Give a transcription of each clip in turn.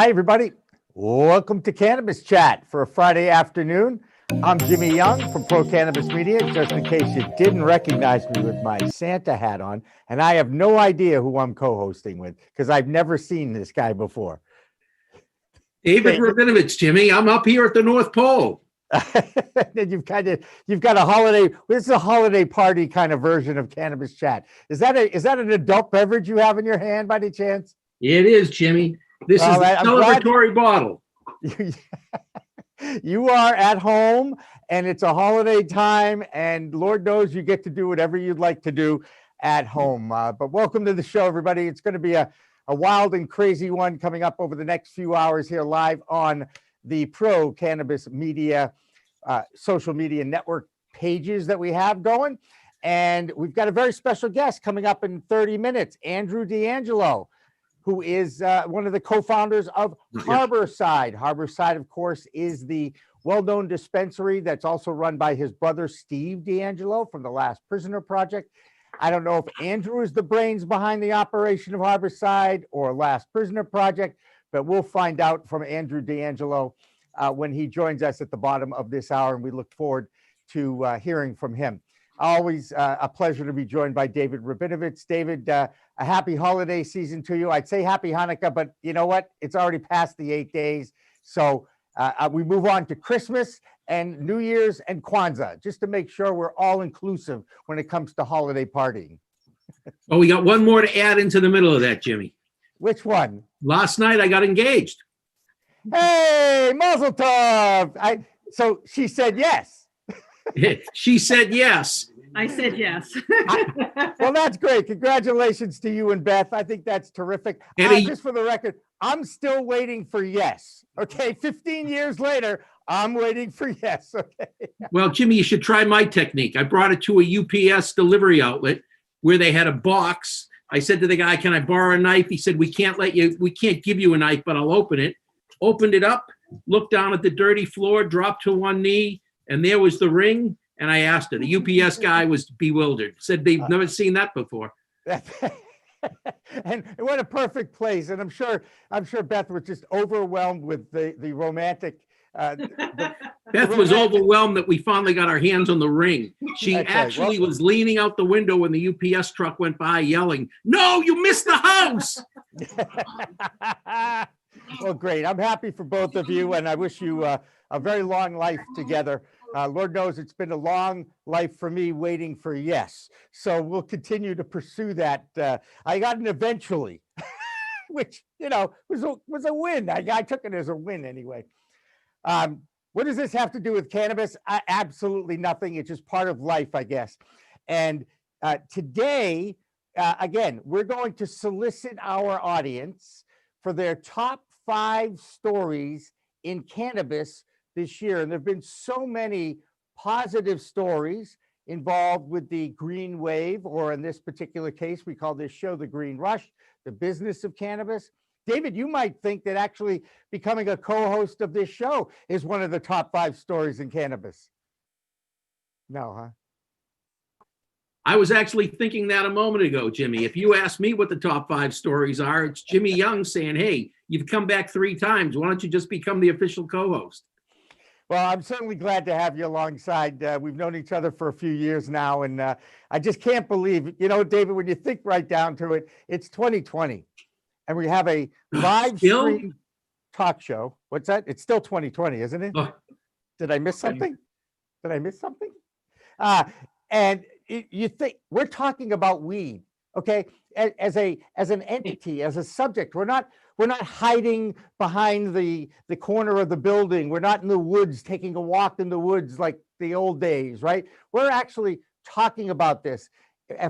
Hi, everybody. Welcome to Cannabis Chat for a Friday afternoon. I'm Jimmy Young from Pro Cannabis Media, just in case you didn't recognize me with my Santa hat on. And I have no idea who I'm co-hosting with because I've never seen this guy before. David Rabinovitz, Jimmy. I'm up here at the North Pole. You've got a holiday. This is a holiday party kind of version of Cannabis Chat. Is that an adult beverage you have in your hand by any chance? It is, Jimmy. This is a celebratory bottle. You are at home and it's a holiday time, and Lord knows you get to do whatever you'd like to do at home. But welcome to the show, everybody. It's going to be a wild and crazy one coming up over the next few hours here live on the Pro Cannabis Media social media network pages that we have going. And we've got a very special guest coming up in 30 minutes, Andrew DeAngelo, who is one of the co-founders of Harborside. Harborside, of course, is the well-known dispensary that's also run by his brother, Steve DeAngelo, from the Last Prisoner Project. I don't know if Andrew is the brains behind the operation of Harborside or Last Prisoner Project, but we'll find out from Andrew DeAngelo when he joins us at the bottom of this hour, and we look forward to hearing from him. Always a pleasure to be joined by David Rabinovitz. David, a happy holiday season to you. I'd say happy Hanukkah, but you know what? It's already past the 8 days. So we move on to Christmas and New Year's and Kwanzaa, just to make sure we're all inclusive when it comes to holiday partying. Oh, we got one more to add into the middle of that, Jimmy. Which one? Last night I got engaged. Hey, Mazel Tov. So she said yes. She said yes. I said yes. Well, that's great. Congratulations to you and Beth. I think that's terrific. Just for the record, I'm still waiting for yes. Okay, 15 years later, I'm waiting for yes. Okay. Well, Jimmy, you should try my technique. I brought it to a UPS delivery outlet where they had a box. I said to the guy, "Can I borrow a knife?" He said, "We can't give you a knife, but I'll open it." Opened it up, looked down at the dirty floor, dropped to one knee, and there was the ring. And I asked her. The UPS guy was bewildered. Said they've never seen that before. And what a perfect place. And I'm sure Beth was just overwhelmed with the romantic. Beth was overwhelmed that we finally got our hands on the ring. She actually was leaning out the window when the UPS truck went by, yelling, "No, you missed the house." Well, great. I'm happy for both of you, and I wish you a very long life together. Lord knows it's been a long life for me waiting for yes. So we'll continue to pursue that. I got an eventually, which, was a win. I took it as a win anyway. What does this have to do with cannabis? Absolutely nothing. It's just part of life, I guess. And today, again, we're going to solicit our audience for their top 5 stories in cannabis this year. And there have been so many positive stories involved with the green wave, or in this particular case, we call this show the Green Rush, the business of cannabis. David, you might think that actually becoming a co-host of this show is one of the top 5 stories in cannabis. No, huh? I was actually thinking that a moment ago, Jimmy. If you ask me what the top 5 stories are, it's Jimmy Young saying, "Hey, you've come back 3 times. Why don't you just become the official co-host?" Well, I'm certainly glad to have you alongside. We've known each other for a few years now, and I just can't believe, David, when you think right down to it, it's 2020, and we have a live stream talk show. What's that? It's still 2020, isn't it? Did I miss something? And you think we're talking about weed, okay? As an entity, as a subject, we're not hiding behind the corner of the building. We're not in the woods taking a walk in the woods like the old days, right? We're actually talking about this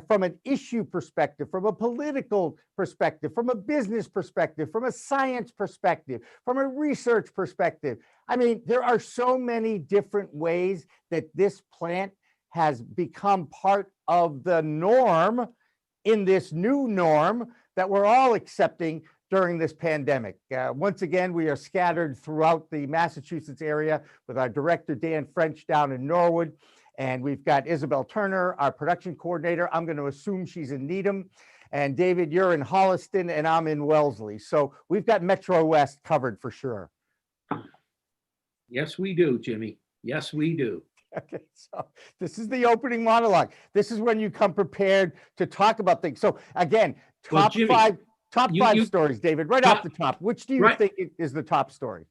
from an issue perspective, from a political perspective, from a business perspective, from a science perspective, from a research perspective. I mean, there are so many different ways that this plant has become part of the norm in this new norm that we're all accepting during this pandemic. Once again, we are scattered throughout the Massachusetts area with our director, Dan French, down in Norwood. And we've got Isabel Turner, our production coordinator. I'm going to assume she's in Needham. And David, you're in Holliston and I'm in Wellesley. So we've got Metro West covered for sure. Yes, we do, Jimmy. Yes, we do. Okay, so this is the opening monologue. This is when you come prepared to talk about things. So again, Well, top Jimmy, five you- stories, David, right off the top. Which do you Right. think is the top story?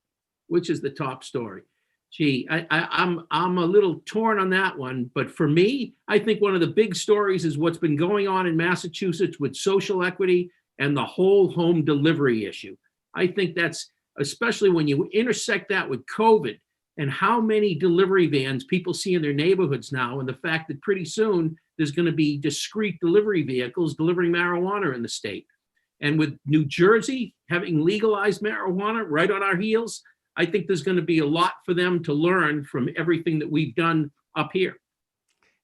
Which is the top story? Gee, I'm a little torn on that one, but for me, I think one of the big stories is what's been going on in Massachusetts with social equity and the whole home delivery issue. I think that's, especially when you intersect that with COVID and how many delivery vans people see in their neighborhoods now, and the fact that pretty soon there's going to be discrete delivery vehicles delivering marijuana in the state. And with New Jersey having legalized marijuana right on our heels, I think there's going to be a lot for them to learn from everything that we've done up here.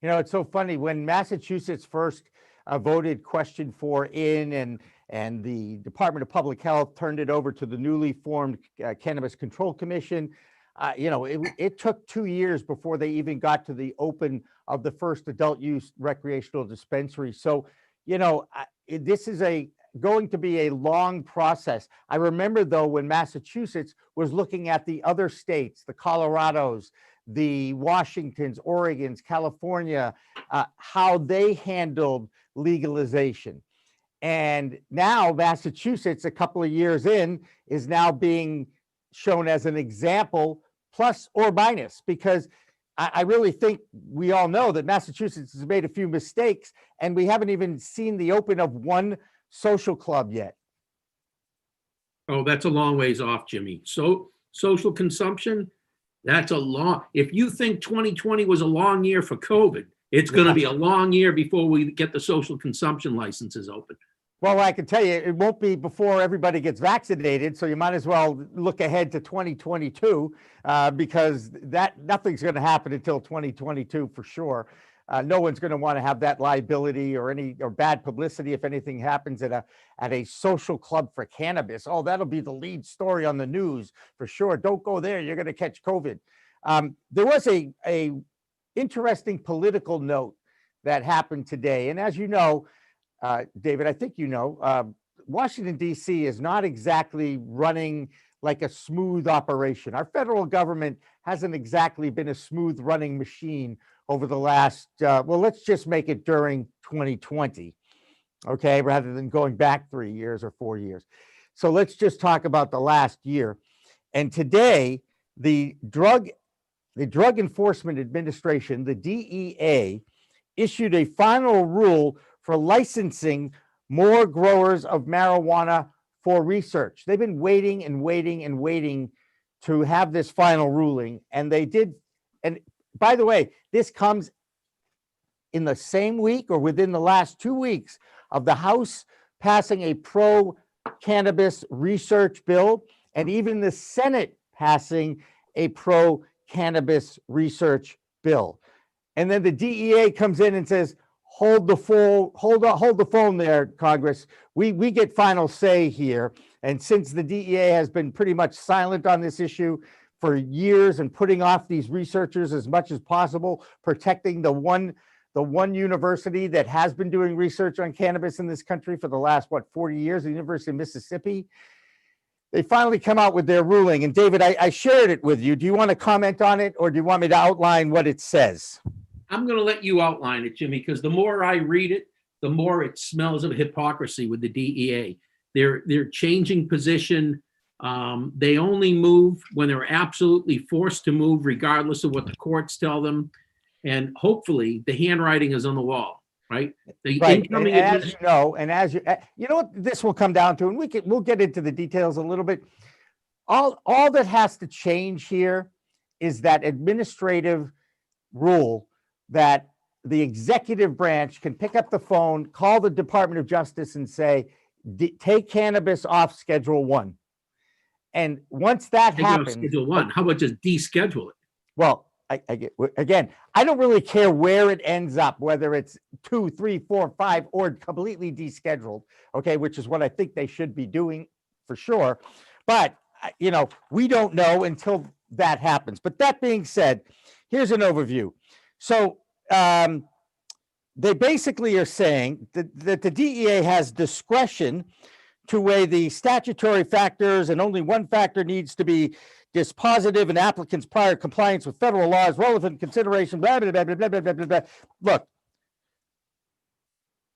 You know, it's so funny when Massachusetts first voted question 4 in, and the Department of Public Health turned it over to the newly formed Cannabis Control Commission. You know, it took 2 years before they even got to the open of the first adult use recreational dispensary. So, you know, this is going to be a long process. I remember though, when Massachusetts was looking at the other states, the Colorados, the Washingtons, Oregons, California, how they handled legalization. And now Massachusetts, a couple of years in, is now being shown as an example, plus or minus, because I really think we all know that Massachusetts has made a few mistakes, and we haven't even seen the open of one social club yet. Oh, that's a long ways off, Jimmy. So social consumption, that's a long, if you think 2020 was a long year for COVID, it's going to be a long year before we get the social consumption licenses open. Well, I can tell you, it won't be before everybody gets vaccinated. So you might as well look ahead to 2022 because nothing's going to happen until 2022 for sure. No one's going to want to have that liability or bad publicity if anything happens at a social club for cannabis. Oh, that'll be the lead story on the news for sure. Don't go there; you're going to catch COVID. There was a interesting political note that happened today, and as you know, David, I think you know, Washington, D.C. is not exactly running like a smooth operation. Our federal government hasn't exactly been a smooth running machine over the last, well, let's just make it during 2020, okay, rather than going back 3 years or 4 years. So let's just talk about the last year. And today, the Drug Enforcement Administration, the DEA, issued a final rule for licensing more growers of marijuana for research. They've been waiting and waiting and waiting to have this final ruling, and they did. And by the way, this comes in the same week or within the last 2 weeks of the House passing a pro-cannabis research bill, and even the Senate passing a pro-cannabis research bill. And then the DEA comes in and says, hold the phone there, Congress. We get final say here. And since the DEA has been pretty much silent on this issue for years and putting off these researchers as much as possible, protecting the one university that has been doing research on cannabis in this country for the last, 40 years, the University of Mississippi, they finally come out with their ruling. And David, I shared it with you. Do you want to comment on it, or do you want me to outline what it says? I'm going to let you outline it, Jimmy, because the more I read it, the more it smells of hypocrisy with the DEA. They're changing position. They only move when they're absolutely forced to move, regardless of what the courts tell them. And hopefully the handwriting is on the wall, right? The right. incoming and as you know what this will come down to, and we'll get into the details a little bit. All that has to change here is that administrative rule that the executive branch can pick up the phone, call the Department of Justice and say, take cannabis off Schedule 1. And once that happens, Schedule 1, how about just deschedule it? Well, again, I don't really care where it ends up, whether it's 2, 3, 4, 5, or completely descheduled, okay, which is what I think they should be doing for sure. But, you know, we don't know until that happens. But that being said, here's an overview. So they basically are saying that the DEA has discretion to weigh the statutory factors, and only one factor needs to be dispositive in applicants' prior compliance with federal laws, relevant consideration, blah, blah, blah, blah, blah, blah, blah, blah. Look,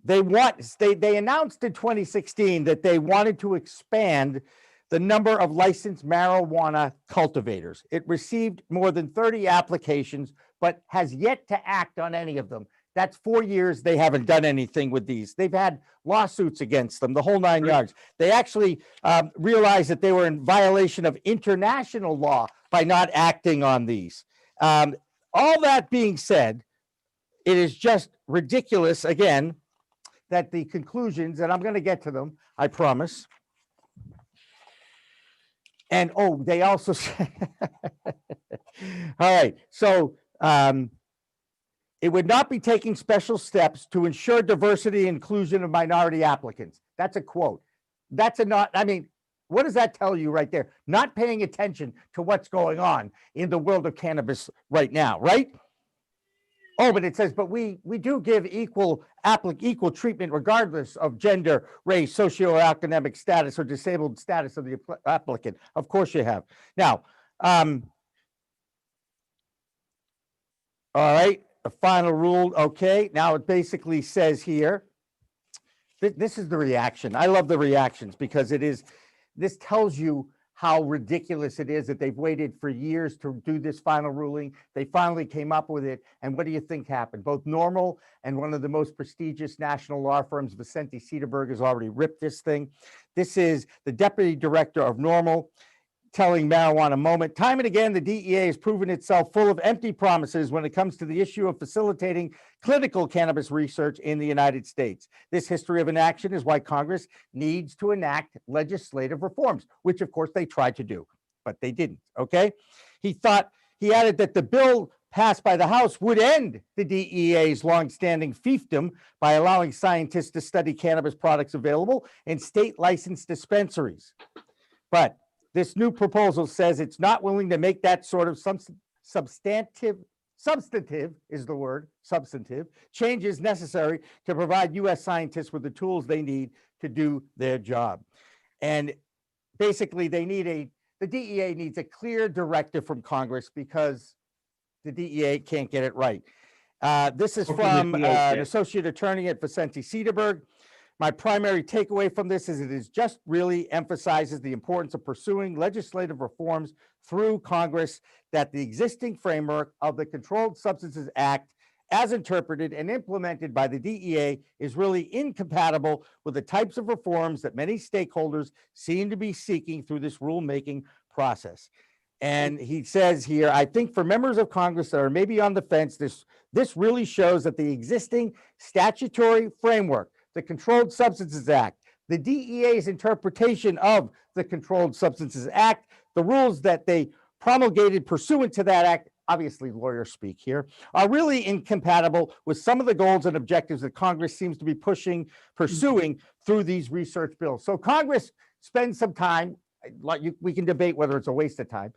they announced in 2016 that they wanted to expand the number of licensed marijuana cultivators. It received more than 30 applications, but has yet to act on any of them. That's 4 years they haven't done anything with these. They've had lawsuits against them, the whole 9 yards. They actually realized that they were in violation of international law by not acting on these. All that being said, it is just ridiculous, again, that the conclusions, and I'm going to get to them, I promise. And, oh, they also say, all right, so it would not be taking special steps to ensure diversity and inclusion of minority applicants. That's a quote. That's a not, I mean, what does that tell you right there? Not paying attention to what's going on in the world of cannabis right now, right? Oh, but it says, but we do give equal treatment regardless of gender, race, socioeconomic status, or disabled status of the applicant. Of course you have. Now, all right, the final rule. Okay, now it basically says here, this is the reaction. I love the reactions because this tells you how ridiculous it is that they've waited for years to do this final ruling. They finally came up with it. And what do you think happened? Both NORML and one of the most prestigious national law firms, Vicente Sederberg, has already ripped this thing. This is the deputy director of NORML telling Marijuana Moment. Time and again, the DEA has proven itself full of empty promises when it comes to the issue of facilitating clinical cannabis research in the United States. This history of inaction is why Congress needs to enact legislative reforms, which of course they tried to do, but they didn't, okay? He added that the bill passed by the House would end the DEA's longstanding fiefdom by allowing scientists to study cannabis products available in state licensed dispensaries. But this new proposal says it's not willing to make that sort of substantive is the word, substantive, changes necessary to provide U.S. scientists with the tools they need to do their job. And basically the DEA needs a clear directive from Congress because the DEA can't get it right. This is from an associate attorney at Vicente Sederberg. My primary takeaway from this is it just really emphasizes the importance of pursuing legislative reforms through Congress, that the existing framework of the Controlled Substances Act, as interpreted and implemented by the DEA, is really incompatible with the types of reforms that many stakeholders seem to be seeking through this rulemaking process. And he says here, I think for members of Congress that are maybe on the fence, this really shows that the existing statutory framework, the Controlled Substances Act, the DEA's interpretation of the Controlled Substances Act, the rules that they promulgated pursuant to that act, obviously lawyers speak here, are really incompatible with some of the goals and objectives that Congress seems to be pursuing through these research bills. So Congress spends some time, we can debate whether it's a waste of time,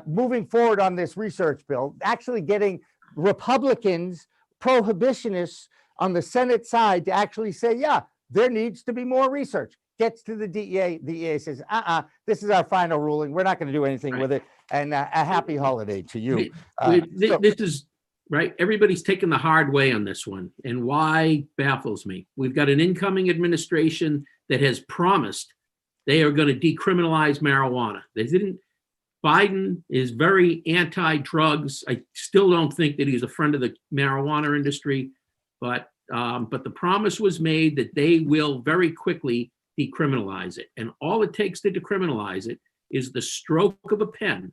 moving forward on this research bill, actually getting Republicans, prohibitionists on the Senate side to actually say, yeah, there needs to be more research. Gets to the DEA, the DEA says, this is our final ruling. We're not going to do anything with it. And a happy holiday to you. This is right. Everybody's taking the hard way on this one. And why baffles me. We've got an incoming administration that has promised they are going to decriminalize marijuana. They didn't. Biden is very anti-drugs. I still don't think that he's a friend of the marijuana industry, but the promise was made that they will very quickly decriminalize it. And all it takes to decriminalize it is the stroke of a pen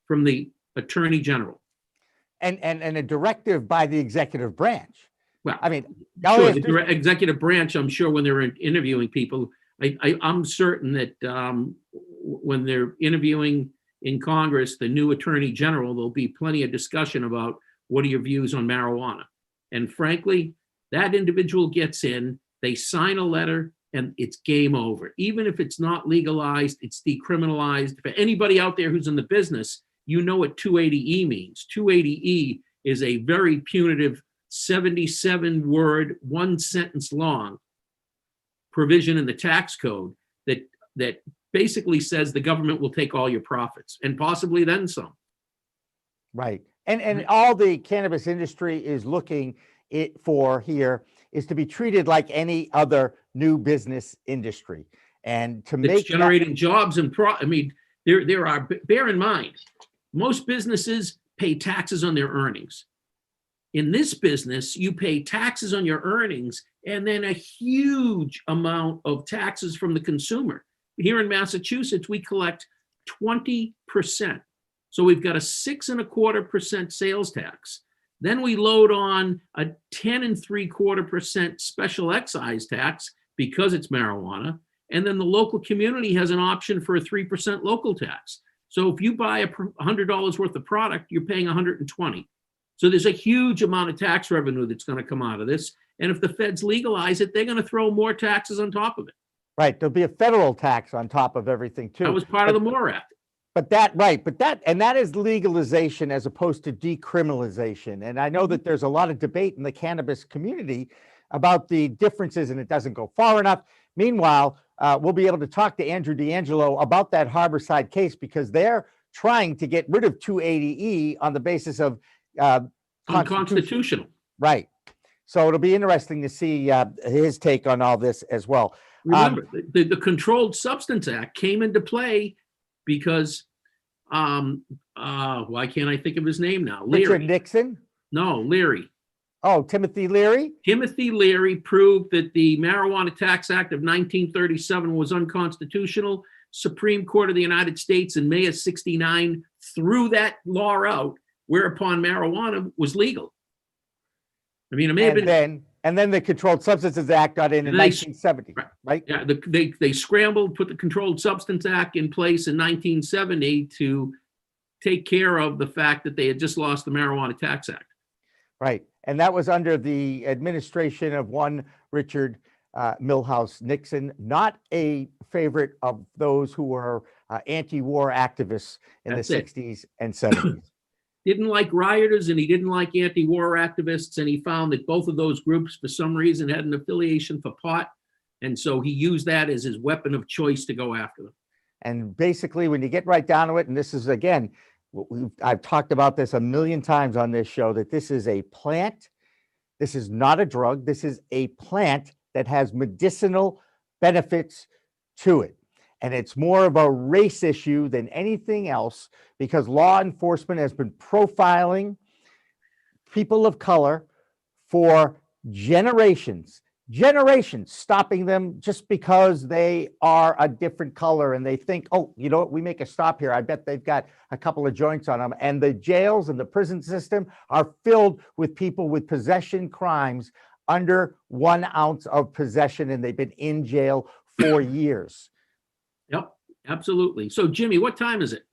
from the Attorney General. And a directive by the executive branch. Well, I mean, sure, the executive branch, I'm sure when they're interviewing people, I'm certain that when they're interviewing in Congress, the new Attorney General, there'll be plenty of discussion about what are your views on marijuana. And frankly, that individual gets in, they sign a letter, and it's game over. Even if it's not legalized, it's decriminalized. For anybody out there who's in the business, you know what 280E means. 280E is a very punitive 77-word, one sentence long provision in the tax code that basically says the government will take all your profits and possibly then some. Right. And all the cannabis industry is looking for here is to be treated like any other new business industry. And to make generating jobs and I mean, there are, bear in mind, most businesses pay taxes on their earnings. In this business, you pay taxes on your earnings and then a huge amount of taxes from the consumer. Here in Massachusetts, we collect 20%. So we've got a 6.25% sales tax. Then we load on a 10.75% special excise tax because it's marijuana. And then the local community has an option for a 3% local tax. So if you buy $100 worth of product, you're paying $120. So there's a huge amount of tax revenue that's going to come out of this. And if the feds legalize it, they're going to throw more taxes on top of it. Right. There'll be a federal tax on top of everything too. That was part of the MORE Act. But that is legalization as opposed to decriminalization. And I know that there's a lot of debate in the cannabis community about the differences, and it doesn't go far enough. Meanwhile, we'll be able to talk to Andrew DeAngelo about that Harborside case because they're trying to get rid of 280E on the basis of unconstitutional. Right. So it'll be interesting to see his take on all this as well. Remember, the Controlled Substance Act came into play because, why can't I think of his name now? Leary. Richard Nixon? No, Leary. Oh, Timothy Leary? Timothy Leary proved that the Marijuana Tax Act of 1937 was unconstitutional. Supreme Court of the United States in May of '69 threw that law out, whereupon marijuana was legal. I mean, it may have been. And then the Controlled Substances Act got in 1970, right? Yeah, they scrambled, put the Controlled Substance Act in place in 1970 to take care of the fact that they had just lost the Marijuana Tax Act. Right, and that was under the administration of one Richard Milhouse Nixon, not a favorite of those who were anti-war activists in the 60s and 70s. Didn't like rioters and he didn't like anti-war activists, and he found that both of those groups for some reason had an affiliation for pot, and so he used that as his weapon of choice to go after them. And basically, when you get right down to it, and this is, again, I've talked about this a million times on this show, that this is a plant. This is not a drug. This is a plant that has medicinal benefits to it. And it's more of a race issue than anything else because law enforcement has been profiling people of color for generations, stopping them just because they are a different color. And they think, oh, you know what, we make a stop here. I bet they've got a couple of joints on them. And the jails and the prison system are filled with people with possession crimes under 1 ounce of possession. And they've been in jail for years. Yep, absolutely. So, Jimmy, what time is it?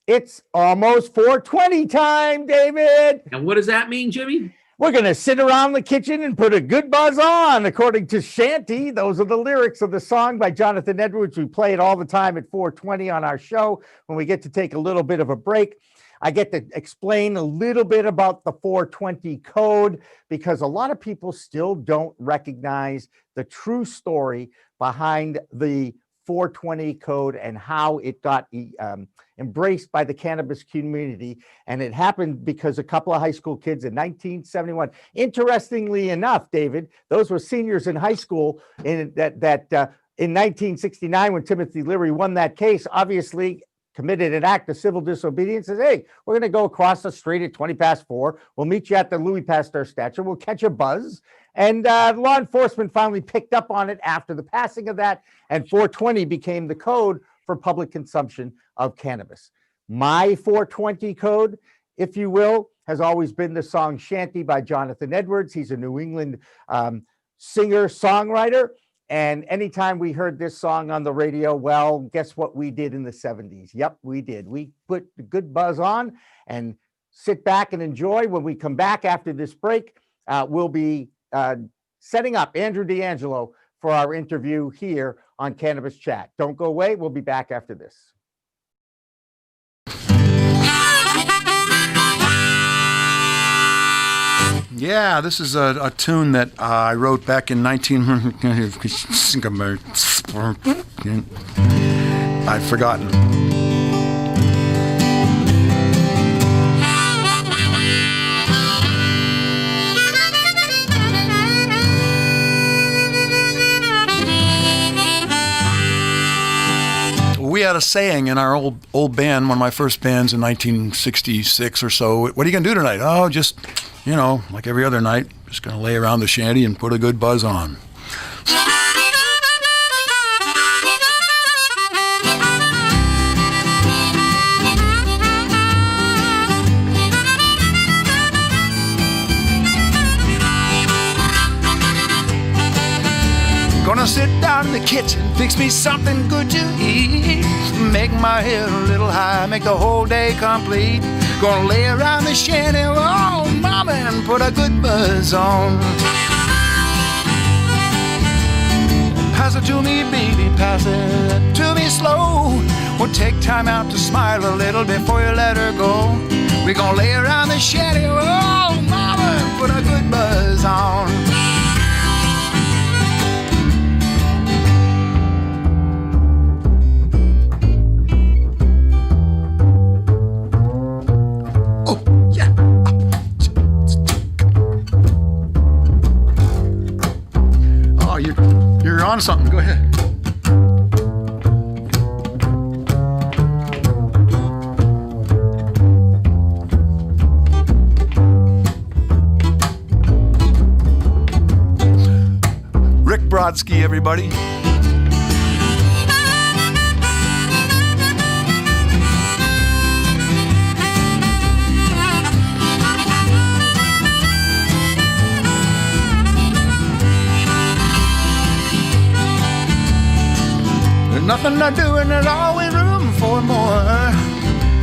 It's almost 4:20 time, David. And what does that mean, Jimmy? We're going to sit around the kitchen and put a good buzz on, according to Shanty. Those are the lyrics of the song by Jonathan Edwards. We play it all the time at 4:20 on our show when we get to take a little bit of a break. I get to explain a little bit about the 420 code because a lot of people still don't recognize the true story behind the 420 code and how it got embraced by the cannabis community. And it happened because a couple of high school kids in 1971, interestingly enough, David, those were seniors in high school in 1969 when Timothy Leary won that case, obviously committed an act of civil disobedience, says, hey, we're going to go across the street at 4:20. We'll meet you at the Louis Pasteur statue. We'll catch a buzz. And law enforcement finally picked up on it after the passing of that, and 420 became the code for public consumption of cannabis. My 420 code, if you will, has always been the song Shanty by Jonathan Edwards. He's a New England singer-songwriter. And anytime we heard this song on the radio, well, guess what we did in the 70s? Yep, we did. We put the good buzz on and sit back and enjoy. When we come back after this break, we'll be setting up Andrew DeAngelo for our interview here on Cannabis Chat. Don't go away. We'll be back after this. Yeah. Yeah, this is a tune that I wrote back in 19... I've forgotten. We had a saying in our old band, one of my first bands in 1966 or so. What are you going to do tonight? Oh, just, like every other night, just going to lay around the shanty and put a good buzz on. Gonna sit down in the kitchen, fix me something good to eat. Make my head a little high, make the whole day complete. Gonna lay around the shanty, oh mama, and put a good buzz on. Pass it to me, baby, pass it to me slow. We'll take time out to smile a little before you let her go. We're gonna lay around the shanty, oh mama, and put a good buzz on. You're on something. Go ahead. Rick Brodsky, everybody. Nothing to do and there's always room for more.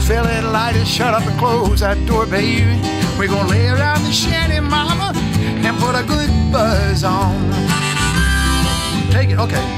Fill it, light it, shut up and close that door, baby. We're gonna lay around the shanty, mama, and put a good buzz on. Take it, okay.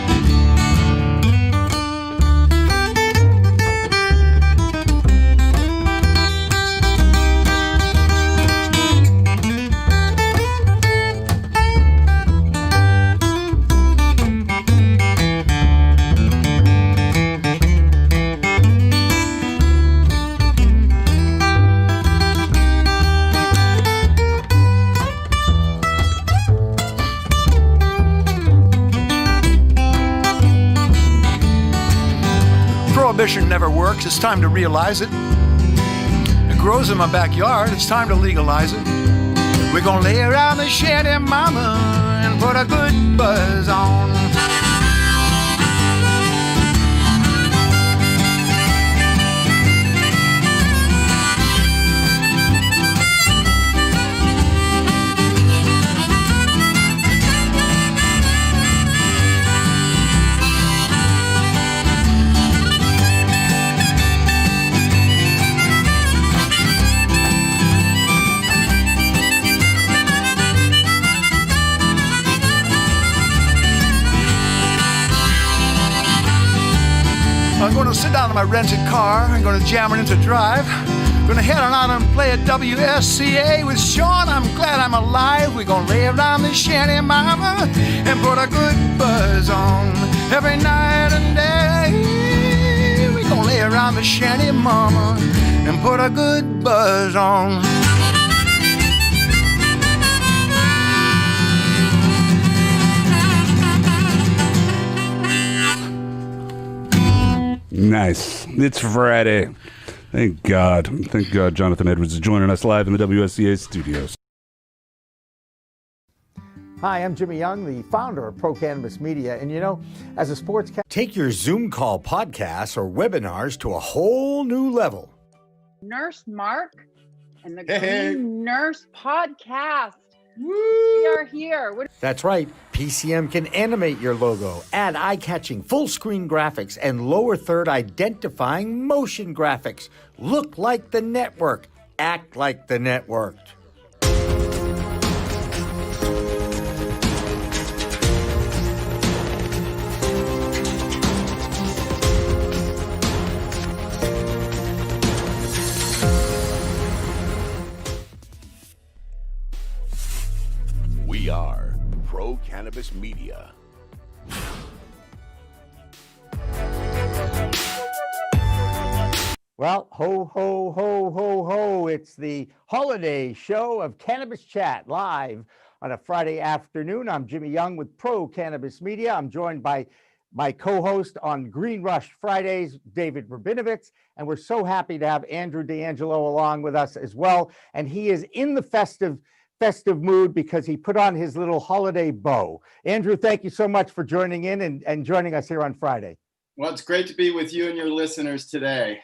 Prohibition never works, it's time to realize it. It grows in my backyard, it's time to legalize it. We're gonna lay around the shanty, mama, and put a good buzz on. I'm gonna sit down in my rented car, I'm gonna jam it into drive. Gonna head on out and play at WSCA with Sean. I'm glad I'm alive. We're gonna lay around the shanty, mama, and put a good buzz on. Every night and day, we're gonna lay around the shanty, mama, and put a good buzz on. Nice. It's Friday. Thank God. Thank God Jonathan Edwards is joining us live in the WSCA studios. Hi, I'm Jimmy Young, the founder of Pro Cannabis Media. And as a sportscaster, take your Zoom call podcasts or webinars to a whole new level. Nurse Mark and the Green Nurse Podcast. We are here. That's right. PCM can animate your logo, add eye-catching full-screen graphics, and lower third identifying motion graphics. Look like the network. Act like the network. Cannabis Media. Well, ho, ho, ho, ho, ho. It's the holiday show of Cannabis Chat live on a Friday afternoon. I'm Jimmy Young with Pro Cannabis Media. I'm joined by my co-host on Green Rush Fridays, David Rabinovitz, and we're so happy to have Andrew DeAngelo along with us as well. And he is in the festive mood because he put on his little holiday bow. Andrew, thank you so much for joining in and joining us here on Friday. Well, it's great to be with you and your listeners today.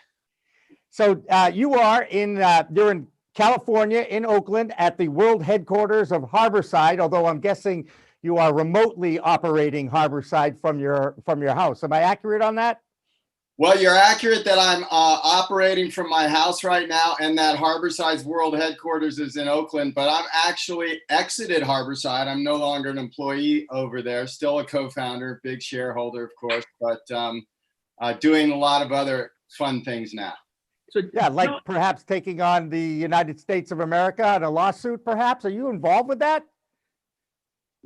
So you are you're in California, in Oakland, at the world headquarters of Harborside, although I'm guessing you are remotely operating Harborside from your house. Am I accurate on that? Well, you're accurate that I'm operating from my house right now, and that Harborside's world headquarters is in Oakland, but I'm actually exited Harborside. I'm no longer an employee over there, still a co-founder, big shareholder, of course, but doing a lot of other fun things now. So yeah, like perhaps taking on the United States of America in a lawsuit, perhaps. Are you involved with that?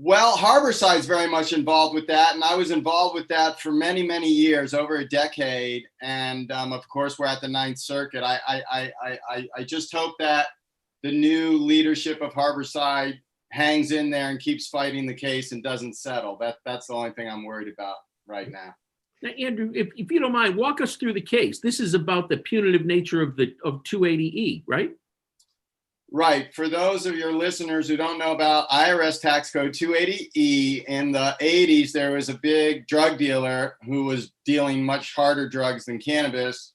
Well, Harborside's very much involved with that, and I was involved with that for many, many years, over a decade. And of course, we're at the Ninth Circuit. I just hope that the new leadership of Harborside hangs in there and keeps fighting the case and doesn't settle. That's the only thing I'm worried about right now. Now, Andrew, if you don't mind, walk us through the case. This is about the punitive nature of 280E, right? Right. For those of your listeners who don't know about IRS tax code 280E, in the 80s, there was a big drug dealer who was dealing much harder drugs than cannabis.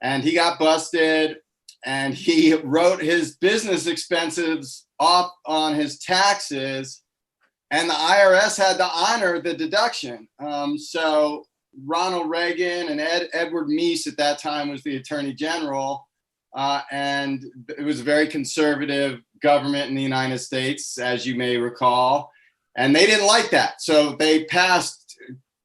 And he got busted, and he wrote his business expenses off on his taxes, and the IRS had to honor the deduction. So Ronald Reagan and Edward Meese at that time was the Attorney General. And it was a very conservative government in the United States, as you may recall, and they didn't like that. So they passed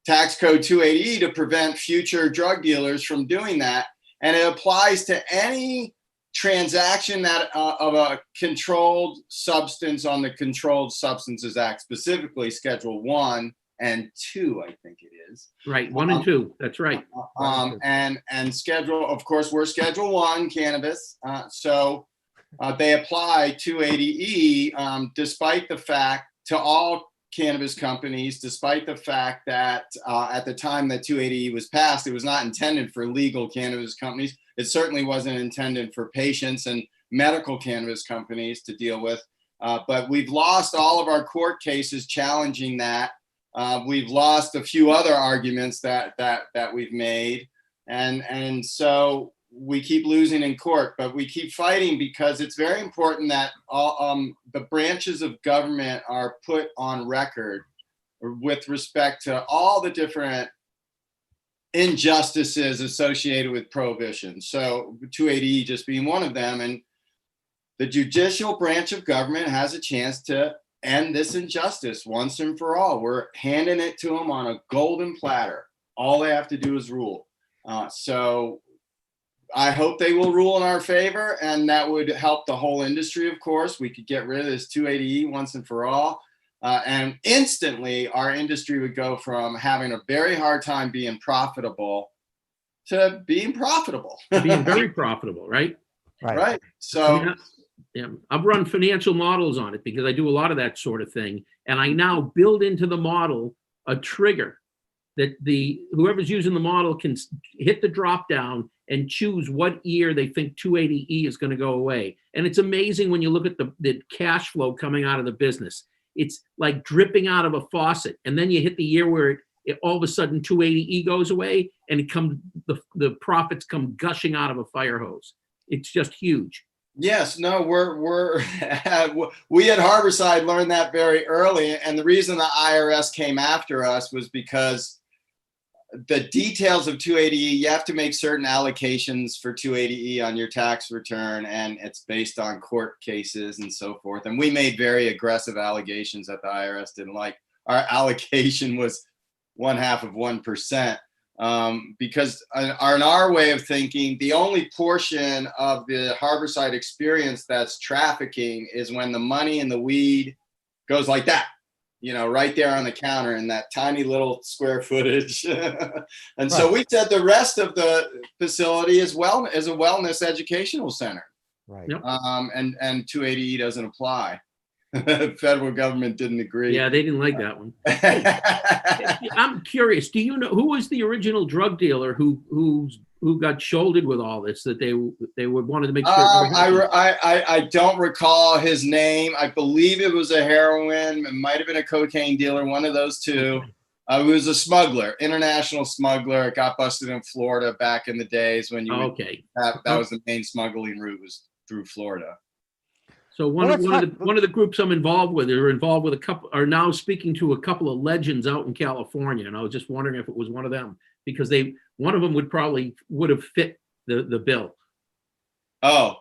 tax code 280E to prevent future drug dealers from doing that. And it applies to any transaction that of a controlled substance on the Controlled Substances Act, specifically Schedule 1 and 2, I think it is. Right, 1 and 2. That's right. And schedule, of course, we're Schedule 1 cannabis. So they apply 280E despite the fact to all cannabis companies, despite the fact that at the time that 280E was passed, it was not intended for legal cannabis companies. It certainly wasn't intended for patients and medical cannabis companies to deal with. But we've lost all of our court cases challenging that. We've lost a few other arguments that we've made, and so we keep losing in court, but we keep fighting because it's very important that all the branches of government are put on record with respect to all the different injustices associated with prohibition. So 280E just being one of them, and the judicial branch of government has a chance to end this injustice once and for all. We're handing it to them on a golden platter. All they have to do is rule. So I hope they will rule in our favor, and that would help the whole industry, of course. We could get rid of this 280E once and for all. And instantly, our industry would go from having a very hard time being profitable to being profitable. Being very profitable, right? Right. So... Yeah, I've run financial models on it because I do a lot of that sort of thing. And I now build into the model a trigger that whoever's using the model can hit the drop down and choose what year they think 280E is going to go away. And it's amazing when you look at the cash flow coming out of the business. It's like dripping out of a faucet. And then you hit the year where it all of a sudden 280E goes away, and the profits come gushing out of a fire hose. It's just huge. Yes, no, we at Harborside learned that very early, and the reason the IRS came after us was because the details of 280E, you have to make certain allocations for 280E on your tax return, and it's based on court cases and so forth. And we made very aggressive allegations that the IRS didn't like. Our allocation was 0.5%. Because in our way of thinking, the only portion of the Harborside experience that's trafficking is when the money in the weed goes like that. right there on the counter in that tiny little square footage. And so we said the rest of the facility is a wellness educational center. Right. Yep. And 280E doesn't apply. Federal government didn't agree. Yeah, they didn't like that one. I'm curious. Do you know who was the original drug dealer who got shouldered with all this? That they wanted to make sure. I don't recall his name. I believe it was a heroin. It might have been a cocaine dealer. One of those two. It was a smuggler, international smuggler. Got busted in Florida back in the days when you. That was the main smuggling route, was through Florida. So one of the groups I'm involved with are now speaking to a couple of legends out in California, and I was just wondering if it was one of them, because one of them would have fit the bill. Oh,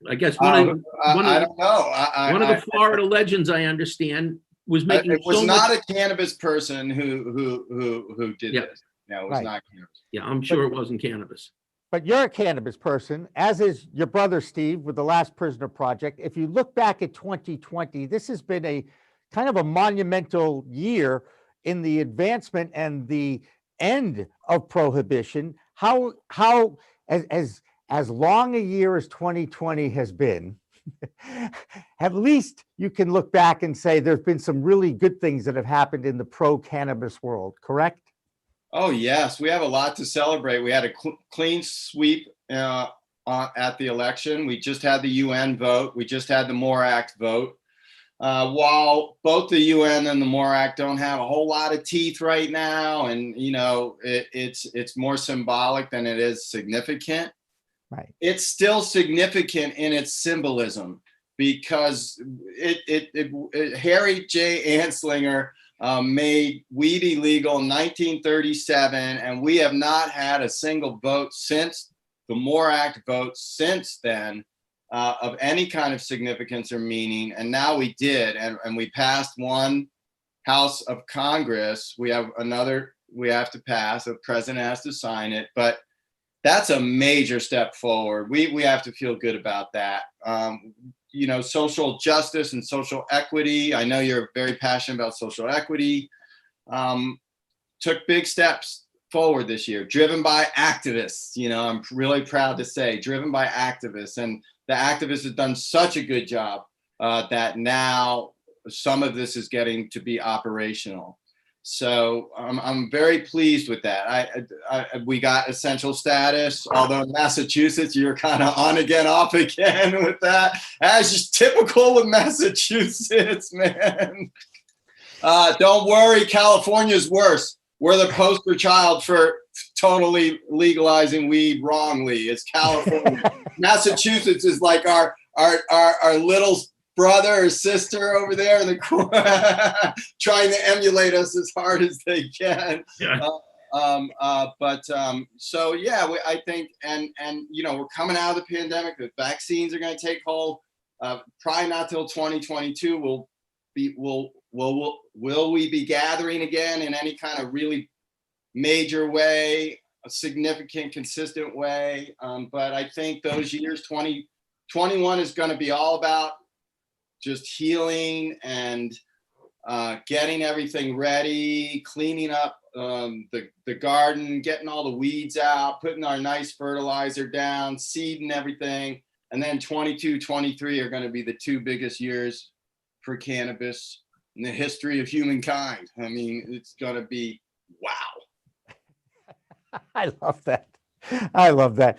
I guess I don't know. One of the Florida legends, I understand, was making. It was not a cannabis person who did this. No, it was not cannabis. Yeah, I'm sure it wasn't cannabis. But you're a cannabis person, as is your brother Steve with the Last Prisoner Project. If you look back at 2020, this has been a kind of a monumental year in the advancement and the end of prohibition. How as long a year as 2020 has been, at least you can look back and say there's been some really good things that have happened in the pro-cannabis world, correct? Oh, yes. We have a lot to celebrate. We had a clean sweep at the election. We just had the UN vote. We just had the MORE Act vote. While both the UN and the MORE Act don't have a whole lot of teeth right now, and, it's more symbolic than it is significant. Right. It's still significant in its symbolism because Harry J. Anslinger made weed illegal in 1937, and we have not had a single vote since the MORE Act vote since then of any kind of significance or meaning. And now we did, and we passed one House of Congress. We have another we have to pass. The president has to sign it, but that's a major step forward. We have to feel good about that. Social justice and social equity. I know you're very passionate about social equity. Took big steps forward this year, driven by activists. I'm really proud to say, driven by activists. And the activists have done such a good job that now some of this is getting to be operational. So I'm very pleased with that. We got essential status, although in Massachusetts, you're kind of on again, off again with that. As is typical with Massachusetts, man. Don't worry, California's worse. We're the poster child for totally legalizing weed wrongly. It's California. Massachusetts is like our little brother or sister over there in the corner trying to emulate us as hard as they can. Yeah. I think, and we're coming out of the pandemic. The vaccines are going to take hold. Probably not till 2022. Will we be gathering again in any kind of really major way, a significant, consistent way? But I think those years, 2021 is going to be all about just healing and getting everything ready, cleaning up the garden, getting all the weeds out, putting our nice fertilizer down, seeding everything. And then 22, 23 are going to be the two biggest years for cannabis in the history of humankind. I mean, it's going to be wow. I love that.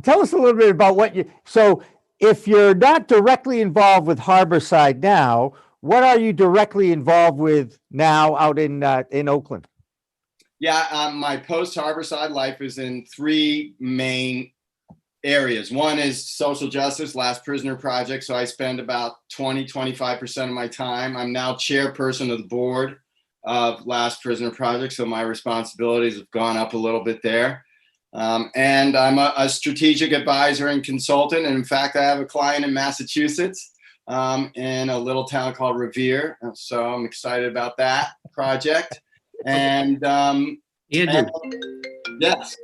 Tell us a little bit about so if you're not directly involved with Harborside now, what are you directly involved with now out in Oakland? Yeah, my post-Harborside life is in three main areas. One is social justice, Last Prisoner Project. So I spend about 25% of my time. I'm now chairperson of the board of Last Prisoner Project. So my responsibilities have gone up a little bit there. And I'm a strategic advisor and consultant. And in fact, I have a client in Massachusetts in a little town called Revere. So I'm excited about that project. And Andrew, yes,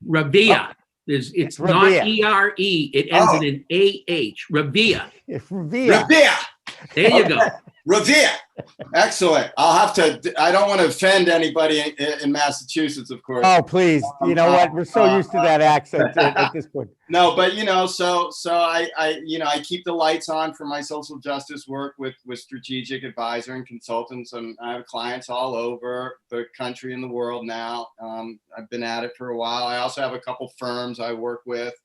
Revere. It's not ERE. It ends in an AH. Revere. Revere. There you go. Revere. Excellent. I'll have to, I don't want to offend anybody in Massachusetts, of course. Oh, please. You know what? We're so used to that accent at this point. No, but so I keep the lights on for my social justice work with strategic advisor and consultants, and I have clients all over the country and the world now. I've been at it for a while. I also have a couple firms I work with,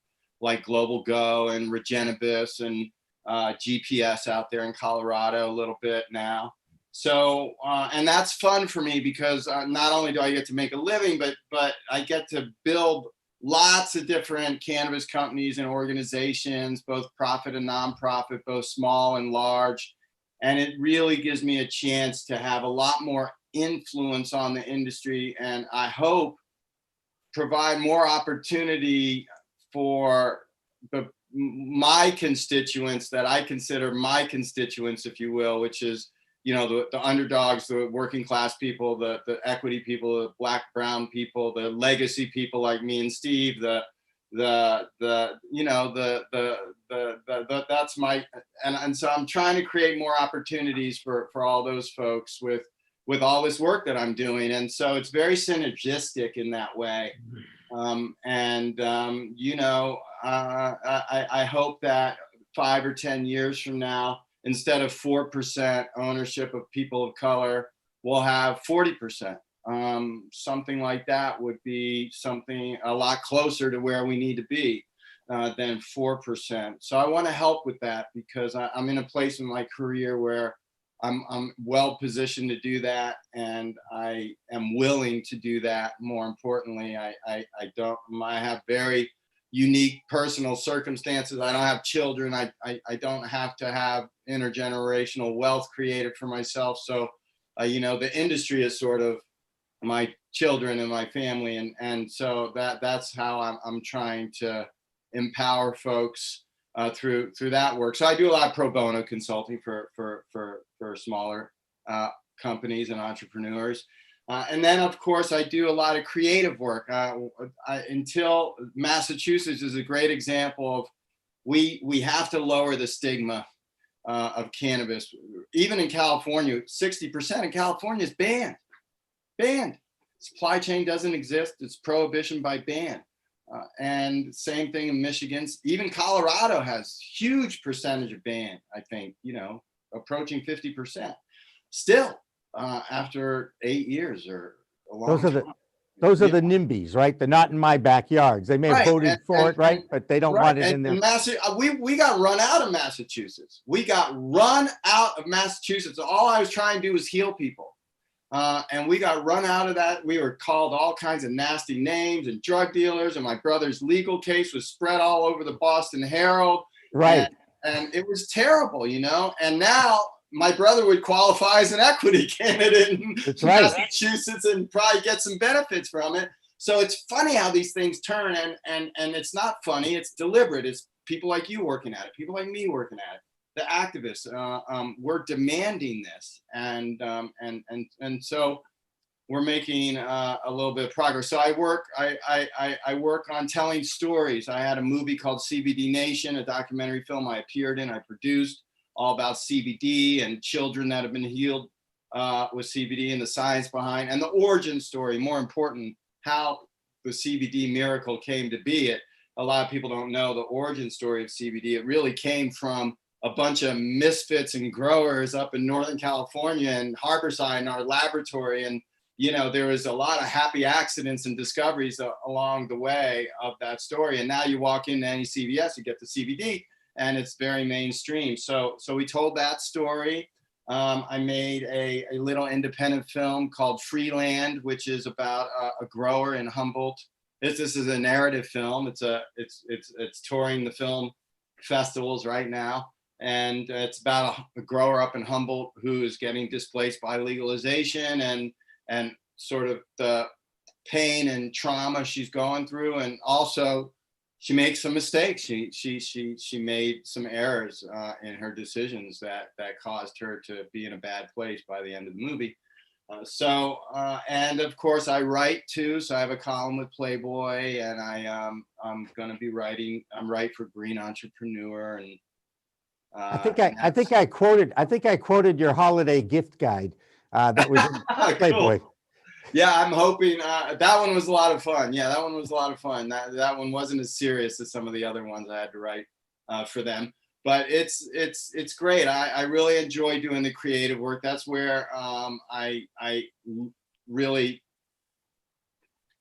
like Global Go and Regenibus and GPS out there in Colorado a little bit now. So, and that's fun for me because not only do I get to make a living, but I get to build lots of different cannabis companies and organizations, both profit and nonprofit, both small and large. And it really gives me a chance to have a lot more influence on the industry. And I hope provide more opportunity for my constituents that I consider my constituents, if you will, which is, the underdogs, the working class people, the equity people, the black, brown people, the legacy people like me and Steve, that's my, and so I'm trying to create more opportunities for all those folks with all this work that I'm doing. And so it's very synergistic in that way. I hope that 5 or 10 years from now, instead of 4% ownership of people of color, we'll have 40%. Something like that would be something a lot closer to where we need to be than 4%. So I want to help with that because I'm in a place in my career where I'm well positioned to do that, and I am willing to do that. More importantly, I have very unique personal circumstances. I don't have children. I don't have to have intergenerational wealth created for myself. So, the industry is sort of my children and my family. And so that's how I'm trying to empower folks through that work. So I do a lot of pro bono consulting for smaller companies and entrepreneurs. And then, of course, I do a lot of creative work. Until Massachusetts is a great example of we have to lower the stigma of cannabis. Even in California, 60% of California is banned. Supply chain doesn't exist. It's prohibition by ban. And same thing in Michigan. Even Colorado has huge percentage of ban, I think, approaching 50%. Still, after 8 years or a long time. Those are the NIMBYs, right? The not in my backyards. They may have voted for it, right? But they don't want it in there. We got run out of Massachusetts. All I was trying to do was heal people. And we got run out of that. We were called all kinds of nasty names and drug dealers. And my brother's legal case was spread all over the Boston Herald. Right. And it was terrible, And now my brother would qualify as an equity candidate in Massachusetts and probably get some benefits from it. So it's funny how these things turn, and it's not funny, it's deliberate. It's people like you working at it, people like me working at it, the activists. We're demanding this, and so we're making a little bit of progress. So I work on telling stories. I had a movie called CBD Nation, a documentary film I appeared in, I produced, all about CBD and children that have been healed with CBD and the science behind, and the origin story, more important, how the CBD miracle came to be. A lot of people don't know the origin story of CBD. It really came from a bunch of misfits and growers up in Northern California and Harborside in our laboratory. And, there was a lot of happy accidents and discoveries along the way of that story. And now you walk into any CVS, you get the CBD, and it's very mainstream. So we told that story. I made a little independent film called Freeland, which is about a grower in Humboldt. This is a narrative film. It's touring the film festivals right now, and it's about a grower up in Humboldt who is getting displaced by legalization and sort of the pain and trauma she's going through, and also she makes some mistakes. She made some errors in her decisions that caused her to be in a bad place by the end of the movie. And of course I write too. So I have a column with Playboy, and I'm going to be writing. I'm writing for Green Entrepreneur, and I think I quoted your holiday gift guide that was in Playboy. Cool. Yeah, I'm hoping that one was a lot of fun. Yeah, that one was a lot of fun. That one wasn't as serious as some of the other ones I had to write for them. But it's great. I really enjoy doing the creative work. That's where I really,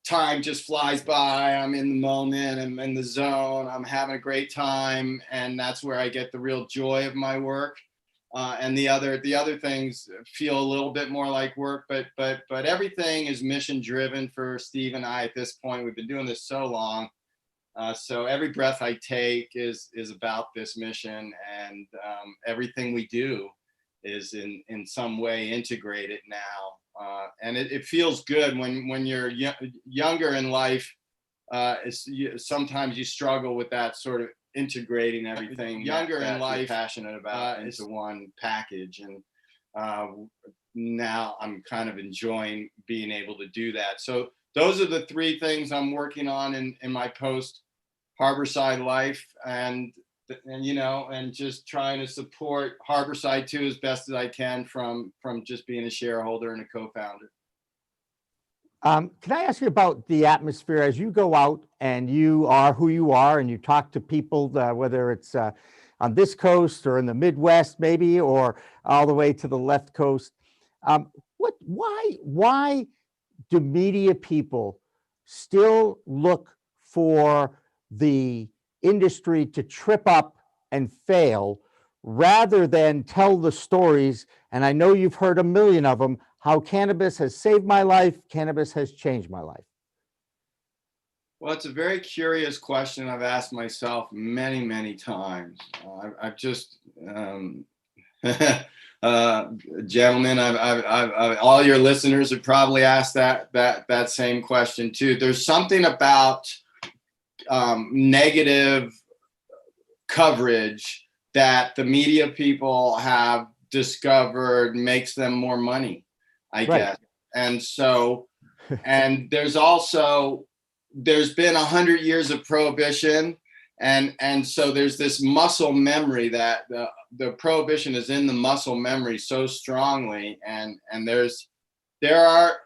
time just flies by. I'm in the moment. I'm in the zone. I'm having a great time, and that's where I get the real joy of my work. And the other things feel a little bit more like work, but everything is mission driven for Steve and I at this point. We've been doing this so long, so every breath I take is about this mission, and everything we do is in some way integrated now, and it feels good when you're younger in life. Sometimes you struggle with that sort of integrating everything younger in life, passionate about into one package, and now I'm kind of enjoying being able to do that. So those are the three things I'm working on in my post Harborside life, and just trying to support Harborside too as best as I can from just being a shareholder and a co-founder. Can I ask you about the atmosphere as you go out and you are who you are and you talk to people, whether it's on this coast or in the Midwest, maybe, or all the way to the left coast? Why do media people still look for the industry to trip up and fail rather than tell the stories? And I know you've heard a million of them. How cannabis has saved my life, cannabis has changed my life. Well, it's a very curious question I've asked myself many, many times. I've just, gentlemen, I've all your listeners have probably asked that same question too. There's something about negative coverage that the media people have discovered makes them more money, I guess. And so, and there's been 100 years of prohibition. And so there's this muscle memory that the prohibition is in the muscle memory so strongly. And there are,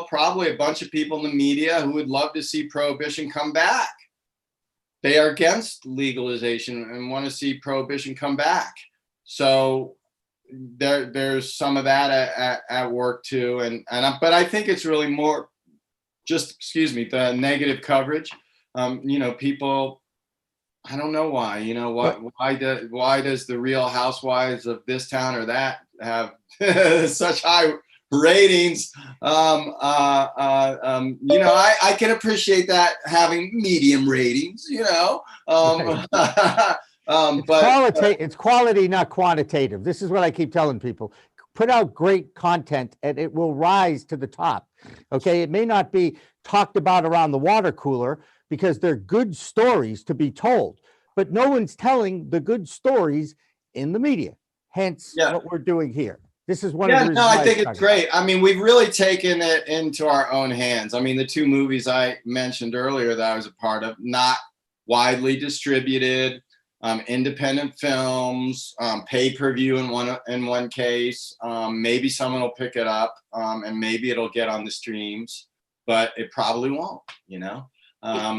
probably a bunch of people in the media who would love to see prohibition come back. They are against legalization and want to see prohibition come back. So there's some of that at work too. But I think it's really more just, the negative coverage. People, I don't know why, why does the Real Housewives of this town or that have such high ratings? I can appreciate that having medium ratings, but it's quality, not quantitative. This is what I keep telling people. Put out great content and it will rise to the top. Okay. It may not be talked about around the water cooler because they're good stories to be told, but no one's telling the good stories in the media. Hence what we're doing here. This is one of the reasons. I think it's great. I mean, we've really taken it into our own hands. I mean, the two movies I mentioned earlier that I was a part of, not widely distributed, independent films, pay-per-view in one case. Maybe someone will pick it up, and maybe it'll get on the streams, but it probably won't,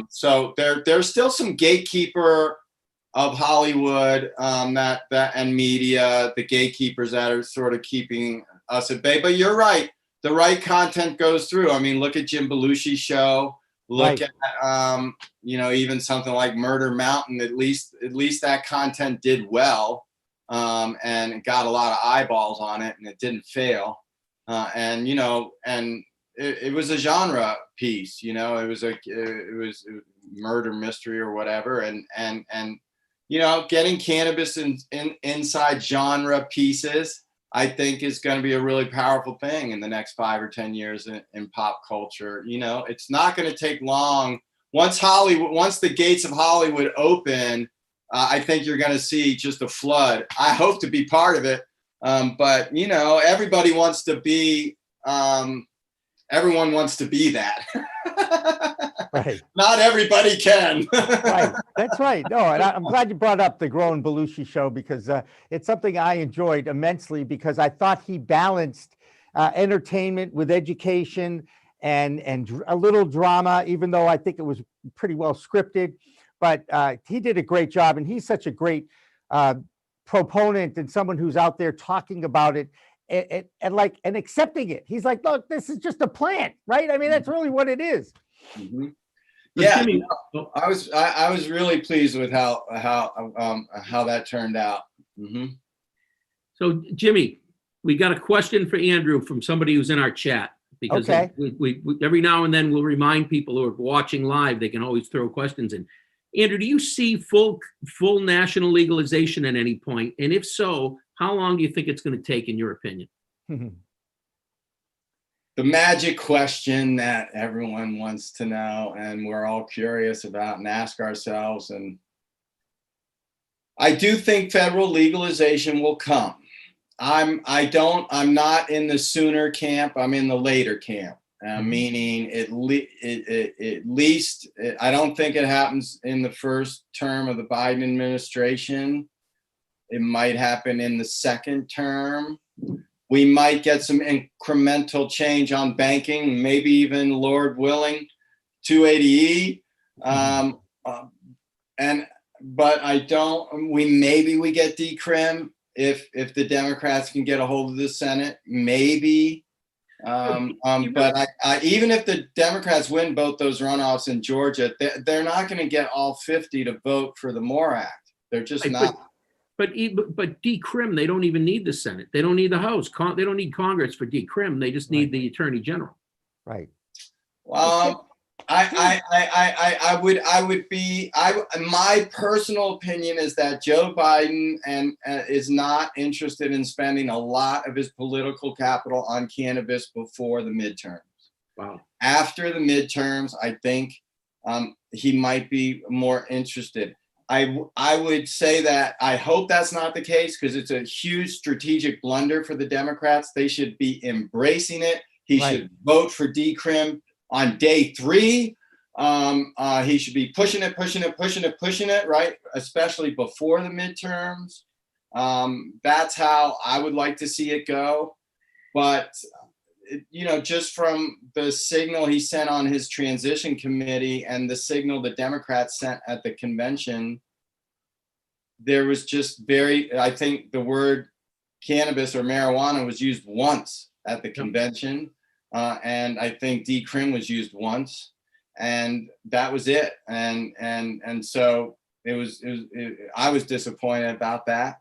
So there's still some gatekeeper of Hollywood and media, the gatekeepers that are sort of keeping us at bay. But you're right, the right content goes through. I mean, look at Jim Belushi's show. Look at even something like Murder Mountain. At least that content did well, and it got a lot of eyeballs on it, and it didn't fail. And it was a genre piece. It was murder mystery or whatever, and getting cannabis inside genre pieces, I think, is going to be a really powerful thing in the next 5 or 10 years in pop culture. It's not going to take long. Once the gates of Hollywood open, I think you're going to see just a flood. I hope to be part of it. But everybody wants to be, everyone wants to be that. Right. Not everybody can. Right. That's right. No, and I'm glad you brought up the Grown Belushi show, because it's something I enjoyed immensely, because I thought he balanced entertainment with education and a little drama, even though I think it was pretty well scripted. But he did a great job, and he's such a great proponent and someone who's out there talking about it and accepting it. He's like, look, this is just a plant, right? I mean, that's really what it is. Mm-hmm. Yeah, I was really pleased with how that turned out. Mm-hmm. So, Jimmy, we got a question for Andrew from somebody who's in our chat, because we every now and then we'll remind people who are watching live, they can always throw questions in. Andrew, do you see full national legalization at any point? And if so, how long do you think it's going to take, in your opinion? The magic question that everyone wants to know, and we're all curious about and ask ourselves. And I do think federal legalization will come. I'm not in the sooner camp. I'm in the later camp. Meaning at least I don't think it happens in the first term of the Biden administration. It might happen in the second term. We might get some incremental change on banking, maybe even, Lord willing, 280E. But I don't. Maybe we get decrim if the Democrats can get a hold of the Senate. Maybe. But I even if the Democrats win both those runoffs in Georgia, they're not going to get all 50 to vote for the MORE Act. They're just not. But decrim, they don't even need the Senate. They don't need the House. They don't need Congress for decrim. They just need the Attorney General. Right. My personal opinion is that Joe Biden is not interested in spending a lot of his political capital on cannabis before the midterms. Wow. After the midterms, I think he might be more interested. I would say that I hope that's not the case, because it's a huge strategic blunder for the Democrats. They should be embracing it. He should vote for decrim on day 3. He should be pushing it, right? Especially before the midterms. That's how I would like to see it go. But, just from the signal he sent on his transition committee and the signal the Democrats sent at the convention, there was just I think the word cannabis or marijuana was used once at the convention. And I think decrim was used once, and that was it. And so I was disappointed about that,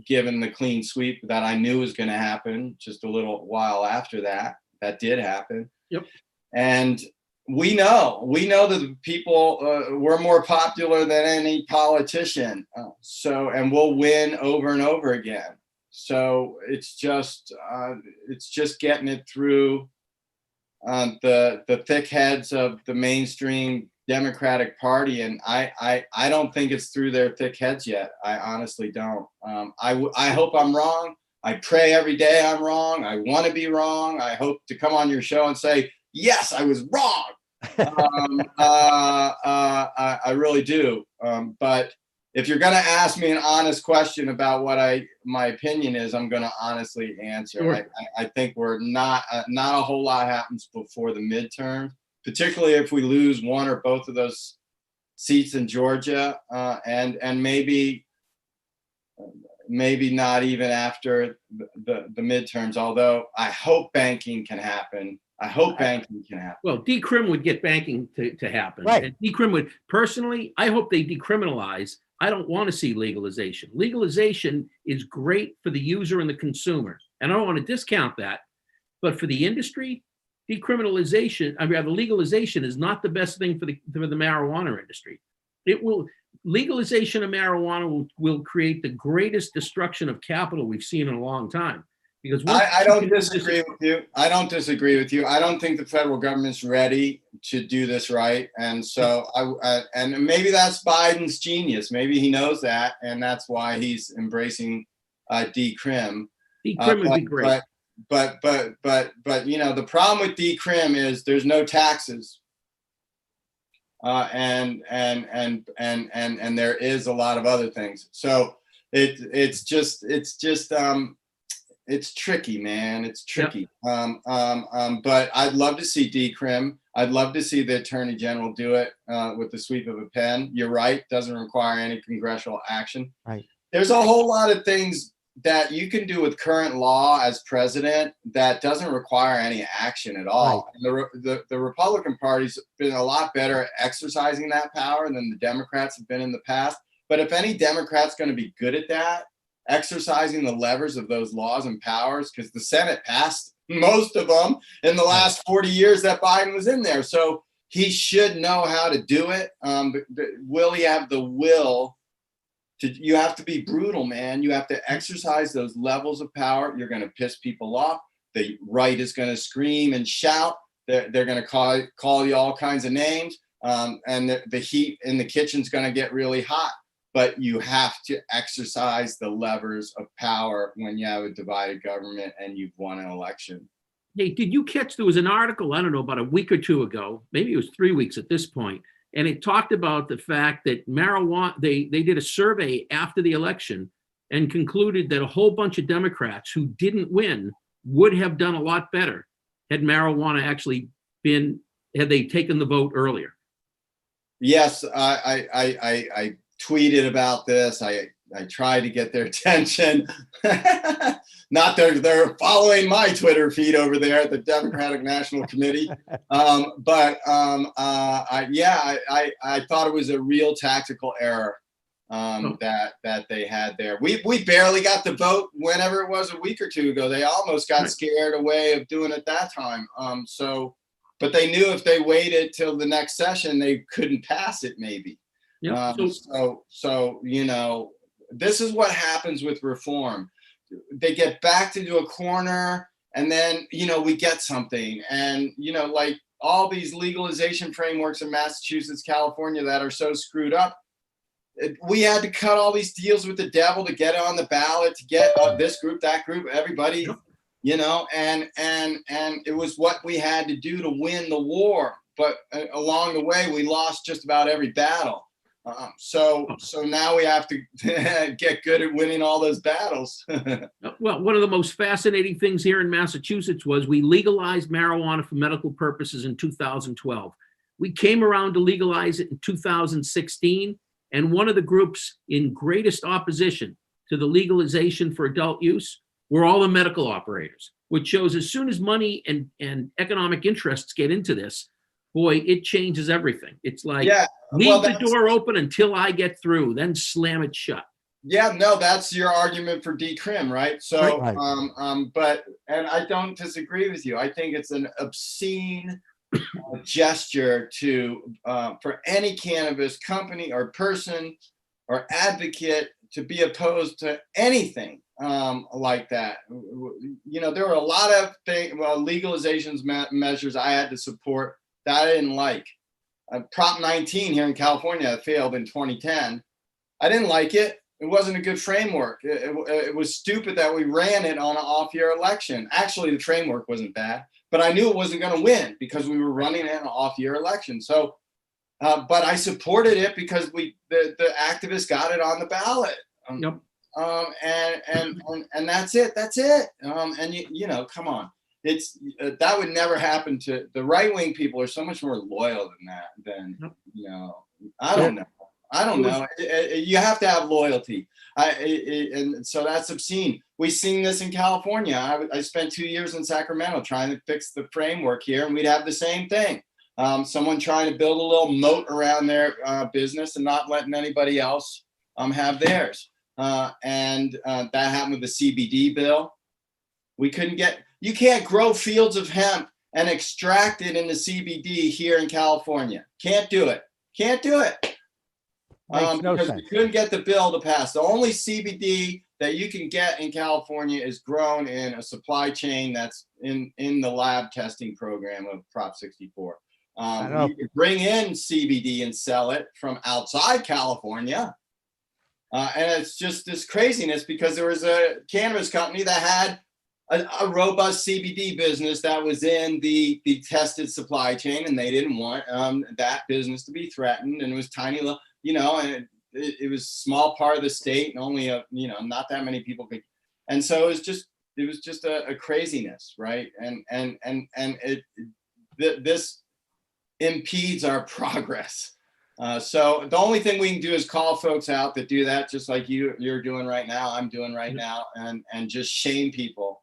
given the clean sweep that I knew was going to happen just a little while after that. That did happen. Yep. And we know that the people were more popular than any politician. And we'll win over and over again. So it's just getting it through the thick heads of the mainstream Democratic Party, and I don't think it's through their thick heads yet. I honestly don't. I hope I'm wrong. I pray every day I'm wrong. I want to be wrong. I hope to come on your show and say, yes, I was wrong. I really do. But if you're going to ask me an honest question about what my opinion is, I'm going to honestly answer. Sure. I think we're not a whole lot happens before the midterm, particularly if we lose one or both of those seats in Georgia, and maybe not even after the midterms. Although I hope banking can happen. Well, decrim would get banking to happen. Right. And decrim would, personally, I hope they decriminalize. I don't want to see legalization. Legalization is great for the user and the consumer, and I don't want to discount that. But for the industry, legalization is not the best thing for the marijuana industry. Legalization of marijuana will create the greatest destruction of capital we've seen in a long time. Because I don't disagree with you. I don't think the federal government's ready to do this right. And so and maybe that's Biden's genius. Maybe he knows that, and that's why he's embracing decrim. Decrim would be great. you know, the problem with decrim is there's no taxes. And there is a lot of other things. So it's tricky, man. It's tricky. Yep. But I'd love to see decrim. I'd love to see the Attorney General do it with the sweep of a pen. You're right. Doesn't require any congressional action. Right. There's a whole lot of things that you can do with current law as president that doesn't require any action at all. Right. And the Republican Party's been a lot better at exercising that power than the Democrats have been in the past. But if any Democrat's going to be good at that, exercising the levers of those laws and powers, because the Senate passed most of them in the last 40 years that Biden was in there. So he should know how to do it. But will he have the will? You have to be brutal, man. You have to exercise those levels of power. You're going to piss people off. The right is going to scream and shout. They're going to call you all kinds of names. And the heat in the kitchen's going to get really hot. But you have to exercise the levers of power when you have a divided government and you've won an election. Hey, did you catch, there was an article, I don't know, about a week or two ago, maybe it was 3 weeks at this point, and it talked about the fact that marijuana, they did a survey after the election and concluded that a whole bunch of Democrats who didn't win would have done a lot better had marijuana actually been, had they taken the vote earlier. Yes, I tweeted about this. I tried to get their attention. Not they're following my Twitter feed over there at the Democratic National Committee. I thought it was a real tactical error that they had there. We barely got the vote whenever it was a week or two ago. They almost got scared away of doing it that time. But they knew if they waited till the next session, they couldn't pass it maybe. Yeah. So, you know, this is what happens with reform. They get backed into a corner and then, you know, we get something. And, you know, like all these legalization frameworks in Massachusetts, California that are so screwed up, we had to cut all these deals with the devil to get it on the ballot, to get this group, that group, everybody, you know, and it was what we had to do to win the war. But along the way, we lost just about every battle. So now we have to get good at winning all those battles. Well, one of the most fascinating things here in Massachusetts was we legalized marijuana for medical purposes in 2012. We came around to legalize it in 2016, and one of the groups in greatest opposition to the legalization for adult use were all the medical operators, which shows as soon as money and economic interests get into this, boy, it changes everything. It's like, leave the door open until I get through, then slam it shut. Yeah, no, that's your argument for decrim, right? So, but I don't disagree with you. I think it's an obscene gesture for any cannabis company or person or advocate to be opposed to anything like that. You know, there were a lot of legalizations measures I had to support that I didn't like. Prop 19 here in California failed in 2010. I didn't like it. It wasn't a good framework. It was stupid that we ran it on an off-year election. Actually, the framework wasn't bad, but I knew it wasn't going to win because we were running it on an off-year election. So, but I supported it because the activists got it on the ballot. And that's it. That's it. And you know, come on. It's that would never happen to the right-wing people are so much more loyal than that. You know, I don't know. You have to have loyalty. And so that's obscene. We've seen this in California. I spent 2 years in Sacramento trying to fix the framework here, and we'd have the same thing. Someone trying to build a little moat around their business and not letting anybody else have theirs. And that happened with the CBD bill. You can't grow fields of hemp and extract it into CBD here in California. Can't do it. Because we couldn't get the bill to pass. The only CBD that you can get in California is grown in a supply chain that's in the lab testing program of Prop 64. You can bring in CBD and sell it from outside California. And it's just this craziness because there was a cannabis company that had a robust CBD business that was in the tested supply chain, and they didn't want that business to be threatened. And it was tiny, and it was a small part of the state, and only not that many people could. And so it was just a craziness, right? And this impedes our progress. So the only thing we can do is call folks out that do that, just like you're doing right now, I'm doing right now, and just shame people.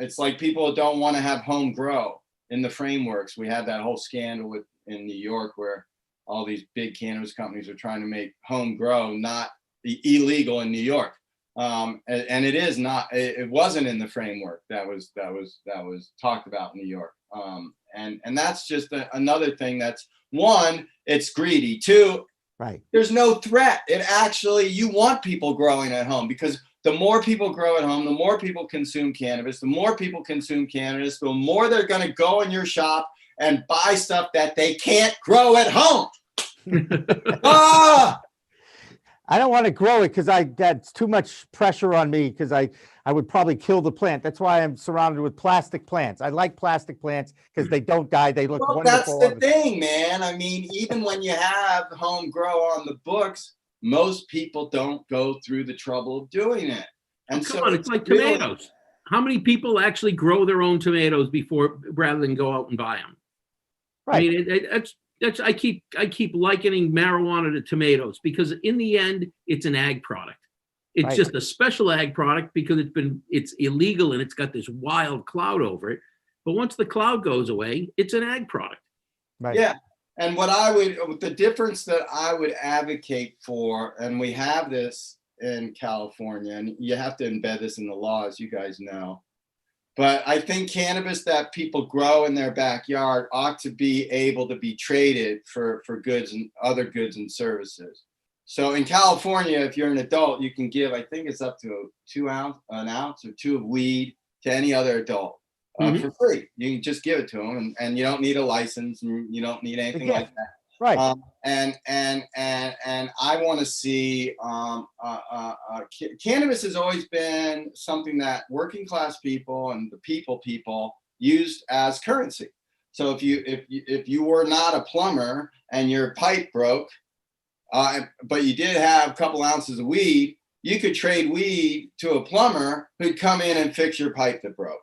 It's like people don't want to have home grow in the frameworks. We had that whole scandal in New York where all these big cannabis companies are trying to make home grow not illegal in New York. And it is not. It wasn't in the framework that was talked about in New York. And that's just another thing. That's one, it's greedy. Two, right, there's no threat. It actually, you want people growing at home, because the more people grow at home, the more people consume cannabis. The more people consume cannabis, the more they're going to go in your shop and buy stuff that they can't grow at home. I don't want to grow it because that's too much pressure on me, because I would probably kill the plant. That's why I'm surrounded with plastic plants. I like plastic plants because they don't die. They look wonderful. That's the thing, man. I mean, even when you have home grow on the books, most people don't go through the trouble of doing it. And come on, it's like tomatoes. How many people actually grow their own tomatoes rather than go out and buy them? Right. I mean, that's I keep likening marijuana to tomatoes, because in the end, it's an ag product. It's right. just a special ag product because it's illegal and it's got this wild cloud over it. But once the cloud goes away, it's an ag product. Right. Yeah. And the difference that I would advocate for, and we have this in California, and you have to embed this in the law, as you guys know, but I think cannabis that people grow in their backyard ought to be able to be traded for goods and other goods and services. So in California, if you're an adult, you can give, I think it's up to an ounce or two of weed to any other adult. For free. You can just give it to them, and you don't need a license, and you don't need anything like that. Right. And I want to see cannabis has always been something that working class people and the people used as currency. So if you were not a plumber and your pipe broke, but you did have a couple ounces of weed, you could trade weed to a plumber who'd come in and fix your pipe that broke.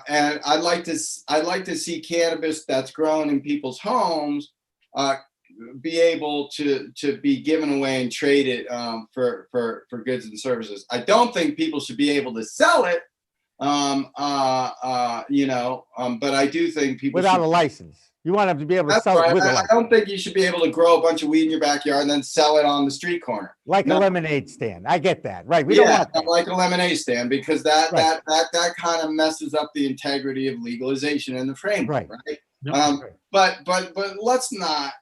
And I'd like to see cannabis that's grown in people's homes be able to be given away and traded for goods and services. I don't think people should be able to sell it, but I do think people without a license. You want them to be able to sell it with a license. I don't think you should be able to grow a bunch of weed in your backyard and then sell it on the street corner. Like a lemonade stand. I get that. Right. We don't want that. Like a lemonade stand, because that kind of messes up the integrity of legalization in the framework. Right. But let's not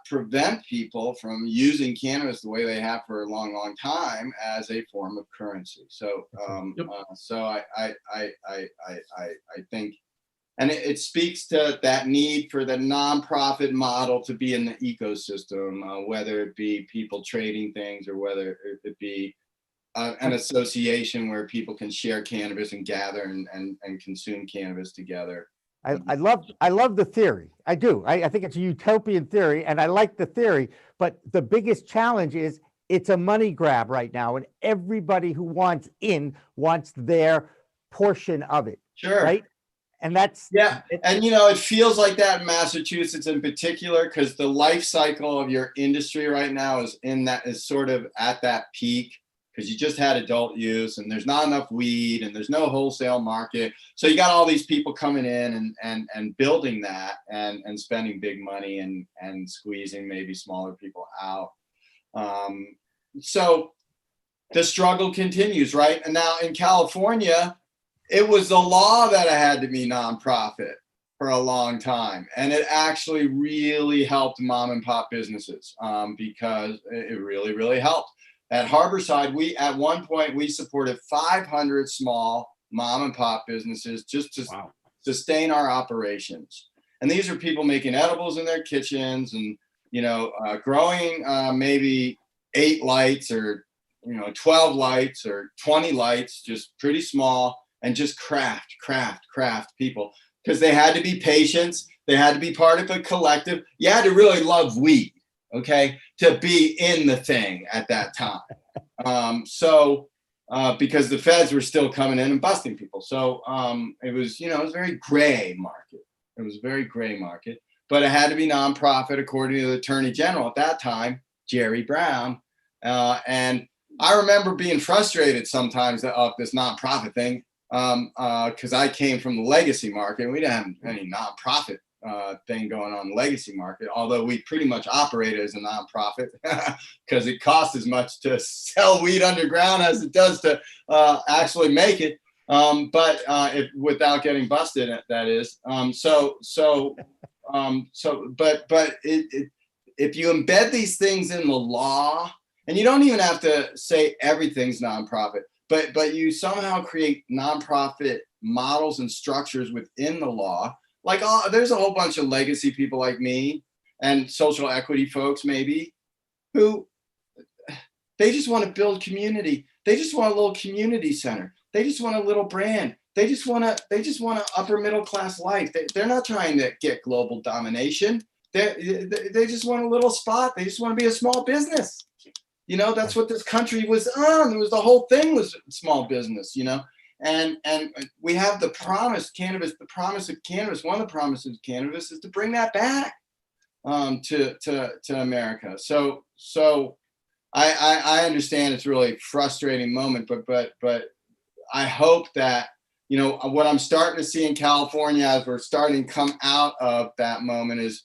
prevent people from using cannabis the way they have for a long time as a form of currency. So I think, and it speaks to that need for the nonprofit model to be in the ecosystem, whether it be people trading things or whether it be an association where people can share cannabis and gather and consume cannabis together. I love the theory. I do. I think it's a utopian theory, and I like the theory. But the biggest challenge is it's a money grab right now, and everybody who wants their portion of it. Sure. Right. And that's and it feels like that in Massachusetts in particular, because the life cycle of your industry right now is sort of at that peak, because you just had adult use and there's not enough weed and there's no wholesale market. So you got all these people coming in and building that and spending big money and squeezing maybe smaller people out. So the struggle continues, right? And now in California, it was the law that it had to be nonprofit for a long time. And it actually really helped mom and pop businesses because it really, really helped. At Harborside, at one point we supported 500 small mom and pop businesses just to sustain our operations. And these are people making edibles in their kitchens and, growing maybe 8 lights or 12 lights or 20 lights, just pretty small, and just craft people, because they had to be patients. They had to be part of a collective. You had to really love weed, okay, to be in the thing at that time. Because the feds were still coming in and busting people. So it was a very gray market. It was a very gray market, but it had to be nonprofit according to the Attorney General at that time, Jerry Brown. And I remember being frustrated sometimes of this nonprofit thing, because I came from the legacy market. We didn't have any nonprofit thing going on in the legacy market, although we pretty much operated as a nonprofit because it costs as much to sell weed underground as it does to actually make it. But without getting busted, that is. If you embed these things in the law, and you don't even have to say everything's nonprofit, but you somehow create nonprofit models and structures within the law. Like, there's a whole bunch of legacy people like me and social equity folks maybe who they just want to build community. They just want a little community center. They just want a little brand. They just want an upper middle class life. They're not trying to get global domination. They just want a little spot. They just want to be a small business. That's what this country was on. It was the whole thing was small business, and we have the promise, cannabis, the promise of cannabis. One of the promises of cannabis is to bring that back to America. So I understand it's really a frustrating moment, but I hope that, what I'm starting to see in California as we're starting to come out of that moment is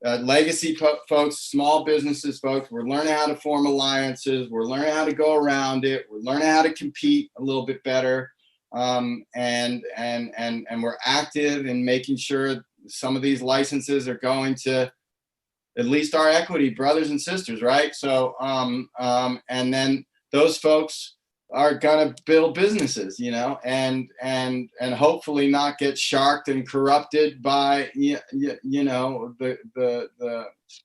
legacy folks, small businesses folks, we're learning how to form alliances. We're learning how to go around it. We're learning how to compete a little bit better. And we're active in making sure some of these licenses are going to at least our equity brothers and sisters, right? So, and then those folks are gonna build businesses, and hopefully not get sharked and corrupted by the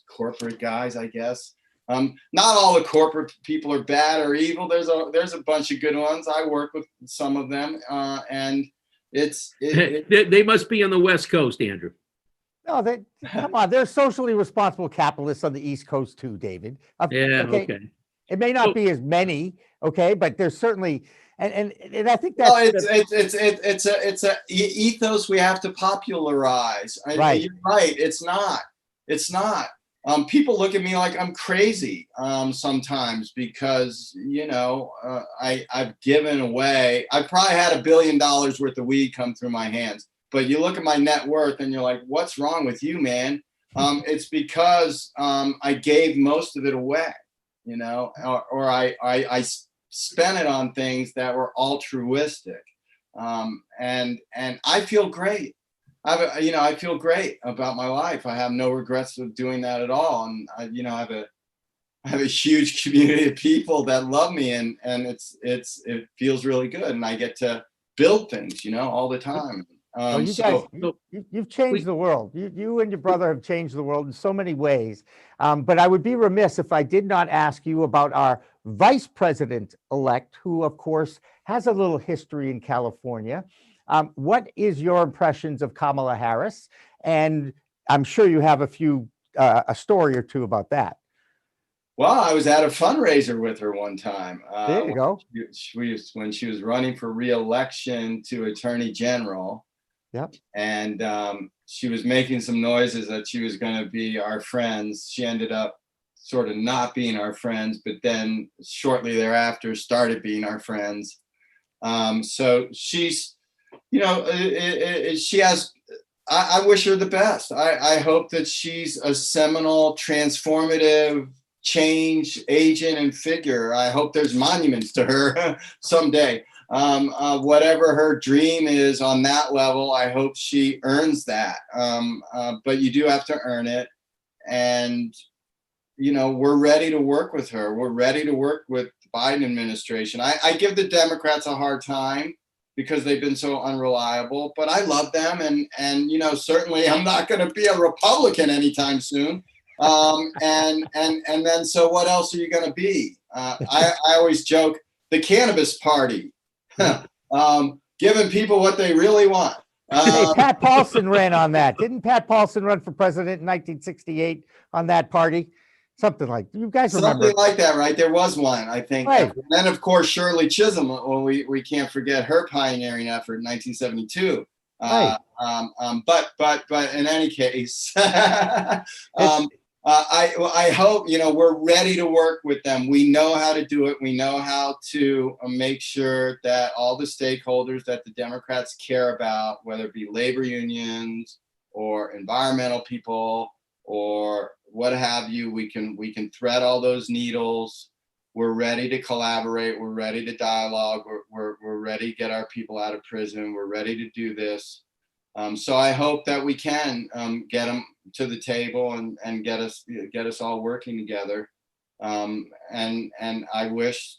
corporate guys, I guess. Not all the corporate people are bad or evil. There's a bunch of good ones. I work with some of them, and they must be on the West Coast, Andrew. No, come on. They're socially responsible capitalists on the East Coast too, David. Yeah, okay. It may not be as many, okay, but there's certainly, and I think that's it's a ethos we have to popularize. Right. You're right. It's not. People look at me like I'm crazy sometimes because I've given away. I probably had $1 billion worth of weed come through my hands. But you look at my net worth and you're like, what's wrong with you, man? It's because I gave most of it away, or I spent it on things that were altruistic. And I feel great. I feel great about my life. I have no regrets of doing that at all. And I have a huge community of people that love me, and it feels really good. And I get to build things, all the time. You guys, you've changed the world. You and your brother have changed the world in so many ways. But I would be remiss if I did not ask you about our vice president-elect, who, of course, has a little history in California. What is your impressions of Kamala Harris? And I'm sure you have a story or two about that. Well, I was at a fundraiser with her one time. There you go. When she was running for re-election to Attorney General. Yep. And she was making some noises that she was going to be our friends. She ended up sort of not being our friends, but then shortly thereafter started being our friends. So she's, she has, I wish her the best. I hope that she's a seminal, transformative change agent and figure. I hope there's monuments to her someday. Whatever her dream is on that level, I hope she earns that. But you do have to earn it. And, we're ready to work with her. We're ready to work with the Biden administration. I give the Democrats a hard time because they've been so unreliable, but I love them. And certainly I'm not going to be a Republican anytime soon. And then, so what else are you going to be? I always joke, the cannabis party, giving people what they really want. Hey, Pat Paulson ran on that. Didn't Pat Paulson run for president in 1968 on that party? Something like, you guys remember. Something like that, right? There was one, I think. Right. And then, of course, Shirley Chisholm, well, we can't forget her pioneering effort in 1972. Right. But in any case, I hope, we're ready to work with them. We know how to do it. We know how to make sure that all the stakeholders that the Democrats care about, whether it be labor unions or environmental people or what have you, we can thread all those needles. We're ready to collaborate. We're ready to dialogue. We're ready to get our people out of prison. We're ready to do this. So I hope that we can get them to the table and get us all working together. And I wish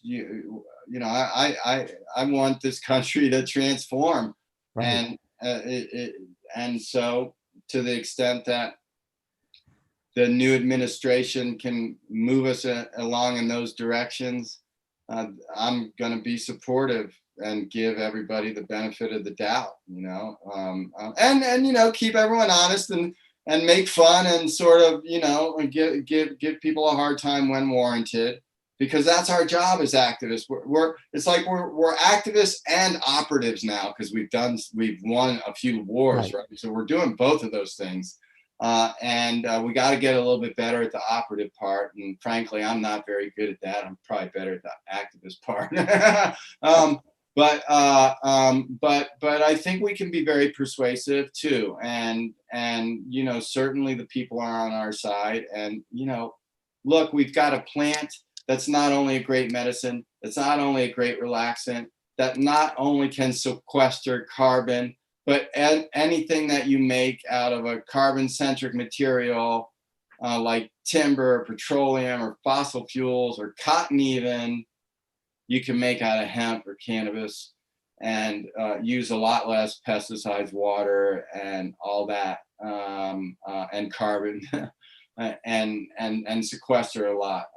I want this country to transform. Right. And so to the extent that the new administration can move us along in those directions, I'm going to be supportive and give everybody the benefit of the doubt, and keep everyone honest and make fun and sort of, give people a hard time when warranted, because that's our job as activists. We're activists and operatives now, because we've won a few wars, right? So we're doing both of those things. And we got to get a little bit better at the operative part. And frankly, I'm not very good at that. I'm probably better at the activist part. But I think we can be very persuasive too. And certainly the people are on our side. And, look, we've got a plant that's not only a great medicine, it's not only a great relaxant, that not only can sequester carbon, but anything that you make out of a carbon-centric material, like timber, or petroleum, or fossil fuels, or cotton even, you can make out of hemp or cannabis, and use a lot less pesticides, water, and all that, and carbon, and sequester a lot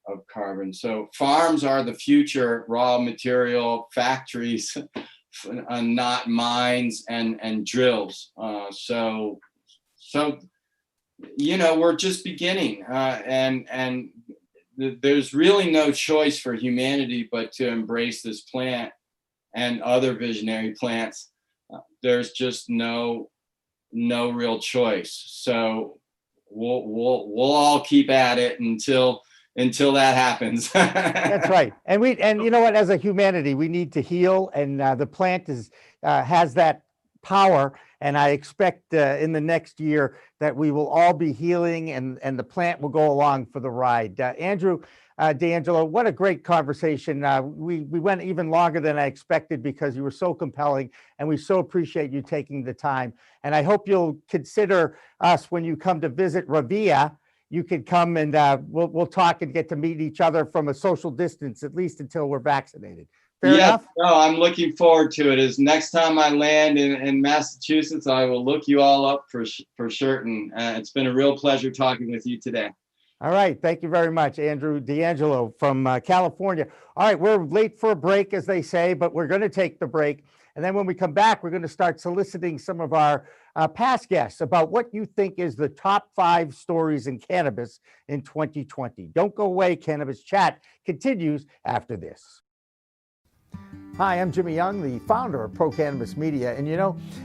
of carbon. So farms are the future raw material factories. Not mines and drills. So we're just beginning, and there's really no choice for humanity but to embrace this plant and other visionary plants. There's just no real choice. So we'll all keep at it until that happens. That's right. And you know what, as a humanity, we need to heal, and the plant has that power. And I expect in the next year that we will all be healing, and the plant will go along for the ride. Andrew DeAngelo, what a great conversation. We went even longer than I expected because you were so compelling, and we so appreciate you taking the time. And I hope you'll consider us when you come to visit Ravia. You could come and we'll talk and get to meet each other from a social distance, at least until we're vaccinated. Fair enough? No, I'm looking forward to it. Is next time I land in Massachusetts, I will look you all up for certain. It's been a real pleasure talking with you today. All right. Thank you very much, Andrew DeAngelo from California. All right. We're late for a break, as they say, but we're going to take the break. And then when we come back, we're going to start soliciting some of our past guests about what you think is the top 5 stories in cannabis in 2020. Don't go away. Cannabis Chat continues after this. Hi, I'm Jimmy Young, the founder of Pro Cannabis Media. And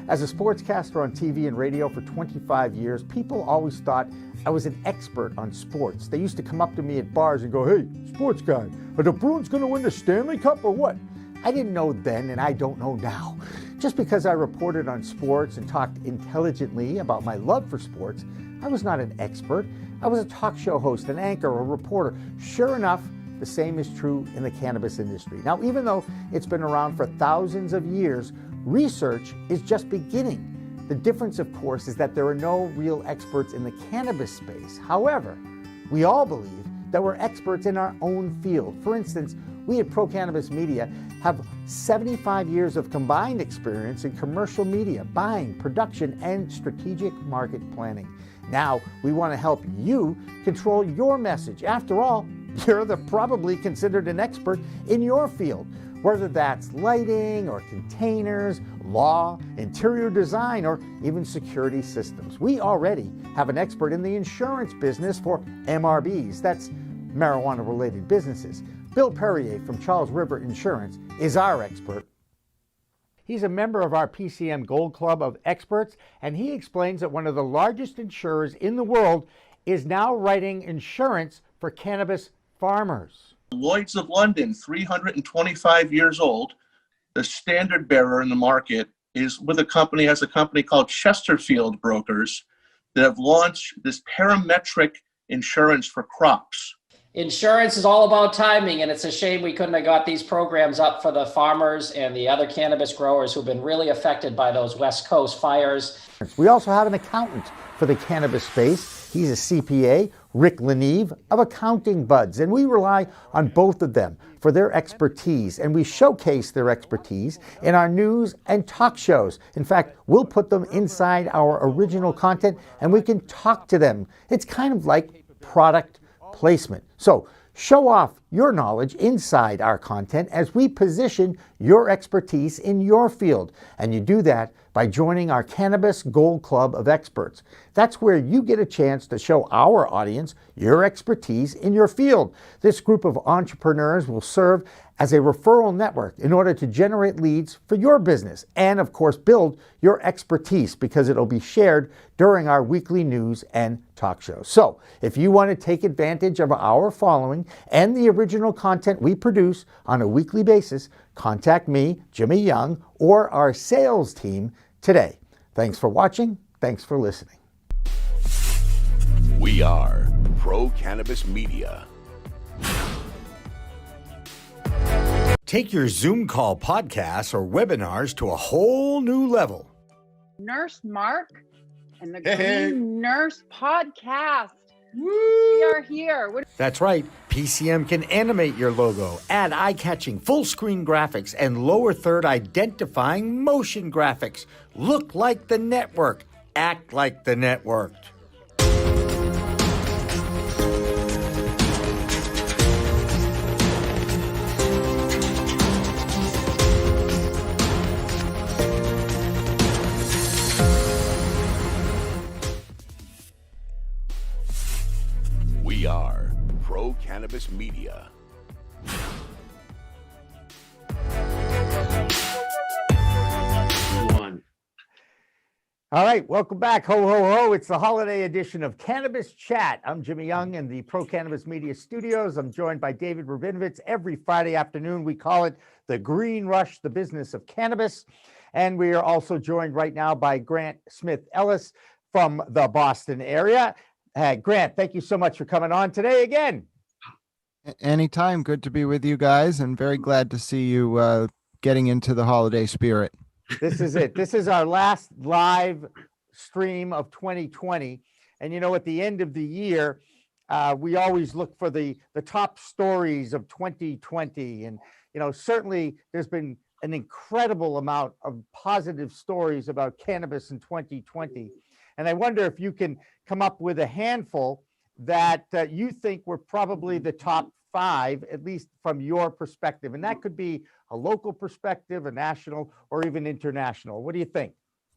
as a sportscaster on TV and radio for 25 years, people always thought I was an expert on sports. They used to come up to me at bars and go, "Hey, sports guy, are the Bruins going to win the Stanley Cup or what?" I didn't know then, and I don't know now. Just because I reported on sports and talked intelligently about my love for sports, I was not an expert. I was a talk show host, an anchor, a reporter. Sure enough, the same is true in the cannabis industry. Now, even though it's been around for thousands of years, research is just beginning. The difference, of course, is that there are no real experts in the cannabis space. However, we all believe that we're experts in our own field. For instance, we at Pro Cannabis Media have 75 years of combined experience in commercial media, buying, production, and strategic market planning. Now we want to help you control your message. After all, you're probably considered an expert in your field, whether that's lighting or containers, law, interior design, or even security systems. We already have an expert in the insurance business for MRBs, that's marijuana-related businesses. Bill Perrier from Charles River Insurance is our expert. He's a member of our PCM Gold Club of Experts, and he explains that one of the largest insurers in the world is now writing insurance for cannabis farmers. Lloyd's of London, 325 years old, the standard bearer in the market, is with a company called Chesterfield Brokers that have launched this parametric insurance for crops. Insurance is all about timing, and it's a shame we couldn't have got these programs up for the farmers and the other cannabis growers who've been really affected by those West Coast fires. We also have an accountant for the cannabis space. He's a CPA, Rick Leneve of Accounting Buds, and we rely on both of them for their expertise, and we showcase their expertise in our news and talk shows. In fact, we'll put them inside our original content, and we can talk to them. It's kind of like product placement. So show off your knowledge inside our content as we position your expertise in your field. And you do that by joining our Cannabis Gold Club of Experts. That's where you get a chance to show our audience your expertise in your field. This group of entrepreneurs will serve as a referral network in order to generate leads for your business and, of course, build your expertise because it'll be shared during our weekly news and talk shows. So if you want to take advantage of our following and the original content we produce on a weekly basis, contact me, Jimmy Young, or our sales team today. Thanks for watching. Thanks for listening. We are Pro Cannabis Media. Take your Zoom call podcasts or webinars to a whole new level. Nurse Mark and the Hey. Green Nurse Podcast. We are here. That's right. PCM can animate your logo, add eye-catching full-screen graphics, and lower third identifying motion graphics. Look like the network. Act like the network. We are Pro Cannabis Media. One. All right, welcome back. Ho, ho, ho. It's the holiday edition of Cannabis Chat. I'm Jimmy Young in the Pro Cannabis Media Studios. I'm joined by David Rabinovitz. Every Friday afternoon, we call it the Green Rush, the business of cannabis. And we are also joined right now by Grant Smith-Ellis from the Boston area. Grant, thank you so much for coming on today again. Anytime. Good to be with you guys, and very glad to see you getting into the holiday spirit. This is it. This is our last live stream of 2020. And, you know, at the end of the year, we always look for the top stories of 2020. And, you know, certainly there's been an incredible amount of positive stories about cannabis in 2020. And I wonder if you can come up with a handful that you think were probably the top 5, at least from your perspective. And that could be a local perspective, a national, or even international. What do you think?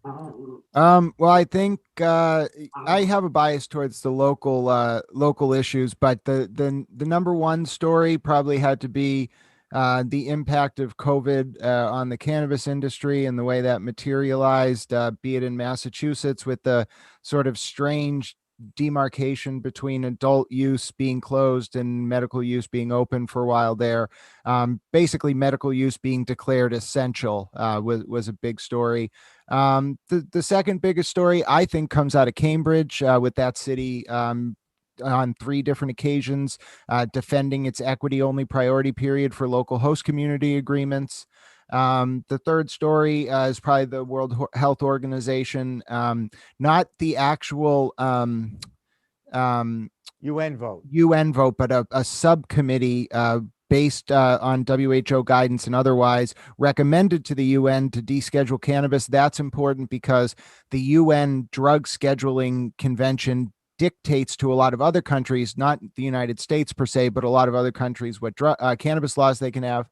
Well, I think I have a bias towards the local issues, but the number one story probably had to be the impact of COVID on the cannabis industry and the way that materialized, be it in Massachusetts with the sort of strange demarcation between adult use being closed and medical use being open for a while there. Basically, medical use being declared essential was a big story. The second biggest story, I think, comes out of Cambridge with that city on 3 different occasions, defending its equity-only priority period for local host community agreements. The third story is probably the World Health Organization, not the actual UN vote, but a subcommittee based on WHO guidance and otherwise, recommended to the UN to deschedule cannabis. That's important because the UN Drug Scheduling Convention dictates to a lot of other countries, not the United States per se, but a lot of other countries, what cannabis laws they can have.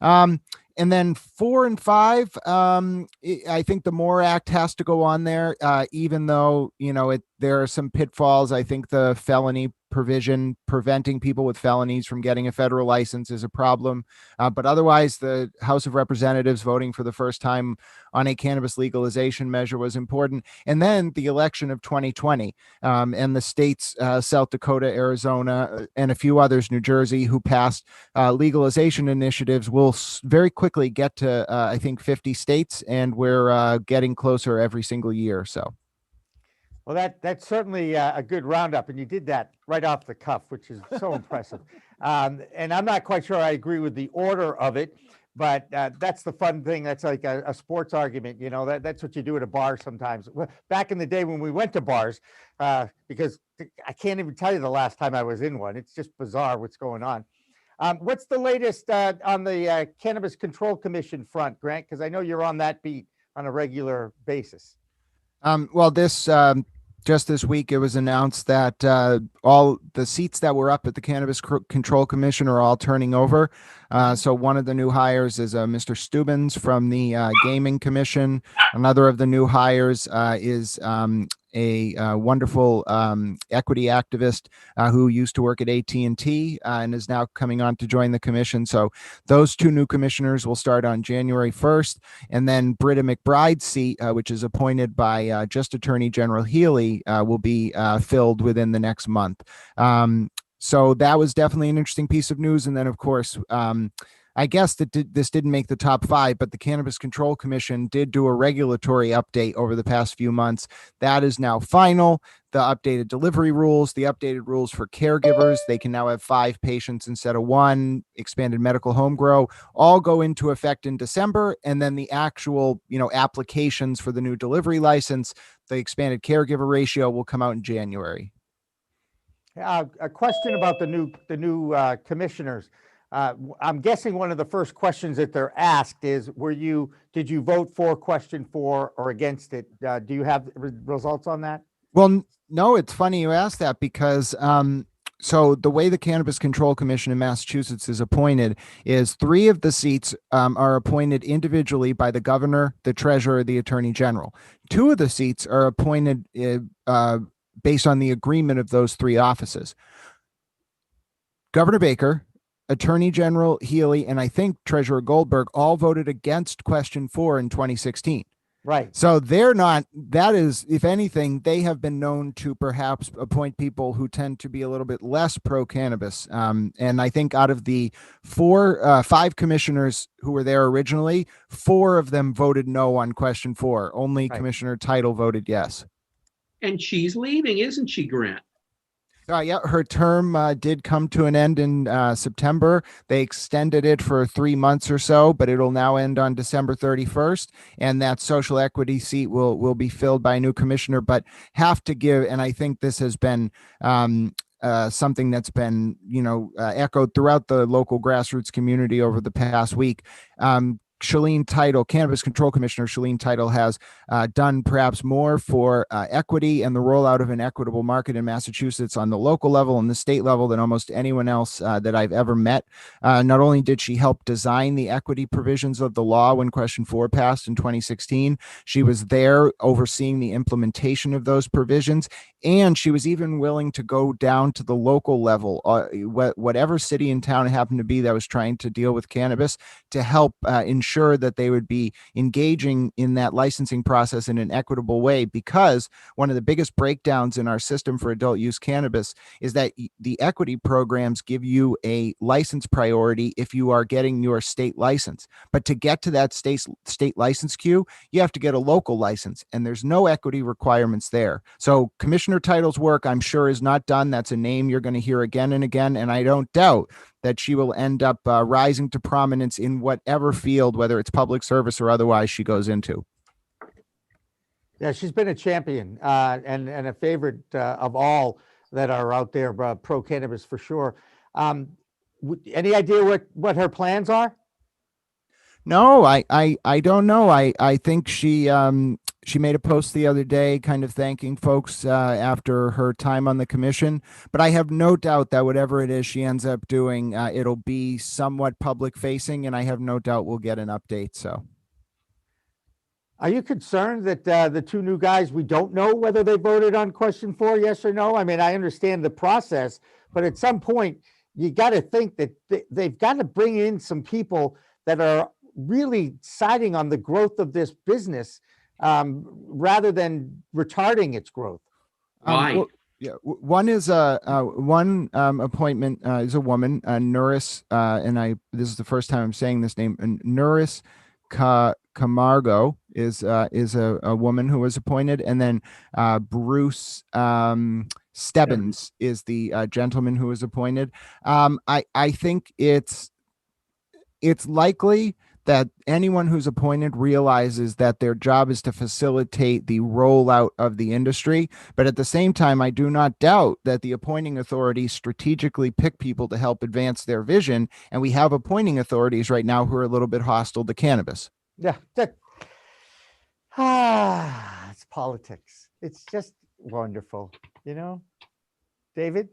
And then 4 and 5, I think the MORE Act has to go on there, even though, there are some pitfalls. I think the felony provision preventing people with felonies from getting a federal license is a problem. But otherwise, the House of Representatives voting for the first time on a cannabis legalization measure was important. And then the election of 2020 and the states, South Dakota, Arizona, and a few others, New Jersey, who passed legalization initiatives will very quickly get to, I think, 50 states, and we're getting closer every single year. So. Well, that's certainly a good roundup, and you did that right off the cuff, which is so impressive. And I'm not quite sure I agree with the order of it, but that's the fun thing. That's like a sports argument, that's what you do at a bar sometimes. Back in the day when we went to bars, because I can't even tell you the last time I was in one. It's just bizarre what's going on. What's the latest on the Cannabis Control Commission front, Grant? Because I know you're on that beat on a regular basis. Well, just this week, it was announced that all the seats that were up at the Cannabis Control Commission are all turning over. So one of the new hires is Mr. Stubbins from the Gaming Commission. Another of the new hires is a wonderful equity activist who used to work at AT&T and is now coming on to join the commission. So those two new commissioners will start on January 1st. And then Britta McBride's seat, which is appointed by just Attorney General Healy, will be filled within the next month. So that was definitely an interesting piece of news. And then, of course, I guess that this didn't make the top 5, but the Cannabis Control Commission did do a regulatory update over the past few months. That is now final. The updated delivery rules, the updated rules for caregivers, they can now have 5 patients instead of 1, expanded medical home grow, all go into effect in December. And then the actual, applications for the new delivery license, the expanded caregiver ratio, will come out in January. A question about the new commissioners. I'm guessing one of the first questions that they're asked is, did you vote for question 4 or against it? Do you have results on that? Well, no, it's funny you asked that because so the way the Cannabis Control Commission in Massachusetts is appointed is 3 of the seats are appointed individually by the governor, the treasurer, the attorney general. 2 of the seats are appointed based on the agreement of those 3 offices. Governor Baker, Attorney General Healy, and I think Treasurer Goldberg all voted against question 4 in 2016. Right. So they're not, that is, if anything, they have been known to perhaps appoint people who tend to be a little bit less pro-cannabis. And I think out of the 5 commissioners who were there originally, 4 of them voted no on question 4. Only right. Commissioner Title voted yes. And she's leaving, isn't she, Grant? Yeah, her term did come to an end in September. They extended it for 3 months or so, but it'll now end on December 31st. And that social equity seat will be filled by a new commissioner, but have to give, and I think this has been something that's been, echoed throughout the local grassroots community over the past week. Shalene Title, Cannabis Control Commissioner Shalene Title, has done perhaps more for equity and the rollout of an equitable market in Massachusetts on the local level and the state level than almost anyone else that I've ever met. Not only did she help design the equity provisions of the law when question 4 passed in 2016, she was there overseeing the implementation of those provisions. And she was even willing to go down to the local level, whatever city and town it happened to be that was trying to deal with cannabis, to help ensure that they would be engaging in that licensing process in an equitable way. Because one of the biggest breakdowns in our system for adult use cannabis is that the equity programs give you a license priority if you are getting your state license. But to get to that state license queue, you have to get a local license, and there's no equity requirements there. So Commissioner Title's work, I'm sure, is not done. That's a name you're going to hear again and again, and I don't doubt that she will end up rising to prominence in whatever field, whether it's public service or otherwise, she goes into. Yeah, she's been a champion and a favorite of all that are out there pro-cannabis for sure. Any idea what her plans are? No, I don't know. I think she made a post the other day kind of thanking folks after her time on the commission, but I have no doubt that whatever it is she ends up doing, it'll be somewhat public facing, and I have no doubt we'll get an update. So are you concerned that the two new guys, we don't know whether they voted on question 4, yes or no? I mean, I understand the process, but at some point you got to think that they've got to bring in some people that are really siding on the growth of this business rather than retarding its growth. Why? Yeah, one is one appointment is a woman, Nuris, and this is the first time I'm saying this name. Nuris Camargo is a woman who was appointed, and then Bruce Stebbins is the gentleman who was appointed. I think it's likely that anyone who's appointed realizes that their job is to facilitate the rollout of the industry. But at the same time, I do not doubt that the appointing authorities strategically pick people to help advance their vision. And we have appointing authorities right now who are a little bit hostile to cannabis. Yeah. It's politics. It's just wonderful. David?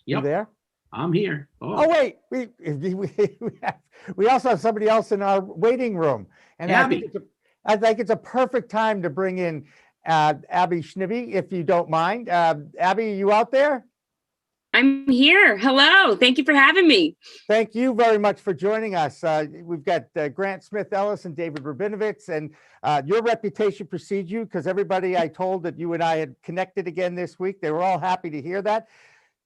You Yep. there? I'm here. Oh wait, we also have somebody else in our waiting room, and Abbe. I think it's a perfect time to bring in Abbe Schnibbe, if you don't mind. Abbe, you out there? I'm here. Hello. Thank you for having me. Thank you very much for joining us. We've got Grant Smith-Ellis and David Rabinovitz, and your reputation precedes you, because everybody I told that you and I had connected again this week, they were all happy to hear that.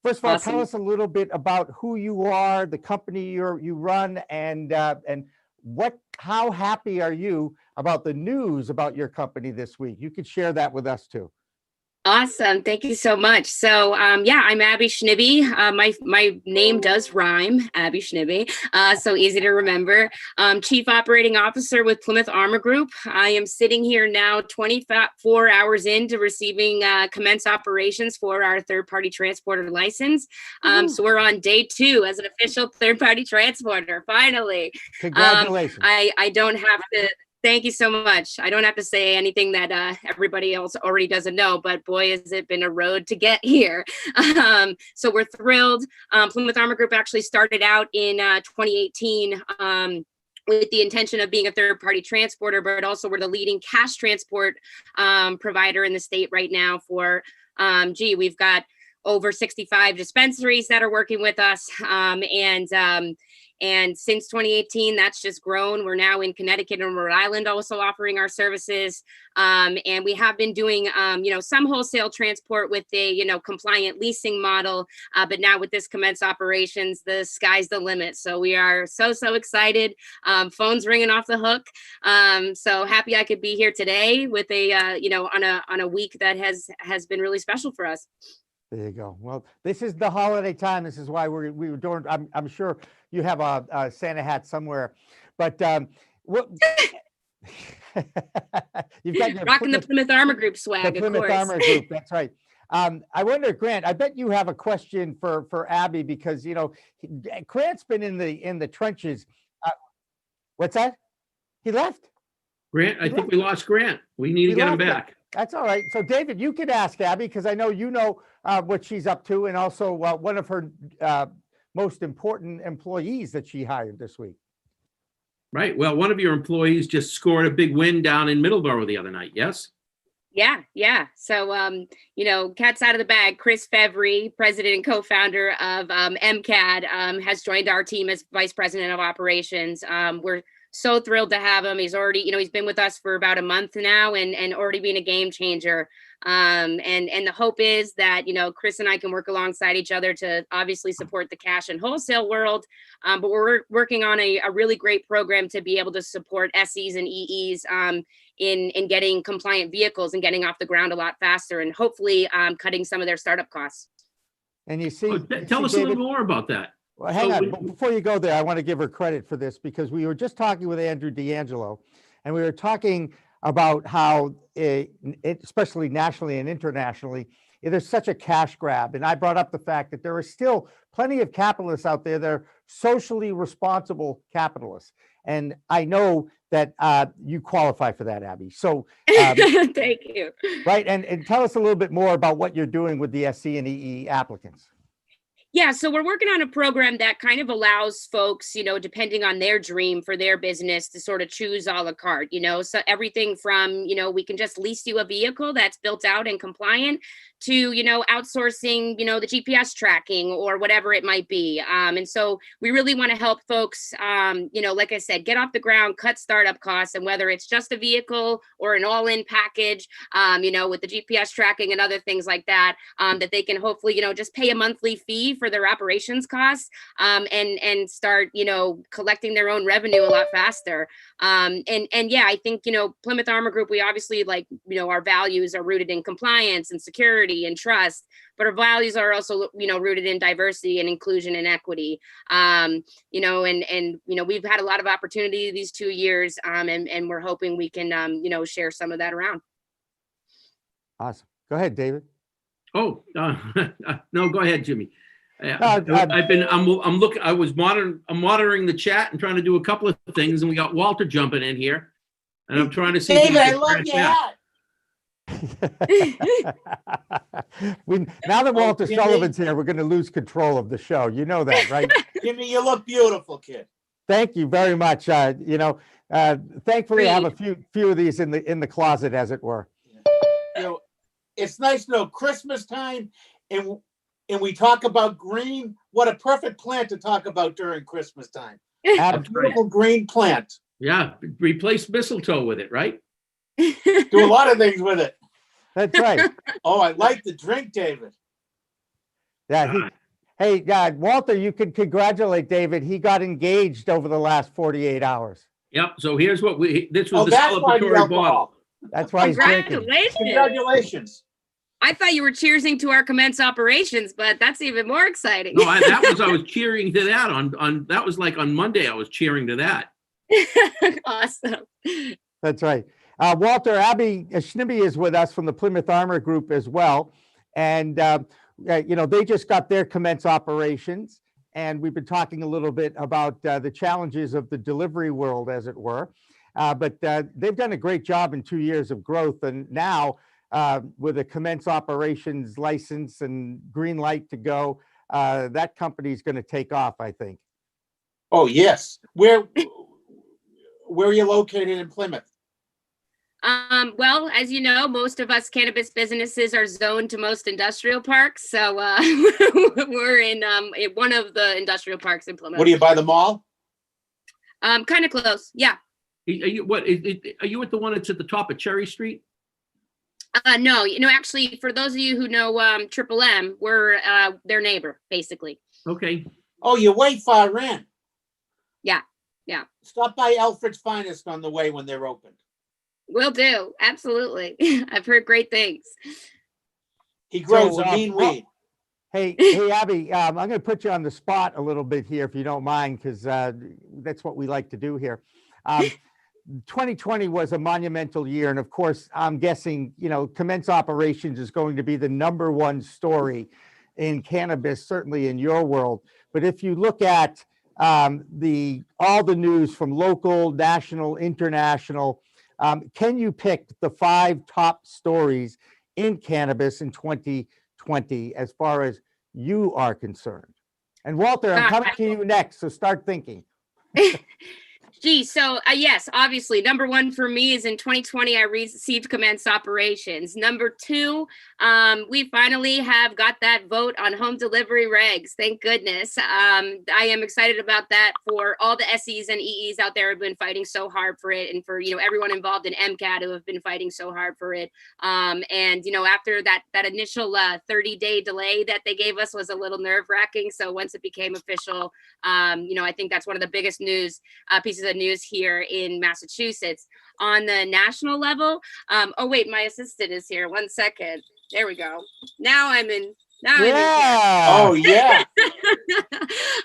First of all, Awesome. Tell us a little bit about who you are, the company you run, and how happy are you about the news about your company this week? You could share that with us too. Awesome. Thank you so much. So, I'm Abbe Schnibbe. My name does rhyme, Abbe Schnibbe. So easy to remember. Chief Operating Officer with Plymouth Armor Group. I am sitting here now 24 hours into receiving commence operations for our third-party transporter license. So we're on day 2 as an official third-party transporter, finally. Congratulations. I don't have to... Thank you so much. I don't have to say anything that everybody else already doesn't know, but boy, has it been a road to get here. So we're thrilled. Plymouth Armor Group actually started out in 2018 with the intention of being a third-party transporter, but also we're the leading cash transport provider in the state right now for, we've got over 65 dispensaries that are working with us. And since 2018, that's just grown. We're now in Connecticut and Rhode Island also offering our services. And we have been doing, some wholesale transport with a, compliant leasing model. But now with this commence operations, the sky's the limit. So we are so excited. Phone's ringing off the hook. So happy I could be here today with a, on a week that has been really special for us. There you go. Well, this is the holiday time. This is why we were doing. I'm sure you have a Santa hat somewhere, but what you've got your rocking the Plymouth Armor Group swag. The Plymouth Armor Group. That's right. I wonder, Grant. I bet you have a question for Abbe, because Grant's been in the trenches. What's that? He left. Grant, I think we lost Grant. We need to get him back. That's all right. So, David, you could ask Abbe, because I know what she's up to, and also one of her most important employees that she hired this week. Right. Well, one of your employees just scored a big win down in Middleborough the other night. Yes. Yeah. So, cat's out of the bag. Chris Fevry, president and co-founder of MCAD, has joined our team as vice president of operations. We're so thrilled to have him. He's already, he's been with us for about a month now and already been a game changer. And the hope is that, Chris and I can work alongside each other to obviously support the cash and wholesale world. But we're working on a really great program to be able to support SEs and EEs in getting compliant vehicles and getting off the ground a lot faster, and hopefully cutting some of their startup costs. And you see, tell us David, a little more about that. Well, hang on. Before you go there, I want to give her credit for this, because we were just talking with Andrew DeAngelo, and we were talking about how, especially nationally and internationally, there's such a cash grab. And I brought up the fact that there are still plenty of capitalists out there that are socially responsible capitalists. And I know that you qualify for that, Abbe. So thank you. Right. And tell us a little bit more about what you're doing with the SC and EE applicants. Yeah, so we're working on a program that kind of allows folks, depending on their dream for their business, to sort of choose a la carte, so everything from, we can just lease you a vehicle that's built out and compliant to, outsourcing, the GPS tracking or whatever it might be. And so we really want to help folks, like I said, get off the ground, cut startup costs, and whether it's just a vehicle or an all-in package, with the GPS tracking and other things like that, that they can hopefully, just pay a monthly fee for their operations costs, and start, collecting their own revenue a lot faster. And yeah, I think, Plymouth Armor Group, we obviously our values are rooted in compliance and security and trust, but our values are also, rooted in diversity and inclusion and equity. And we've had a lot of opportunity these 2 years, and we're hoping we can, share some of that around. Awesome. Go ahead, David. Oh, no, go ahead, Jimmy. I'm monitoring the chat and trying to do a couple of things, and we got Walter jumping in here, and I'm trying to see. David, I love your hat. Now that Walter Sullivan's here, we're going to lose control of the show. You know that, right? Jimmy, you look beautiful, kid. Thank you very much. Thankfully, I have a few of these in the closet, as it were. It's nice to know Christmas time, and we talk about green. What a perfect plant to talk about during Christmas time. A beautiful green plant. Yeah, replace mistletoe with it, right? Do a lot of things with it. That's right. Oh, I like the drink, David. Yeah. Hey, Walter, you can congratulate David. He got engaged over the last 48 hours. Yep. So here's what this was the celebratory bottle. That's why he's drinking. Congratulations. I thought you were cheersing to our commence operations, but that's even more exciting. No, I was cheering to that on that was like on Monday. I was cheering to that. Awesome. That's right. Walter, Abbe Schnibbe is with us from the Plymouth Armor Group as well. And, they just got their commence operations. And we've been talking a little bit about the challenges of the delivery world, as it were. But they've done a great job in 2 years of growth. And now with a commence operations license and green light to go, that company is going to take off, I think. Oh, yes. Where are you located in Plymouth? Well, as you know, most of us cannabis businesses are zoned to most industrial parks. So we're in one of the industrial parks in Plymouth. What do you buy, the mall? Kind of close. Yeah. Are you at the one that's at the top of Cherry Street? No, actually, for those of you who know Triple M, we're their neighbor, basically. Okay. Oh, you're way far in. Yeah. Yeah. Stop by Alfred's Finest on the way when they're open. Will do. Absolutely. I've heard great things. He grows a mean weed. Hey, Abbe, I'm going to put you on the spot a little bit here, if you don't mind, because that's what we like to do here. 2020 was a monumental year. And of course, I'm guessing, commence operations is going to be the #1 story in cannabis, certainly in your world. But if you look at all the news from local, national, international, can you pick the 5 top stories in cannabis in 2020 as far as you are concerned? And Walter, I'm coming to you next, so start thinking. Gee, so yes, obviously, #1 for me is in 2020, I received commenced operations. #2, we finally have got that vote on home delivery regs. Thank goodness. I am excited about that for all the SEs and EEs out there who have been fighting so hard for it, and for everyone involved in MCAD who have been fighting so hard for it. And after that initial 30-day delay that they gave us was a little nerve-wracking. So once it became official, I think that's one of the biggest pieces of news here in Massachusetts. On the national level, oh wait, my assistant is here. 1 second. There we go. Now I'm in. Oh yeah.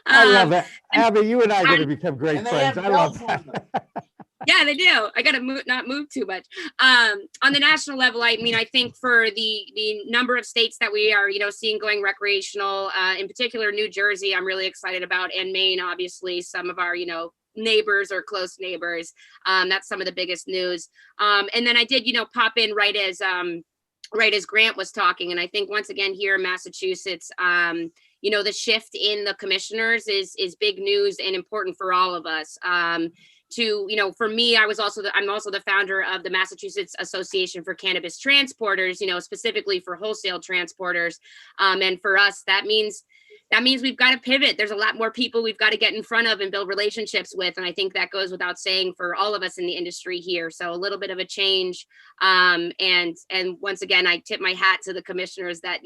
I love it. Abbe, you and I are going to become great friends. I love that. Yeah, they do. I got to not move too much. On the national level, I mean, I think for the number of states that we are, seeing going recreational, in particular, New Jersey, I'm really excited about, and Maine, obviously, some of our, neighbors or close neighbors. That's some of the biggest news. And then I did, pop in right as Grant was talking. And I think once again here in Massachusetts, the shift in the commissioners is big news and important for all of us. For me, I'm also the founder of the Massachusetts Association for Cannabis Transporters, specifically for wholesale transporters. And for us, that means we've got to pivot. There's a lot more people we've got to get in front of and build relationships with. And I think that goes without saying for all of us in the industry here. So a little bit of a change. And once again, I tip my hat to the commissioners that,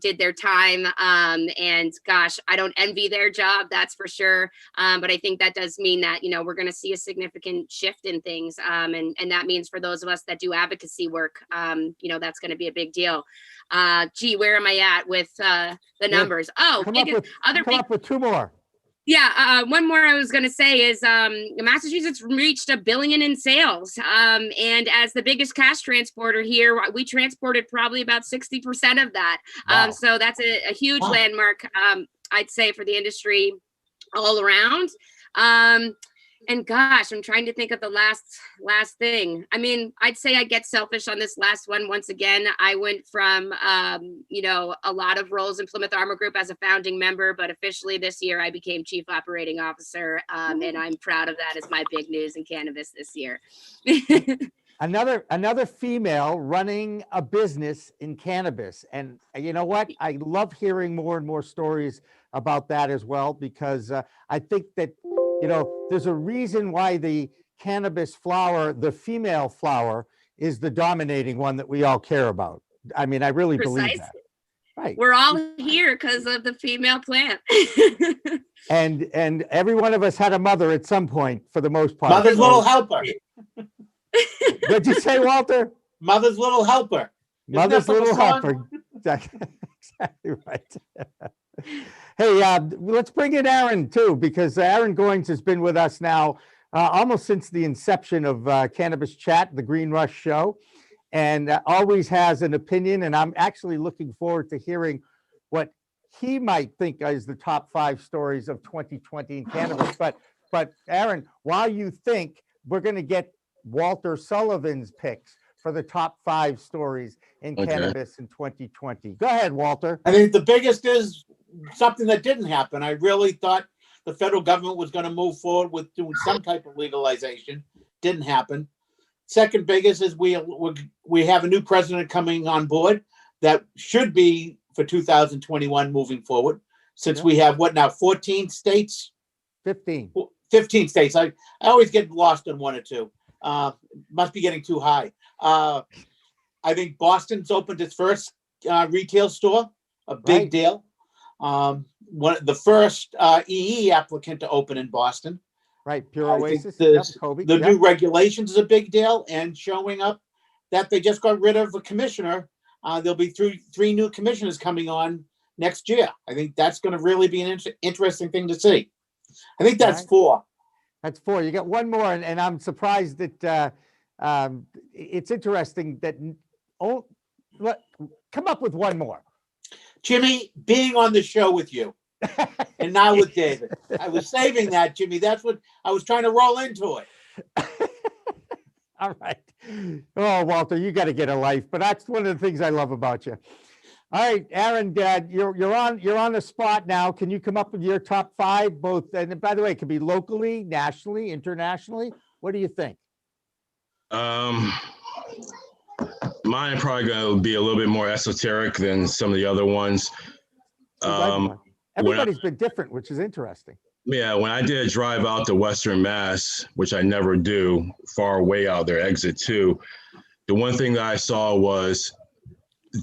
did their time. And gosh, I don't envy their job, that's for sure. But I think that does mean that, we're going to see a significant shift in things. And that means for those of us that do advocacy work, that's going to be a big deal. Where am I at with the numbers? Come up with two more. Yeah, one more I was going to say is Massachusetts reached $1 billion in sales. And as the biggest cash transporter here, we transported probably about 60% of that. Wow. So that's a huge landmark, I'd say, for the industry all around. And gosh, I'm trying to think of the last thing. I mean, I'd say I get selfish on this last one. Once again, I went from, a lot of roles in Plymouth Armor Group as a founding member, but officially this year I became Chief Operating Officer. And I'm proud of that as my big news in cannabis this year. Another female running a business in cannabis. And you know what? I love hearing more and more stories about that as well, because I think that, there's a reason why the cannabis flower, the female flower, is the dominating one that we all care about. I mean, I really believe that. Right. We're all here because of the female plant. and every one of us had a mother at some point, for the most part. Mother's little helper. What'd you say, Walter? Mother's little helper. Mother's little helper. Exactly right. Hey, let's bring in Aaron too, because Aaron Goines has been with us now almost since the inception of Cannabis Chat, the Green Rush show, and always has an opinion. And I'm actually looking forward to hearing what he might think is the top 5 stories of 2020 in cannabis. But Aaron, while you think, we're going to get Walter Sullivan's picks for the top 5 stories in cannabis in 2020. Go ahead, Walter. I think the biggest is something that didn't happen. I really thought the federal government was going to move forward with doing some type of legalization. Didn't happen. Second biggest is we have a new president coming on board that should be for 2021 moving forward. Since we have 14 states? 15. 15 states. I always get lost on one or two. Must be getting too high. I think Boston's opened its first retail store, a big deal. The first EE applicant to open in Boston. Right, Pure Oasis. The new regulations is a big deal, and showing up that they just got rid of a commissioner. There'll be three new commissioners coming on next year. I think that's going to really be an interesting thing to see. I think that's 4. That's 4. You got one more, and I'm surprised that it's interesting that. Come up with one more. Jimmy, being on the show with you, and now with David. I was saving that, Jimmy. That's what I was trying to roll into it. All right. Oh, Walter, you got to get a life, but that's one of the things I love about you. All right, Aaron, you're on the spot now. Can you come up with your top 5, both? And by the way, it could be locally, nationally, internationally. What do you think? Mine probably going to be a little bit more esoteric than some of the other ones. Everybody's been different, which is interesting. Yeah, when I did a drive out to Western Mass, which I never do, far away out there, exit 2, the one thing that I saw was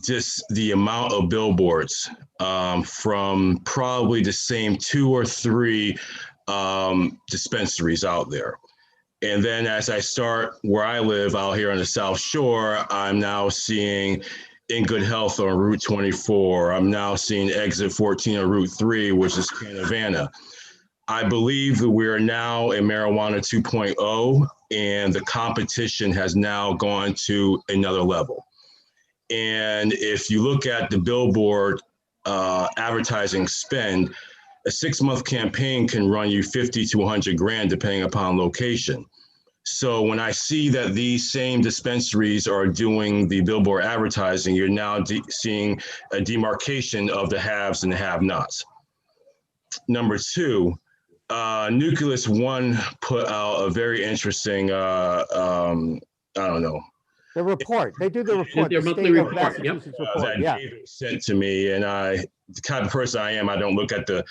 just the amount of billboards from probably the same 2 or 3 dispensaries out there. And then as I start where I live out here on the South Shore, I'm now seeing In Good Health on Route 24. I'm now seeing Exit 14 on Route 3, which is Canavana. I believe that we're now in marijuana 2.0, and the competition has now gone to another level. And if you look at the billboard advertising spend, a 6-month campaign can run you 50 to 100 grand depending upon location. So when I see that these same dispensaries are doing the billboard advertising, you're now seeing a demarcation of the haves and the have-nots. Number two, Nucleus One put out a very interesting, I don't know. The report. They do the report. Their the monthly state of report, yep. Massachusetts report. That Yeah. David sent to me, and the kind of person I am, I don't look at the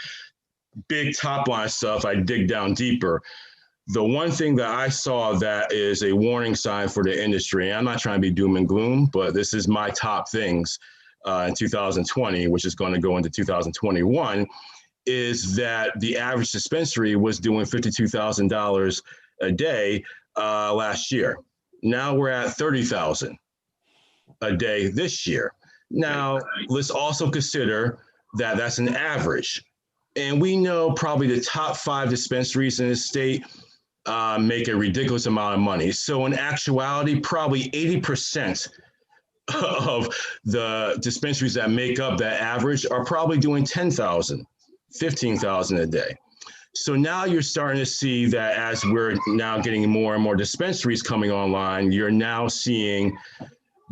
big top line stuff. I dig down deeper. The one thing that I saw that is a warning sign for the industry, and I'm not trying to be doom and gloom, but this is my top things in 2020, which is going to go into 2021, is that the average dispensary was doing $52,000 a day last year. Now we're at $30,000 a day this year. Now, let's also consider that that's an average. And we know probably the top 5 dispensaries in the state make a ridiculous amount of money. So in actuality, probably 80% of the dispensaries that make up that average are probably doing $10,000, $15,000 a day. So now you're starting to see that as we're now getting more and more dispensaries coming online, you're now seeing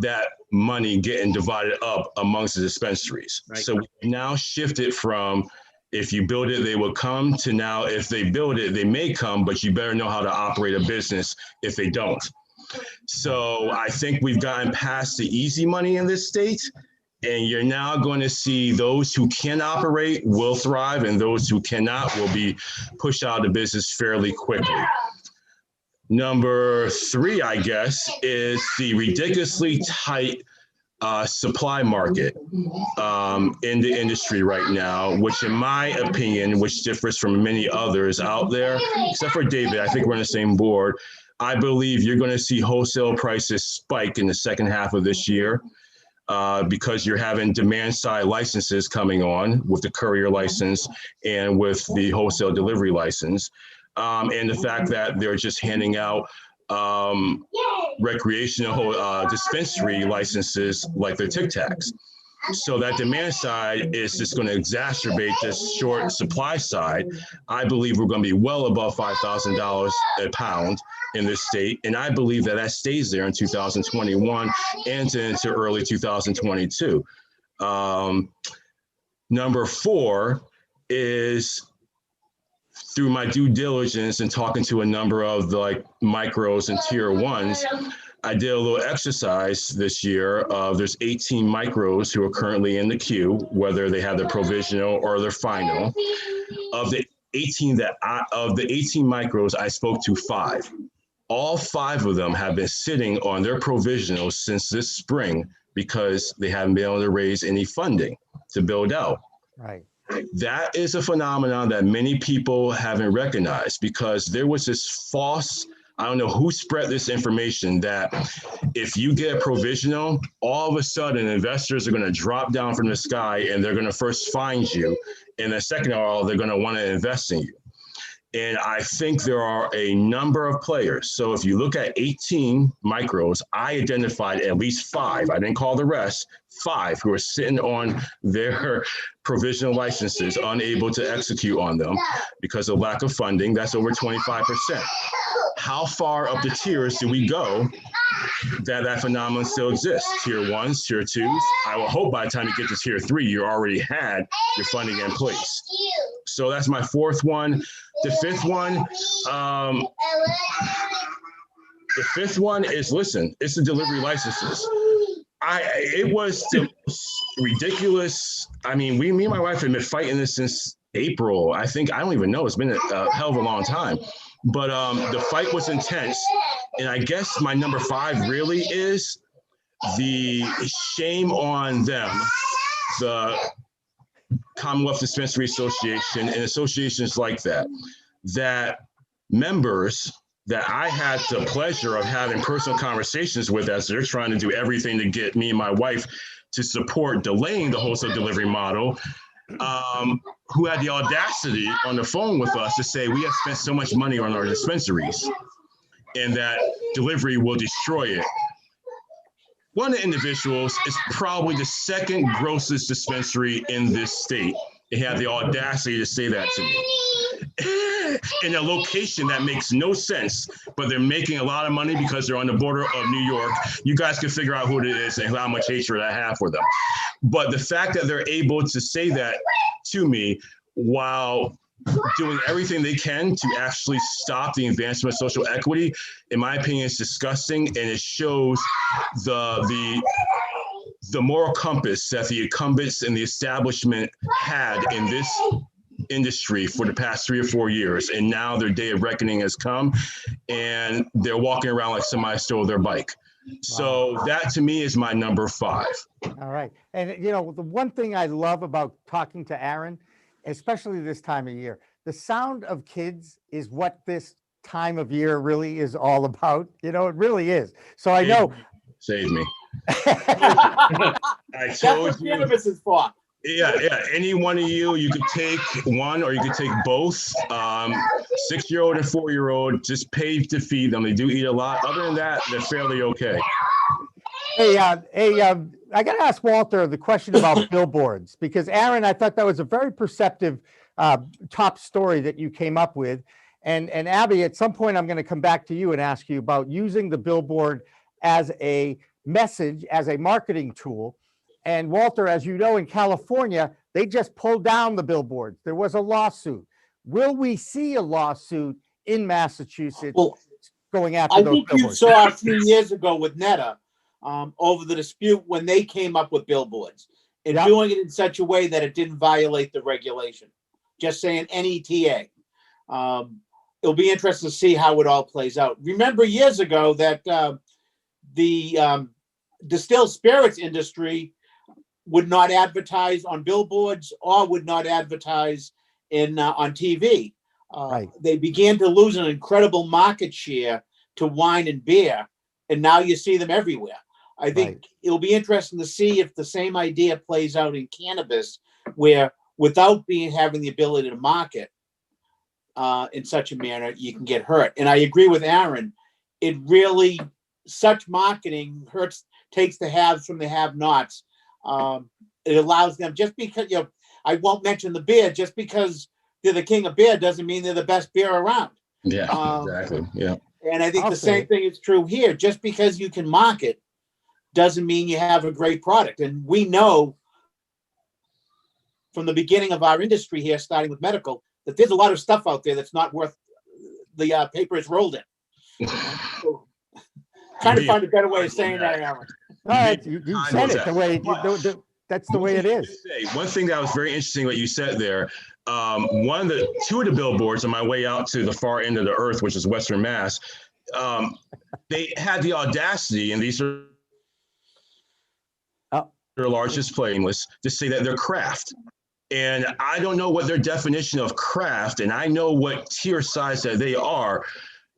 that money getting divided up amongst the dispensaries. Right. So we now shifted from if you build it, they will come to now if they build it, they may come, but you better know how to operate a business if they don't. So I think we've gotten past the easy money in this state. And you're now going to see those who can operate will thrive, and those who cannot will be pushed out of business fairly quickly. Number 3, I guess, is the ridiculously tight supply market in the industry right now, which in my opinion, which differs from many others out there, except for David, I think we're on the same board. I believe you're going to see wholesale prices spike in the second half of this year. Because you're having demand side licenses coming on with the courier license and with the wholesale delivery license. And the fact that they're just handing out recreational dispensary licenses like their Tic Tacs. So that demand side is just going to exacerbate this short supply side. I believe we're going to be well above $5,000 a pound in this state. And I believe that that stays there in 2021 and into early 2022. Number 4 is through my due diligence and talking to a number of the like micros and tier 1s, I did a little exercise this year. There's 18 micros who are currently in the queue, whether they have their provisional or their final. Of the 18 micros, I spoke to 5. All 5 of them have been sitting on their provisionals since this spring because they haven't been able to raise any funding to build out. Right. That is a phenomenon that many people haven't recognized because there was this false, I don't know who spread this information that if you get a provisional, all of a sudden investors are going to drop down from the sky and they're going to first find you. And then second of all, they're going to want to invest in you. And I think there are a number of players. So if you look at 18 micros, I identified at least 5. I didn't call the rest, 5 who are sitting on their provisional licenses, unable to execute on them because of lack of funding. That's over 25%. How far up the tiers do we go that phenomenon still exists? Tier 1s, tier 2s. I will hope by the time you get to tier 3, you already had your funding in place. So that's my 4th one. The 5th one is, listen, it's the delivery licenses. It was the ridiculous. I mean, me and my wife have been fighting this since April. I don't even know. It's been a hell of a long time. But the fight was intense. And I guess my number 5 really is the shame on them, the Commonwealth Dispensary Association and associations like that members that I had the pleasure of having personal conversations with as they're trying to do everything to get me and my wife to support delaying the wholesale delivery model. who had the audacity on the phone with us to say, we have spent so much money on our dispensaries and that delivery will destroy it. One of the individuals is probably the second grossest dispensary in this state. They had the audacity to say that to me. In a location that makes no sense, but they're making a lot of money because they're on the border of New York. You guys can figure out who it is and how much hatred I have for them. But the fact that they're able to say that to me while doing everything they can to actually stop the advancement of social equity, in my opinion, is disgusting, and it shows the moral compass that the incumbents and the establishment had in this industry for the past 3 or 4 years. And now their day of reckoning has come, and they're walking around like somebody stole their bike. So that to me is my number 5. All right. And the one thing I love about talking to Aaron, especially this time of year, the sound of kids is what this time of year really is all about. It really is. So I know. Save me. I told you. Cannabis is for. Yeah. Any one of you could take one or you could take both. 6-year-old and 4-year-old, just pay to feed them. They do eat a lot. Other than that, they're fairly okay. Hey, I got to ask Walter the question about billboards, because Aaron, I thought that was a very perceptive top story that you came up with. And Abbe, at some point, I'm going to come back to you and ask you about using the billboard as a message, as a marketing tool. And Walter, as you know, in California, they just pulled down the billboards. There was a lawsuit. Will we see a lawsuit in Massachusetts going after those billboards? I think you saw a few years ago with Netta over the dispute when they came up with billboards and doing it in such a way that it didn't violate the regulation. Just saying NETA. It'll be interesting to see how it all plays out. Remember years ago that the distilled spirits industry would not advertise on billboards or would not advertise on TV. They began to lose an incredible market share to wine and beer, and now you see them everywhere. I think it'll be interesting to see if the same idea plays out in cannabis, where without having the ability to market in such a manner, you can get hurt. And I agree with Aaron. It really, such marketing takes the haves from the have-nots. It allows them, just because, I won't mention the beer, just because they're the king of beer doesn't mean they're the best beer around. Yeah, exactly. Yeah. And I think the same thing is true here. Just because you can market doesn't mean you have a great product. And we know from the beginning of our industry here, starting with medical, that there's a lot of stuff out there that's not worth the paper it's rolled in. Trying to find a better way of saying that, Aaron. All right, you said it the way that's the way it is. One thing that was very interesting what you said there. Two of the billboards on my way out to the far end of the earth, which is Western Mass, they had the audacity, and these are their largest playing list, to say that they're craft. And I don't know what their definition of craft, and I know what tier size that they are.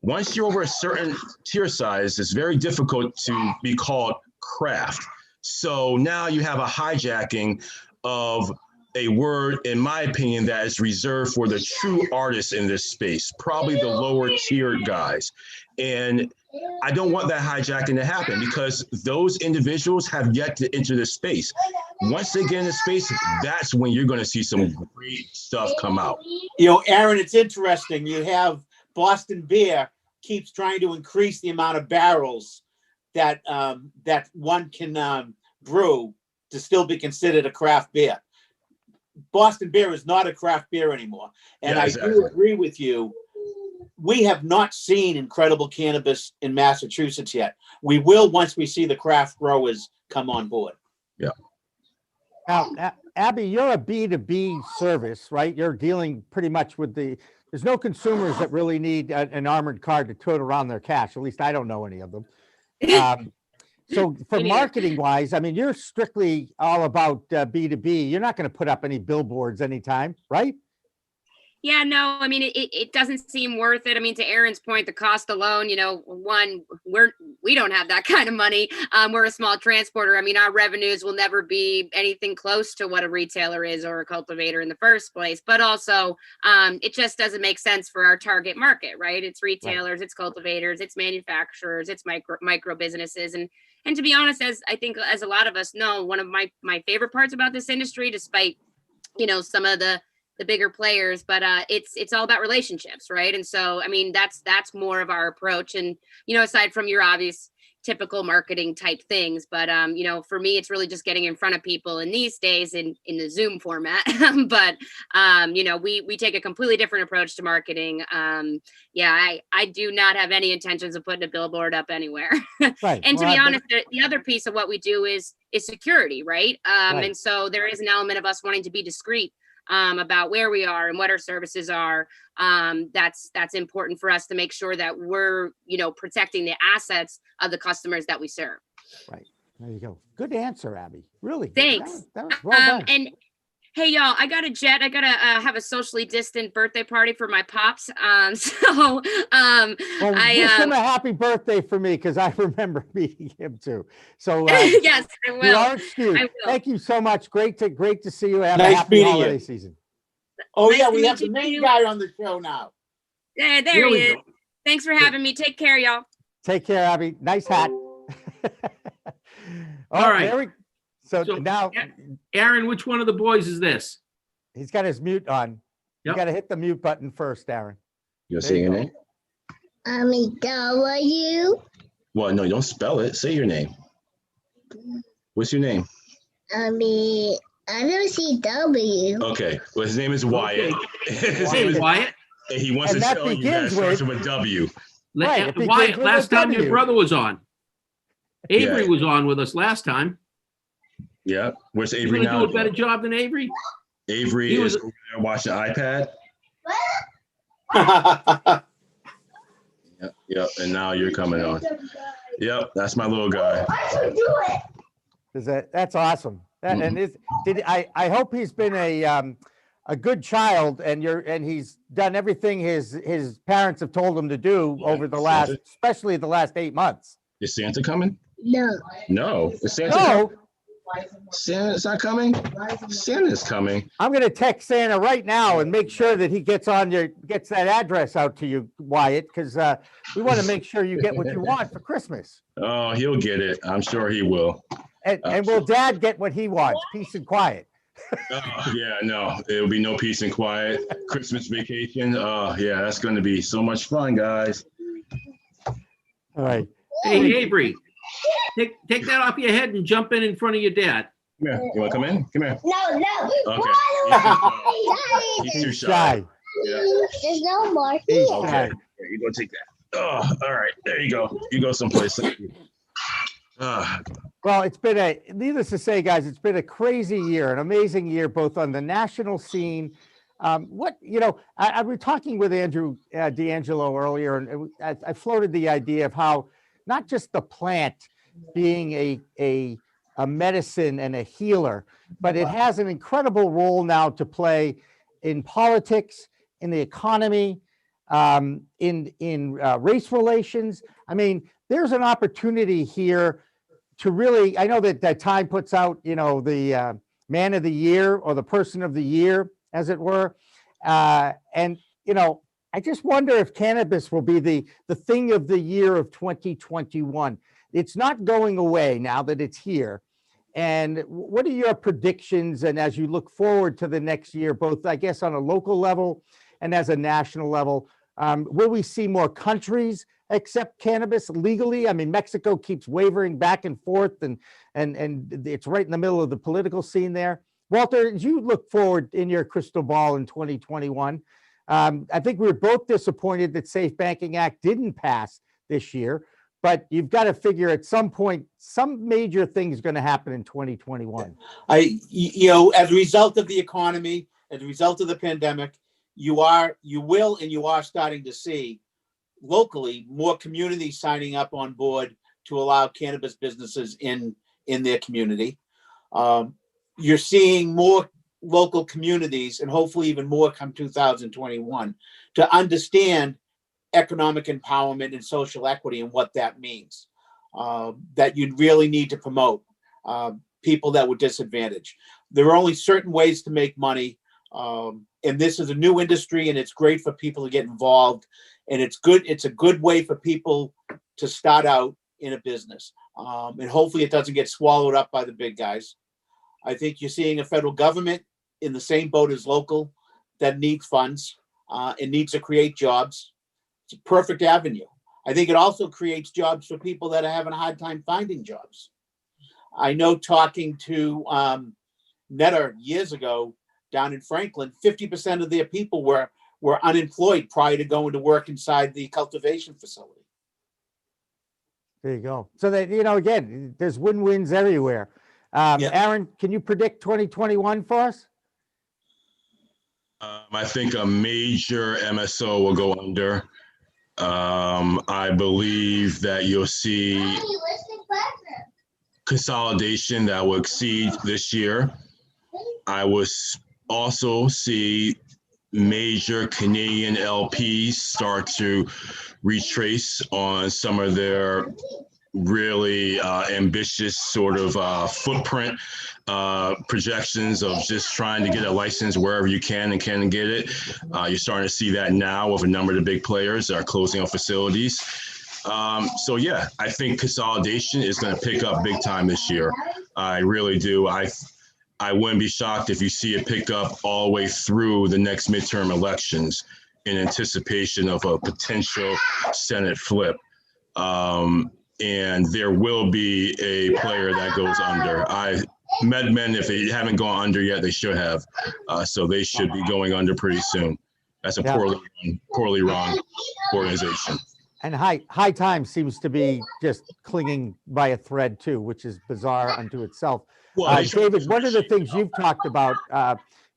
Once you're over a certain tier size, it's very difficult to be called craft. So now you have a hijacking of a word, in my opinion, that is reserved for the true artists in this space, probably the lower tier guys. And I don't want that hijacking to happen, because those individuals have yet to enter the space. Once they get in the space, that's when you're going to see some great stuff come out. Aaron, it's interesting. You have Boston Beer keeps trying to increase the amount of barrels that that one can brew to still be considered a craft beer. Boston Beer is not a craft beer anymore. And I do agree with you. We have not seen incredible cannabis in Massachusetts yet. We will once we see the craft growers come on board. Yeah. Now, Abbe, you're a B2B service, right? You're dealing pretty much with there's no consumers that really need an armored car to tote around their cash. At least I don't know any of them. So for marketing wise, I mean, you're strictly all about B2B. You're not going to put up any billboards anytime, right? Yeah, no, I mean, it doesn't seem worth it. I mean, to Aaron's point, the cost alone, you know, one, we don't have that kind of money. We're a small transporter. I mean, our revenues will never be anything close to what a retailer is or a cultivator in the first place. But also, it just doesn't make sense for our target market, right? It's retailers, it's cultivators, it's manufacturers, it's micro businesses. And to be honest, as I think as a lot of us know, one of my favorite parts about this industry, despite, you know, some of the bigger players, but it's all about relationships, right? And so, I mean, that's more of our approach. And, you know, aside from your obvious typical marketing type things, but you know, for me, it's really just getting in front of people in these days in the Zoom format. But you know, we take a completely different approach to marketing. Yeah, I do not have any intentions of putting a billboard up anywhere. Right. And to be honest, the other piece of what we do is security, right? And so there is an element of us wanting to be discreet about where we are and what our services are. That's important for us to make sure that we're, you know, protecting the assets of the customers that we serve. Right. There you go. Good answer, Abby. Really. Thanks. That was well done. And hey, y'all, I got a jet. I got to have a socially distant birthday party for my pops. Well, wish him a happy birthday for me, because I remember meeting him too. So yes, I will. You are excused. Thank you so much. Great to see you. Have Nice a happy meeting holiday you. season. Oh Nice yeah, to we meet have the you main too. guy on the show now. Yeah, there he is. Thanks for having me. Take care, y'all. Take care, Abby. Nice hat. All right. There we, so now Aaron, which one of the boys is this? he's got his mute on. You Yep. got to hit the mute button first, Aaron. You'll There say you your go. name? W. Well, no, don't spell it. Say your name. What's your name? I don't see W. Okay. Well, his name is Wyatt. His name is Wyatt. And he wants And to that tell you that it begins starts with- with a W. Right, it begins Wyatt, with last a time your W. brother was on. Avery Yeah. was on with us last time. Yeah. Where's You Avery gonna now? do a better job than Avery? Avery He is was- over there watching iPad. Yep. And now you're coming on. Yep. That's my little guy. That's awesome. And I hope he's been a good child, and he's done everything his parents have told him to do over the last, especially the last 8 months. Is Santa coming? No. No. Is Santa No. coming? Santa's not coming? Santa's coming. I'm going to text Santa right now and make sure that he gets that address out to you, Wyatt, because we want to make sure you get what you want for Christmas. Oh, he'll get it. I'm sure he will. And will Dad get what he wants? Peace and quiet. Yeah, no, it'll be no peace and quiet. Christmas vacation. Oh, yeah, that's going to be so much fun, guys. All right. Hey, Avery, take that off your head and jump in front of your dad. Come here. You want to come in? Come here. No. Okay. He's too shy. Yeah. There's no more He's here. Okay. shy. Here, you go take that. Oh, all right. There you go. You go someplace. Well, needless to say, guys, it's been a crazy year, an amazing year, both on the national scene. I was talking with Andrew DeAngelo earlier, and I floated the idea of how not just the plant being a medicine and a healer, but it has an incredible role now to play in politics, in the economy, in race relations. I mean, there's an opportunity here to really, I know that Time puts out, the man of the year or the person of the year, as it were. And I just wonder if cannabis will be the thing of the year of 2021. It's not going away now that it's here. And what are your predictions? And as you look forward to the next year, both, I guess, on a local level and as a national level, will we see more countries accept cannabis legally? I mean, Mexico keeps wavering back and forth, and it's right in the middle of the political scene there. Walter, as you look forward in your crystal ball in 2021, I think we were both disappointed that Safe Banking Act didn't pass this year, but you've got to figure at some point, some major thing is going to happen in 2021. As a result of the economy, as a result of the pandemic, you are starting to see locally more communities signing up on board to allow cannabis businesses in their community. You're seeing more local communities, and hopefully even more come 2021, to understand economic empowerment and social equity and what that means. That you really need to promote people that were disadvantaged. There are only certain ways to make money. And this is a new industry, and it's great for people to get involved. And it's good. It's a good way for people to start out in a business. And hopefully it doesn't get swallowed up by the big guys. I think you're seeing a federal government in the same boat as local that needs funds and needs to create jobs. It's a perfect avenue. I think it also creates jobs for people that are having a hard time finding jobs. I know, talking to Netter years ago down in Franklin, 50% of their people were unemployed prior to going to work inside the cultivation facility. There you go. So that, again, there's win-wins everywhere. Aaron, can you predict 2021 for us? I think a major MSO will go under. I believe that you'll see consolidation that will exceed this year. I will also see major Canadian LPs start to retrace on some of their really ambitious sort of footprint projections of just trying to get a license wherever you can and can get it. You're starting to see that now with a number of the big players that are closing up facilities. So yeah, I think consolidation is going to pick up big time this year. I really do. I wouldn't be shocked if you see it pick up all the way through the next midterm elections in anticipation of a potential Senate flip. And there will be a player that goes under. MedMen, if they haven't gone under yet, they should have. So they should be going under pretty soon. That's a poorly run organization. And High Time seems to be just clinging by a thread too, which is bizarre unto itself. Well, David, one of the things you've talked about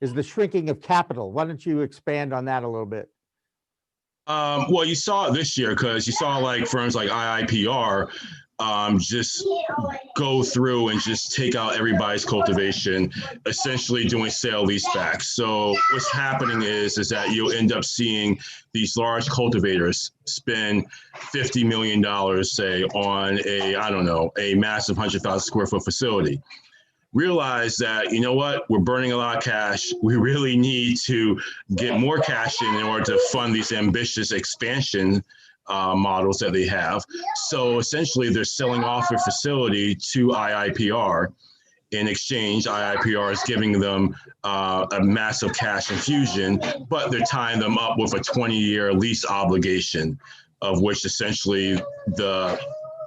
is the shrinking of capital. Why don't you expand on that a little bit? Well, you saw it this year because you saw like firms like IIPR just go through and just take out everybody's cultivation, essentially doing sale leasebacks. So what's happening is that you'll end up seeing these large cultivators spend $50 million, say, on a massive 100,000 square foot facility. Realize that, you know what, we're burning a lot of cash. We really need to get more cash in order to fund these ambitious expansion models that they have. So essentially they're selling off their facility to IIPR. In exchange, IIPR is giving them a massive cash infusion, but they're tying them up with a 20-year lease obligation, of which essentially the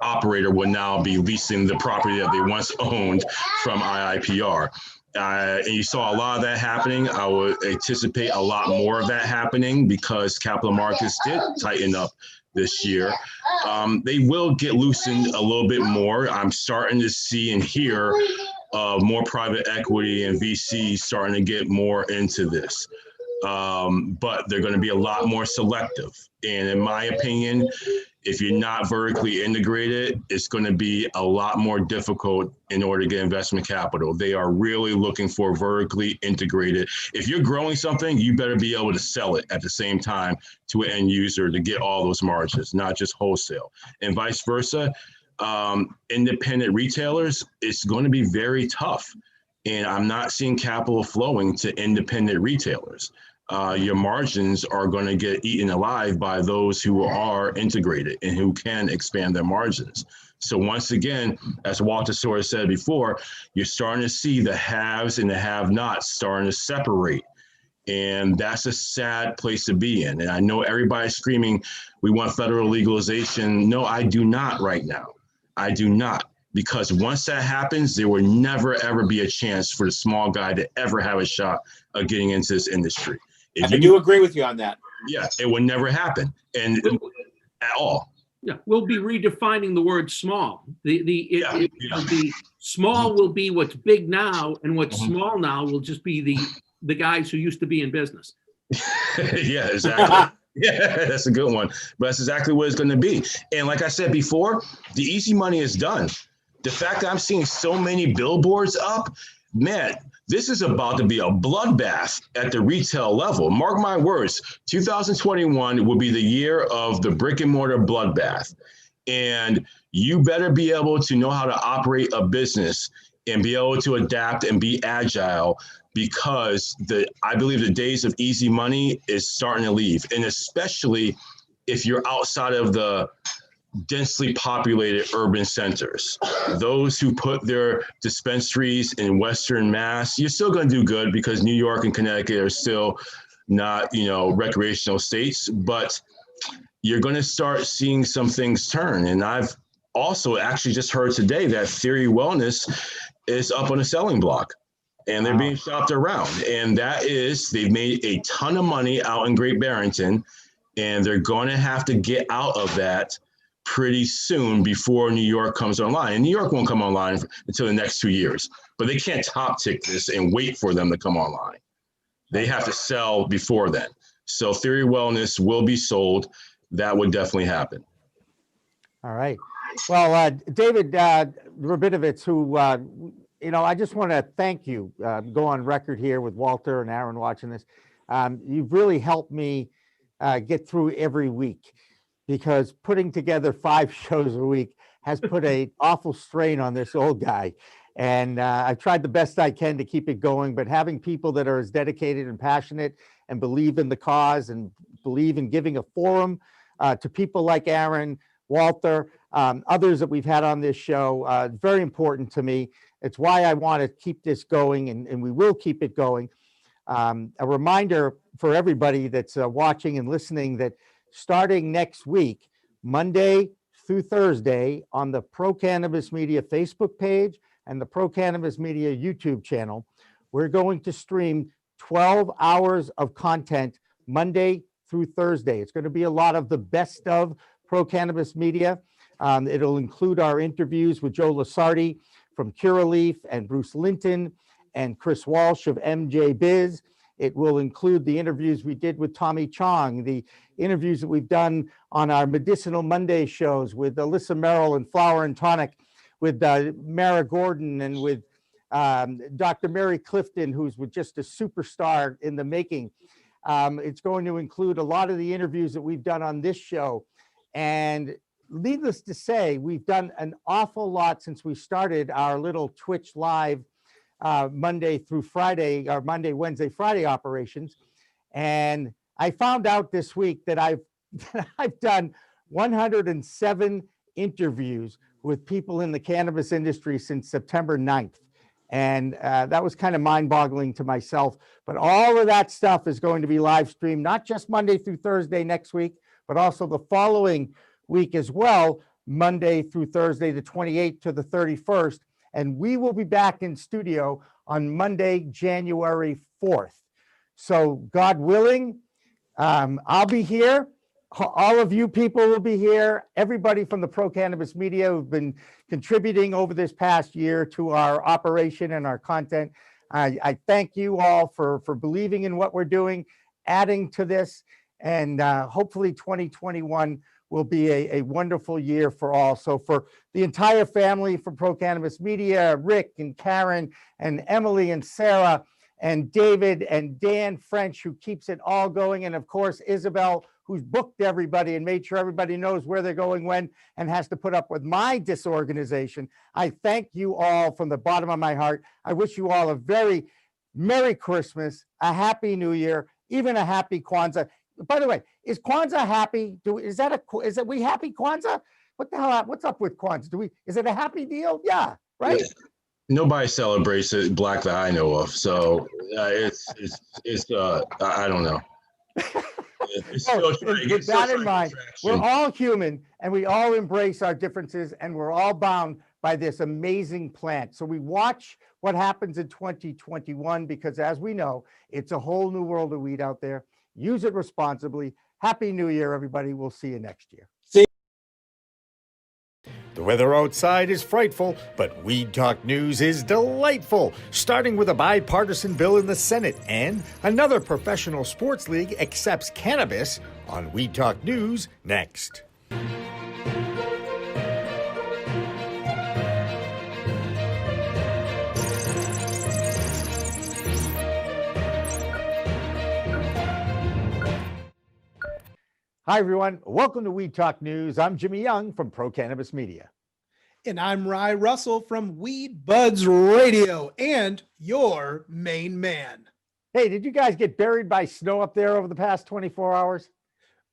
operator will now be leasing the property that they once owned from IIPR. And you saw a lot of that happening. I would anticipate a lot more of that happening because capital markets did tighten up this year. They will get loosened a little bit more. I'm starting to see and hear more private equity and VCs starting to get more into this. But they're going to be a lot more selective. And in my opinion, if you're not vertically integrated, it's going to be a lot more difficult in order to get investment capital. They are really looking for vertically integrated. If you're growing something, you better be able to sell it at the same time to an end user to get all those margins, not just wholesale. And vice versa, independent retailers, it's going to be very tough. And I'm not seeing capital flowing to independent retailers. Your margins are going to get eaten alive by those who are integrated and who can expand their margins. So once again, as Walter sort of said before, you're starting to see the haves and the have-nots starting to separate. And that's a sad place to be in. And I know everybody's screaming, we want federal legalization. No, I do not right now. I do not. Because once that happens, there will never, ever be a chance for the small guy to ever have a shot of getting into this industry. I do agree with you on that. Yeah, it will never happen, and at all. Yeah, we'll be redefining the word small. The small will be what's big now, and what's small now will just be the guys who used to be in business. Yeah, exactly. Yeah, that's a good one. But that's exactly what it's going to be. And like I said before, the easy money is done. The fact that I'm seeing so many billboards up, man, This is about to be a bloodbath at the retail level. Mark my words, 2021 will be the year of the brick and mortar bloodbath. And you better be able to know how to operate a business and be able to adapt and be agile, because I believe the days of easy money is starting to leave. And especially if you're outside of the densely populated urban centers. Those who put their dispensaries in Western Mass, you're still going to do good because New York and Connecticut are still not, recreational states, but you're going to start seeing some things turn. And I've also actually just heard today that Theory Wellness is up on a selling block and they're being shopped around. And they've made a ton of money out in Great Barrington, and they're going to have to get out of that pretty soon before New York comes online. And New York won't come online until the next 2 years, but they can't top tick this and wait for them to come online. They have to sell before then. So Theory Wellness will be sold. That would definitely happen. All right. Well, David Rabinovitz, who, I just want to thank you, go on record here with Walter and Aaron watching this. You've really helped me get through every week, because putting together 5 shows a week has put an awful strain on this old guy. And I've tried the best I can to keep it going, but having people that are as dedicated and passionate and believe in the cause and believe in giving a forum to people like Aaron, Walter, others that we've had on this show, very important to me. It's why I want to keep this going, and we will keep it going. A reminder for everybody that's watching and listening that starting next week, Monday through Thursday, on the Pro Cannabis Media Facebook page and the Pro Cannabis Media YouTube channel, we're going to stream 12 hours of content Monday through Thursday. It's going to be a lot of the best of Pro Cannabis Media. It'll include our interviews with Joe Lasardi from Curaleaf and Bruce Linton and Chris Walsh of MJ Biz. It will include the interviews we did with Tommy Chong, the interviews that we've done on our Medicinal Monday shows with Alyssa Merrill and Flower and Tonic, with Mara Gordon and with Dr. Mary Clifton, who's just a superstar in the making. It's going to include a lot of the interviews that we've done on this show. And needless to say, we've done an awful lot since we started our little Twitch live Monday through Friday, or Monday, Wednesday, Friday operations. And I found out this week that I've done 107 interviews with people in the cannabis industry since September 9th. And that was kind of mind-boggling to myself. But all of that stuff is going to be live streamed, not just Monday through Thursday next week, but also the following week as well, Monday through Thursday, the 28th to the 31st. And we will be back in studio on Monday, January 4th. So God willing, I'll be here. All of you people will be here. Everybody from the Pro Cannabis Media who've been contributing over this past year to our operation and our content. I thank you all for believing in what we're doing, adding to this, and hopefully 2021 will be a wonderful year for all. So for the entire family from Pro Cannabis Media, Rick and Karen and Emily and Sarah and David and Dan French, who keeps it all going, and of course, Isabel, who's booked everybody and made sure everybody knows where they're going when and has to put up with my disorganization. I thank you all from the bottom of my heart. I wish you all a very Merry Christmas, a Happy New Year, even a Happy Kwanzaa. By the way, is Kwanzaa happy? Is it we happy Kwanzaa? What the hell? What's up with Kwanzaa? Is it a happy deal? Yeah, right. Yeah. Nobody celebrates it black that I know of, so it's I don't know. With that in mind, we're all human and we all embrace our differences, and we're all bound by this amazing plant. So we watch what happens in 2021, because as we know, it's a whole new world of weed out there. Use it responsibly. Happy New Year, everybody. We'll see you next year. The weather outside is frightful, but Weed Talk News is delightful, starting with a bipartisan bill in the Senate, and another professional sports league accepts cannabis on Weed Talk News next. Hi, everyone. Welcome to Weed Talk News. I'm Jimmy Young from Pro Cannabis Media. And I'm Rye Russell from Weed Buds Radio and your main man. Hey, did you guys get buried by snow up there over the past 24 hours?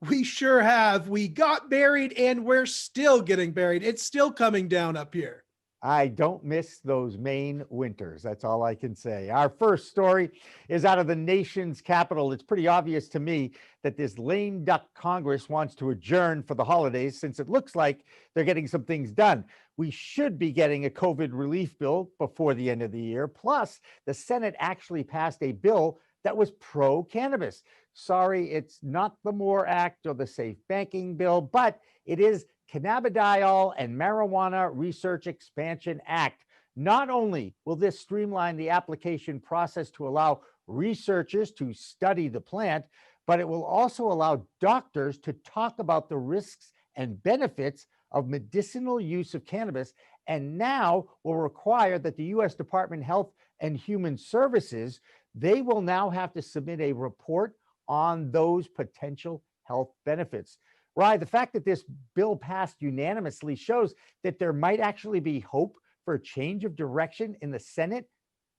We sure have. We got buried and we're still getting buried. It's still coming down up here. I don't miss those Maine winters. That's all I can say. Our first story is out of the nation's capital. It's pretty obvious to me that this lame duck Congress wants to adjourn for the holidays since it looks like they're getting some things done. We should be getting a COVID relief bill before the end of the year. Plus, the Senate actually passed a bill that was pro-cannabis. Sorry, it's not the MORE Act or the Safe Banking Bill, but it is Cannabidiol and Marijuana Research Expansion Act. Not only will this streamline the application process to allow researchers to study the plant, but it will also allow doctors to talk about the risks and benefits of medicinal use of cannabis, and now will require that the U.S. Department of Health and Human Services, they will now have to submit a report on those potential health benefits. Rye, the fact that this bill passed unanimously shows that there might actually be hope for a change of direction in the Senate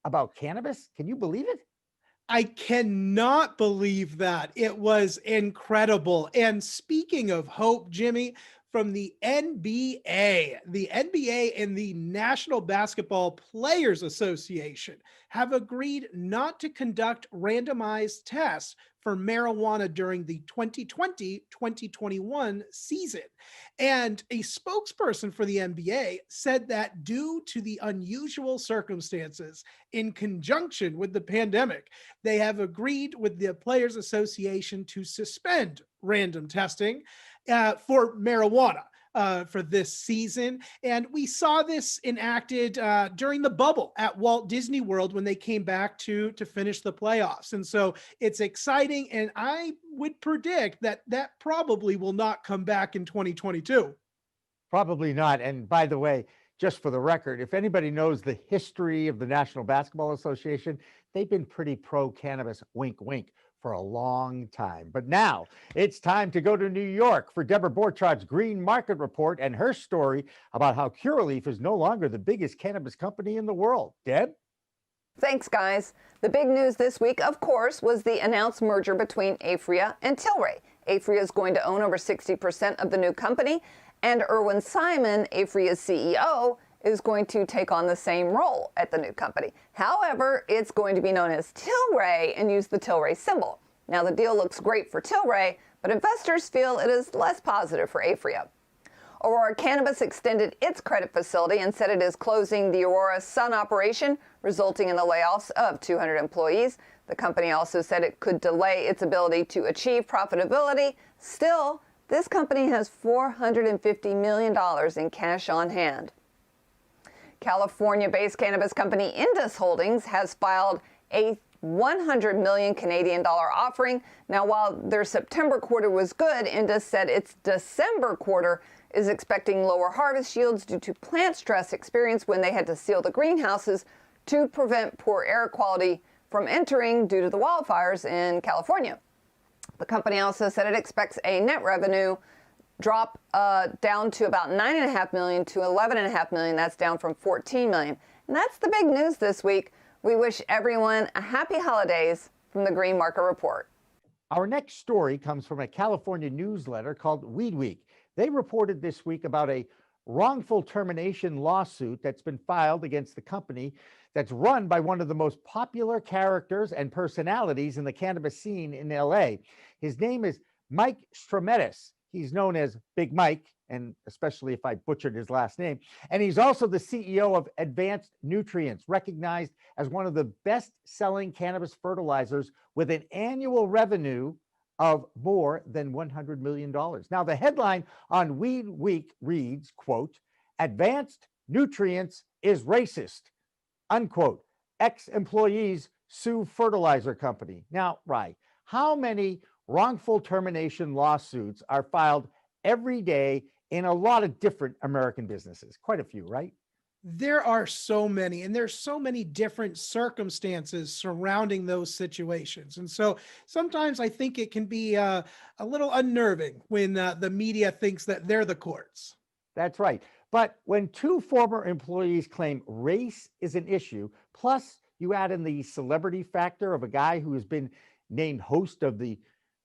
about cannabis. Can you believe it? I cannot believe that. It was incredible. And speaking of hope, Jimmy, from the NBA and the National Basketball Players Association have agreed not to conduct randomized tests for marijuana during the 2020-2021 season. And a spokesperson for the NBA said that due to the unusual circumstances in conjunction with the pandemic, they have agreed with the Players Association to suspend random testing for marijuana for this season. And we saw this enacted during the bubble at Walt Disney World when they came back to finish the playoffs. And so it's exciting. And I would predict that that probably will not come back in 2022. Probably not. And by the way, just for the record, if anybody knows the history of the National Basketball Association, they've been pretty pro-cannabis, wink, wink, for a long time. But now it's time to go to New York for Deborah Borchardz's Green Market Report and her story about how Curaleaf is no longer the biggest cannabis company in the world. Deb? Thanks, guys. The big news this week, of course, was the announced merger between Aphria and Tilray. Aphria is going to own over 60% of the new company, and Irwin Simon, Aphria's CEO, is going to take on the same role at the new company. However, it's going to be known as Tilray and use the Tilray symbol. Now, the deal looks great for Tilray, but investors feel it is less positive for Aphria. Aurora Cannabis extended its credit facility and said it is closing the Aurora Sun operation, resulting in the layoffs of 200 employees. The company also said it could delay its ability to achieve profitability. Still, this company has $450 million in cash on hand. California-based cannabis company Indus Holdings has filed a 100 million Canadian dollar offering. Now, while their September quarter was good, Indus said its December quarter is expecting lower harvest yields due to plant stress experienced when they had to seal the greenhouses to prevent poor air quality from entering due to the wildfires in California. The company also said it expects a net revenue drop down to about $9.5 million to $11.5 million. That's down from $14 million. And that's the big news this week. We wish everyone a happy holidays from the Green Market Report. Our next story comes from a California newsletter called Weed Week. They reported this week about a wrongful termination lawsuit that's been filed against the company that's run by one of the most popular characters and personalities in the cannabis scene in LA. His name is Mike Strometis. He's known as Big Mike, and especially if I butchered his last name. And he's also the CEO of Advanced Nutrients, recognized as one of the best-selling cannabis fertilizers with an annual revenue of more than $100 million. Now, the headline on Weed Week reads, quote, "Advanced Nutrients is racist," unquote. Ex-employees sue fertilizer company. Now, Rye, how many wrongful termination lawsuits are filed every day in a lot of different American businesses? Quite a few, right? There are so many, and there's so many different circumstances surrounding those situations. And so sometimes I think it can be a little unnerving when the media thinks that they're the courts. That's right. But when two former employees claim race is an issue, plus you add in the celebrity factor of a guy who has been named host of the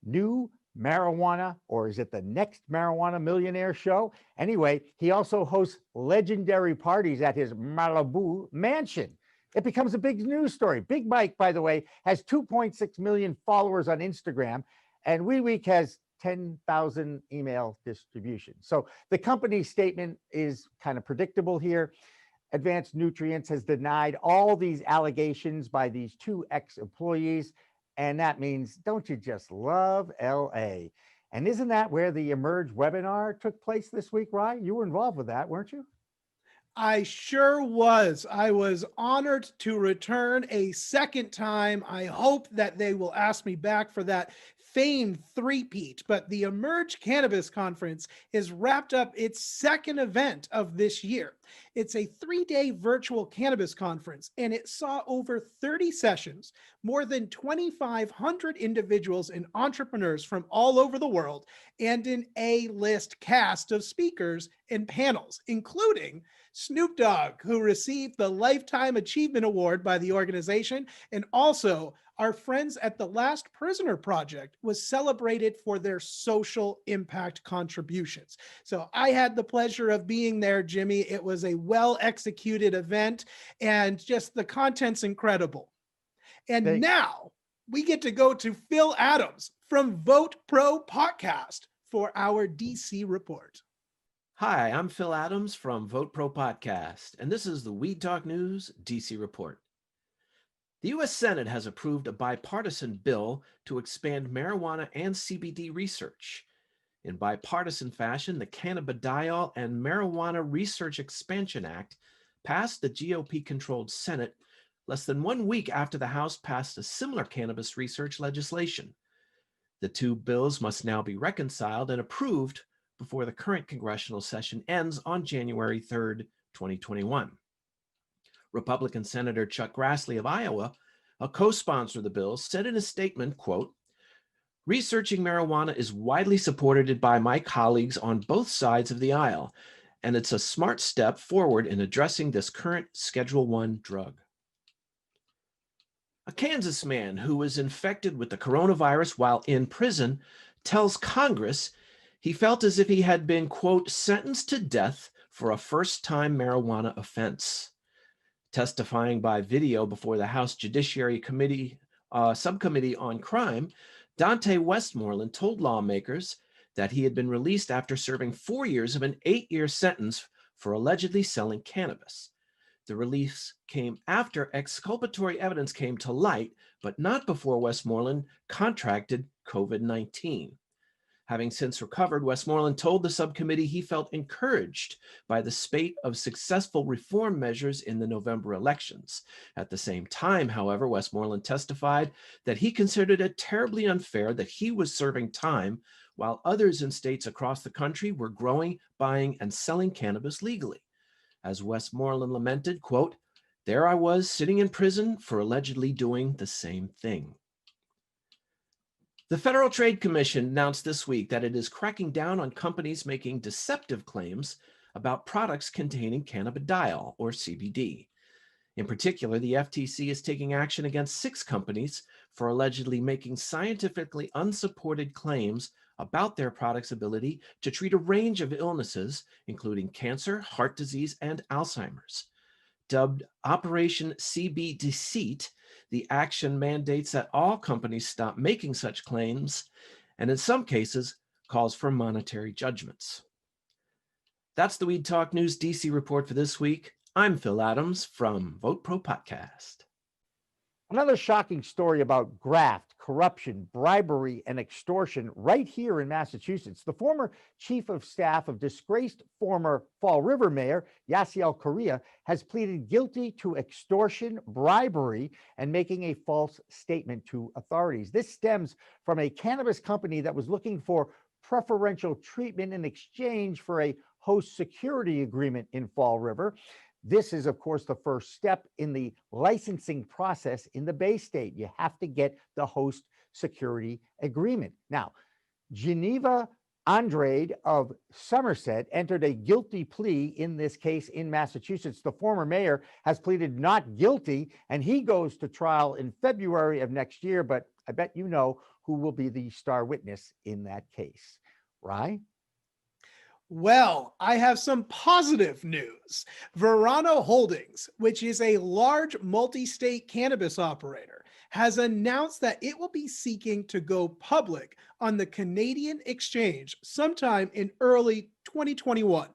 new marijuana, or is it the next marijuana millionaire show? Anyway, he also hosts legendary parties at his Malibu mansion. It becomes a big news story. Big Mike, by the way, has 2.6 million followers on Instagram, and WeWeek has 10,000 email distribution. So the company's statement is kind of predictable here. Advanced Nutrients has denied all these allegations by these two ex-employees. And that means, don't you just love LA? And isn't that where the Emerge webinar took place this week, Rye? You were involved with that, weren't you? I sure was. I was honored to return a second time. I hope that they will ask me back for that famed three-peat, but the Emerge Cannabis Conference has wrapped up its second event of this year. It's a 3-day virtual cannabis conference, and it saw over 30 sessions, more than 2,500 individuals and entrepreneurs from all over the world, and an A-list cast of speakers and panels, including Snoop Dogg, who received the Lifetime Achievement Award by the organization, and also our friends at the Last Prisoner Project was celebrated for their social impact contributions. So I had the pleasure of being there, Jimmy. It was a well-executed event, and just the content's incredible. And now we get to go to Phil Adams from Vote Pro Podcast for our DC report. Hi, I'm Phil Adams from Vote Pro Podcast, and this is the Weed Talk News DC report. The U.S. Senate has approved a bipartisan bill to expand marijuana and CBD research. In bipartisan fashion, the Cannabidiol and Marijuana Research Expansion Act passed the GOP-controlled Senate less than 1 week after the House passed a similar cannabis research legislation. The two bills must now be reconciled and approved before the current congressional session ends on January 3rd, 2021. Republican Senator Chuck Grassley of Iowa, a co-sponsor of the bill, said in a statement, quote, "Researching marijuana is widely supported by my colleagues on both sides of the aisle, and it's a smart step forward in addressing this current Schedule I drug." A Kansas man who was infected with the coronavirus while in prison tells Congress he felt as if he had been, quote, "sentenced to death for a first-time marijuana offense." Testifying by video before the House Judiciary Committee Subcommittee on Crime, Dante Westmoreland told lawmakers that he had been released after serving 4 years of an 8-year sentence for allegedly selling cannabis. The release came after exculpatory evidence came to light, but not before Westmoreland contracted COVID-19. Having since recovered, Westmoreland told the subcommittee he felt encouraged by the spate of successful reform measures in the November elections. At the same time, however, Westmoreland testified that he considered it terribly unfair that he was serving time while others in states across the country were growing, buying, and selling cannabis legally. As Westmoreland lamented, quote, "There I was sitting in prison for allegedly doing the same thing." The Federal Trade Commission announced this week that it is cracking down on companies making deceptive claims about products containing cannabidiol, or CBD. In particular, the FTC is taking action against 6 companies for allegedly making scientifically unsupported claims about their product's ability to treat a range of illnesses, including cancer, heart disease, and Alzheimer's. Dubbed Operation CB Deceit, the action mandates that all companies stop making such claims, and in some cases, calls for monetary judgments. That's the Weed Talk News DC report for this week. I'm Phil Adams from Vote Pro Podcast. Another shocking story about graft, corruption, bribery, and extortion right here in Massachusetts. The former chief of staff of disgraced former Fall River Mayor Yasiel Correa has pleaded guilty to extortion, bribery, and making a false statement to authorities. This stems from a cannabis company that was looking for preferential treatment in exchange for a host security agreement in Fall River. This is, of course, the first step in the licensing process in the Bay State. You have to get the host security agreement. Now, Geneva Andrade of Somerset entered a guilty plea in this case in Massachusetts. The former mayor has pleaded not guilty, and he goes to trial in February of next year. But I bet you know who will be the star witness in that case, right? Well, I have some positive news. Verano Holdings, which is a large multi-state cannabis operator, has announced that it will be seeking to go public on the Canadian exchange sometime in early 2021.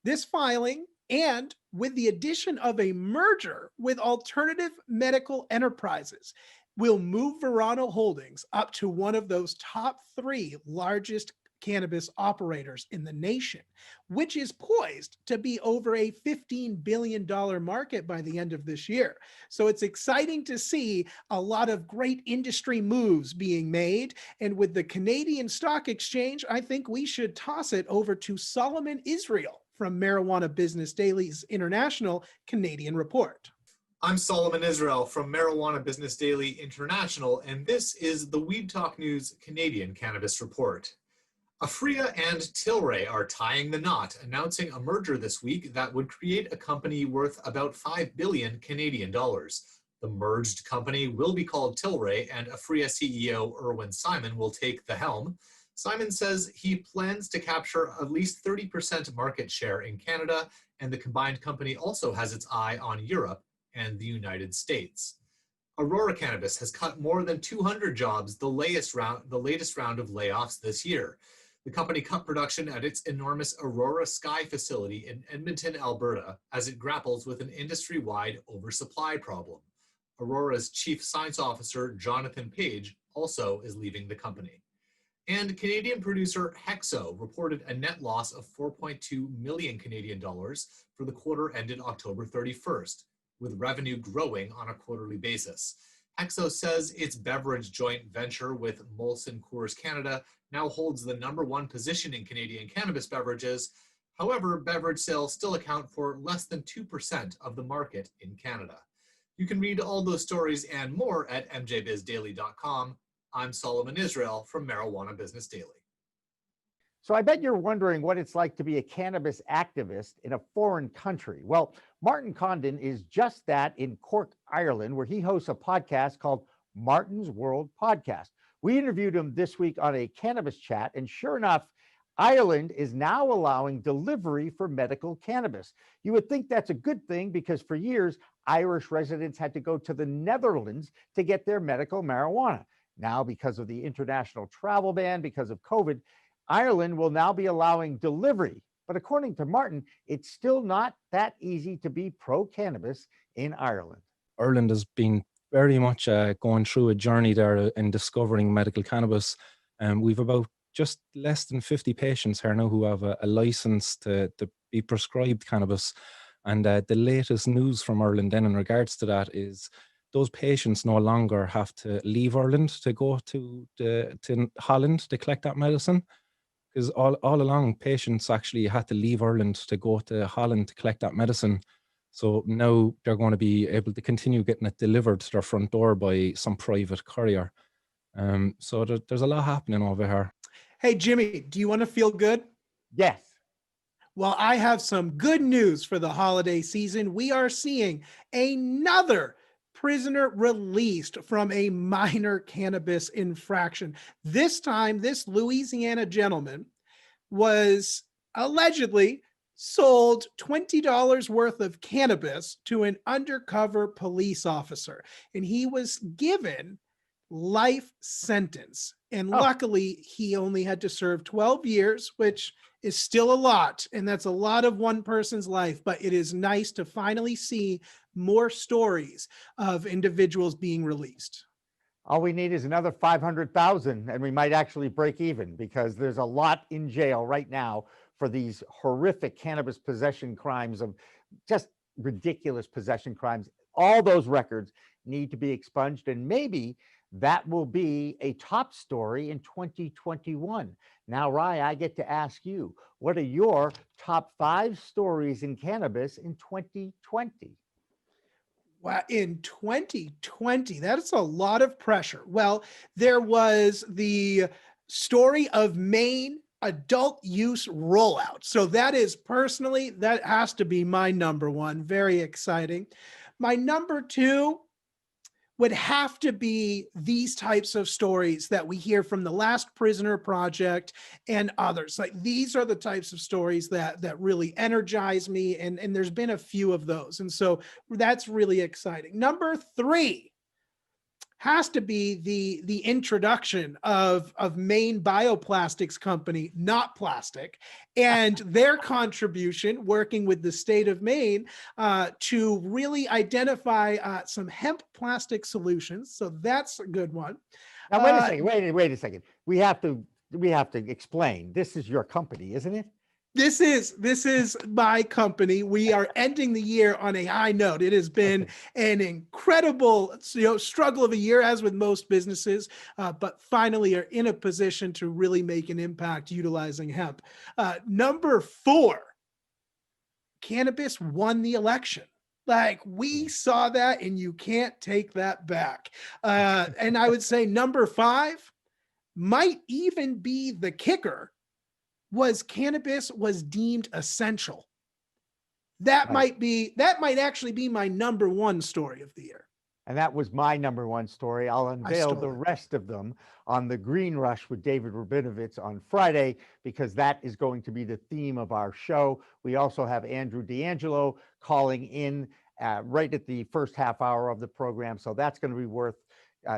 This filing, and with the addition of a merger with Alternative Medical Enterprises, will move Verano Holdings up to one of those top 3 largest cannabis operators in the nation, which is poised to be over a $15 billion market by the end of this year. So it's exciting to see a lot of great industry moves being made. And with the Canadian Stock Exchange, I think we should toss it over to Solomon Israel from Marijuana Business Daily's International Canadian Report. I'm Solomon Israel from Marijuana Business Daily International, and this is the Weed Talk News Canadian Cannabis Report. Aphria and Tilray are tying the knot, announcing a merger this week that would create a company worth about 5 billion Canadian dollars. The merged company will be called Tilray, and Aphria CEO Irwin Simon will take the helm. Simon says he plans to capture at least 30% market share in Canada, and the combined company also has its eye on Europe and the United States. Aurora Cannabis has cut more than 200 jobs, the latest round of layoffs this year. The company cut production at its enormous Aurora Sky facility in Edmonton, Alberta, as it grapples with an industry-wide oversupply problem. Aurora's chief science officer, Jonathan Page, also is leaving the company. And Canadian producer Hexo reported a net loss of 4.2 million Canadian dollars for the quarter ended October 31st, with revenue growing on a quarterly basis. Hexo says its beverage joint venture with Molson Coors Canada now holds the #1 position in Canadian cannabis beverages. However, beverage sales still account for less than 2% of the market in Canada. You can read all those stories and more at mjbizdaily.com. I'm Solomon Israel from Marijuana Business Daily. So I bet you're wondering what it's like to be a cannabis activist in a foreign country. Well, Martin Condon is just that in Cork, Ireland, where he hosts a podcast called Martin's World Podcast. We interviewed him this week on a Cannabis Chat, and sure enough, Ireland is now allowing delivery for medical cannabis. You would think that's a good thing because for years, Irish residents had to go to the Netherlands to get their medical marijuana. Now, because of the international travel ban, because of COVID, Ireland will now be allowing delivery. But according to Martin, it's still not that easy to be pro-cannabis in Ireland. Ireland has been very much going through a journey there in discovering medical cannabis. We've about just less than 50 patients here now who have a license to be prescribed cannabis. And the latest news from Ireland then in regards to that is those patients no longer have to leave Ireland to go to Holland to collect that medicine. Because all along, patients actually had to leave Ireland to go to Holland to collect that medicine. So now they're going to be able to continue getting it delivered to their front door by some private courier. So there's a lot happening over here. Hey, Jimmy, do you want to feel good? Yes. Well, I have some good news for the holiday season. We are seeing another prisoner released from a minor cannabis infraction. This time, this Louisiana gentleman was allegedly sold $20 worth of cannabis to an undercover police officer, and he was given life sentence. And luckily, he only had to serve 12 years, which is still a lot. And that's a lot of one person's life. But it is nice to finally see more stories of individuals being released. All we need is another 500,000 and we might actually break even, because there's a lot in jail right now for these horrific cannabis possession crimes, of just ridiculous possession crimes. All those records need to be expunged, and maybe That will be a top story in 2021. Now, Rye, I get to ask you, what are your top 5 stories in cannabis in 2020? Wow, in 2020, that's a lot of pressure. Well, there was the story of Maine adult use rollout. So that is personally, that has to be my number one. Very exciting. My number 2 would have to be these types of stories that we hear from the Last Prisoner Project and others. Like, these are the types of stories that really energize me, and there's been a few of those. And so that's really exciting. Number 3 has to be the introduction of Maine Bioplastics Company, Not Plastic, and their contribution working with the state of Maine to really identify some hemp plastic solutions. So that's a good one. Now, wait a second. Wait a second. We have to explain. This is your company, isn't it? This is my company. We are ending the year on a high note. It has been an incredible, struggle of a year, as with most businesses, but finally are in a position to really make an impact utilizing hemp. Number 4, cannabis won the election. Like, we saw that, and you can't take that back. And I would say number 5 might even be the kicker. Was cannabis was deemed essential. That might actually be my number 1 story of the year. And that was my number 1 story. I'll unveil the rest of them on the Green Rush with David Rabinovitz on Friday, because that is going to be the theme of our show. We also have Andrew DeAngelo calling in right at the first half hour of the program. So that's going to be worth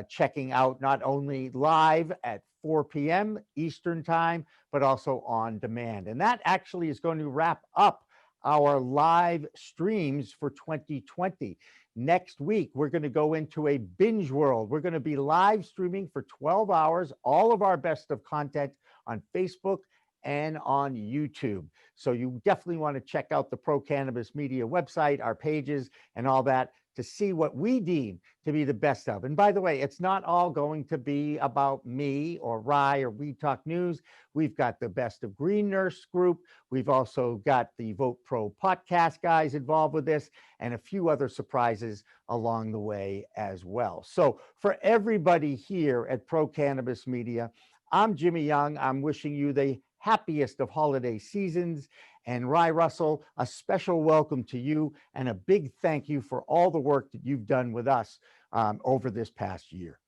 checking out, not only live at 4 p.m. Eastern time, but also on demand. And that actually is going to wrap up our live streams for 2020. Next week, we're going to go into a binge world. We're going to be live streaming for 12 hours, all of our best of content on Facebook and on YouTube. So you definitely want to check out the Pro Cannabis Media website, our pages, and all that, to see what we deem to be the best of. And by the way, it's not all going to be about me or Rye or We Talk News. We've got the Best of Green Nurse group. We've also got the Vote Pro podcast guys involved with this, and a few other surprises along the way as well. So for everybody here at Pro Cannabis Media, I'm Jimmy Young. I'm wishing you the happiest of holiday seasons. And Rye Russell, a special welcome to you and a big thank you for all the work that you've done with us over this past year.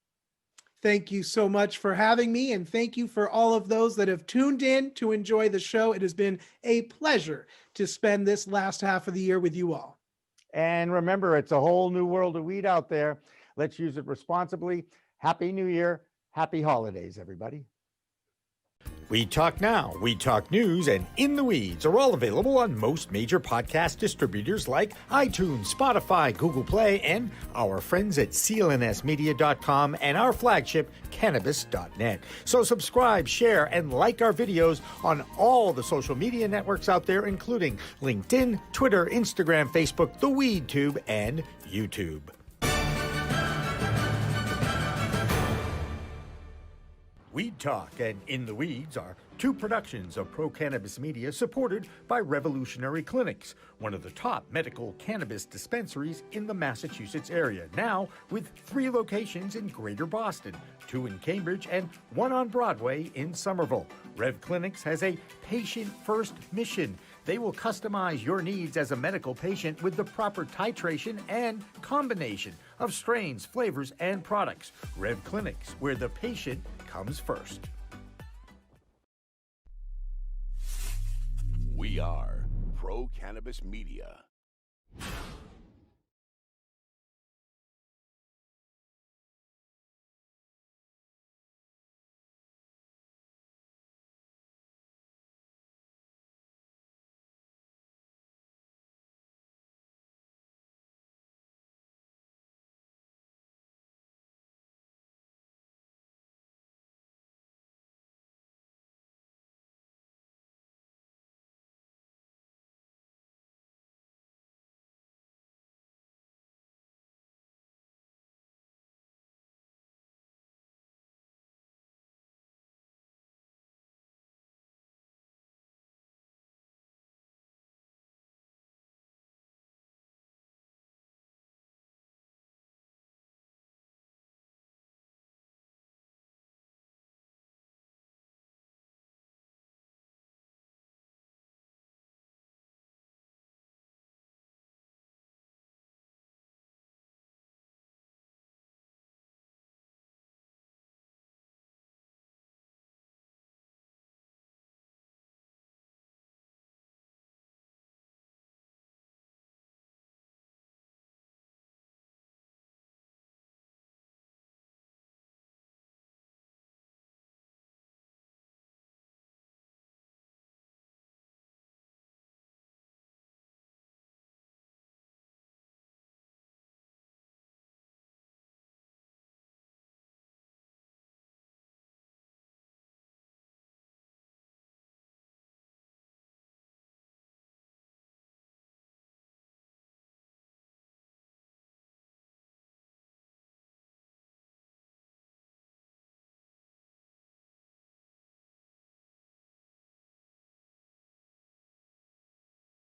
Thank you so much for having me, and thank you for all of those that have tuned in to enjoy the show. It has been a pleasure to spend this last half of the year with you all. And remember, it's a whole new world of weed out there. Let's use it responsibly. Happy New Year. Happy holidays, everybody. We Talk Now, We Talk News, and In the Weeds are all available on most major podcast distributors like iTunes, Spotify, Google Play, and our friends at clnsmedia.com and our flagship, cannabis.net. So subscribe, share, and like our videos on all the social media networks out there, including LinkedIn, Twitter, Instagram, Facebook, the WeedTube, and YouTube. Weed Talk and In the Weeds are 2 productions of Pro Cannabis Media, supported by Revolutionary Clinics, one of the top medical cannabis dispensaries in the Massachusetts area, now with 3 locations in Greater Boston, 2 in Cambridge and 1 on Broadway in Somerville. Rev Clinics has a patient-first mission. They will customize your needs as a medical patient with the proper titration and combination of strains, flavors, and products. Rev Clinics, where the patient comes first. We are Pro Cannabis Media.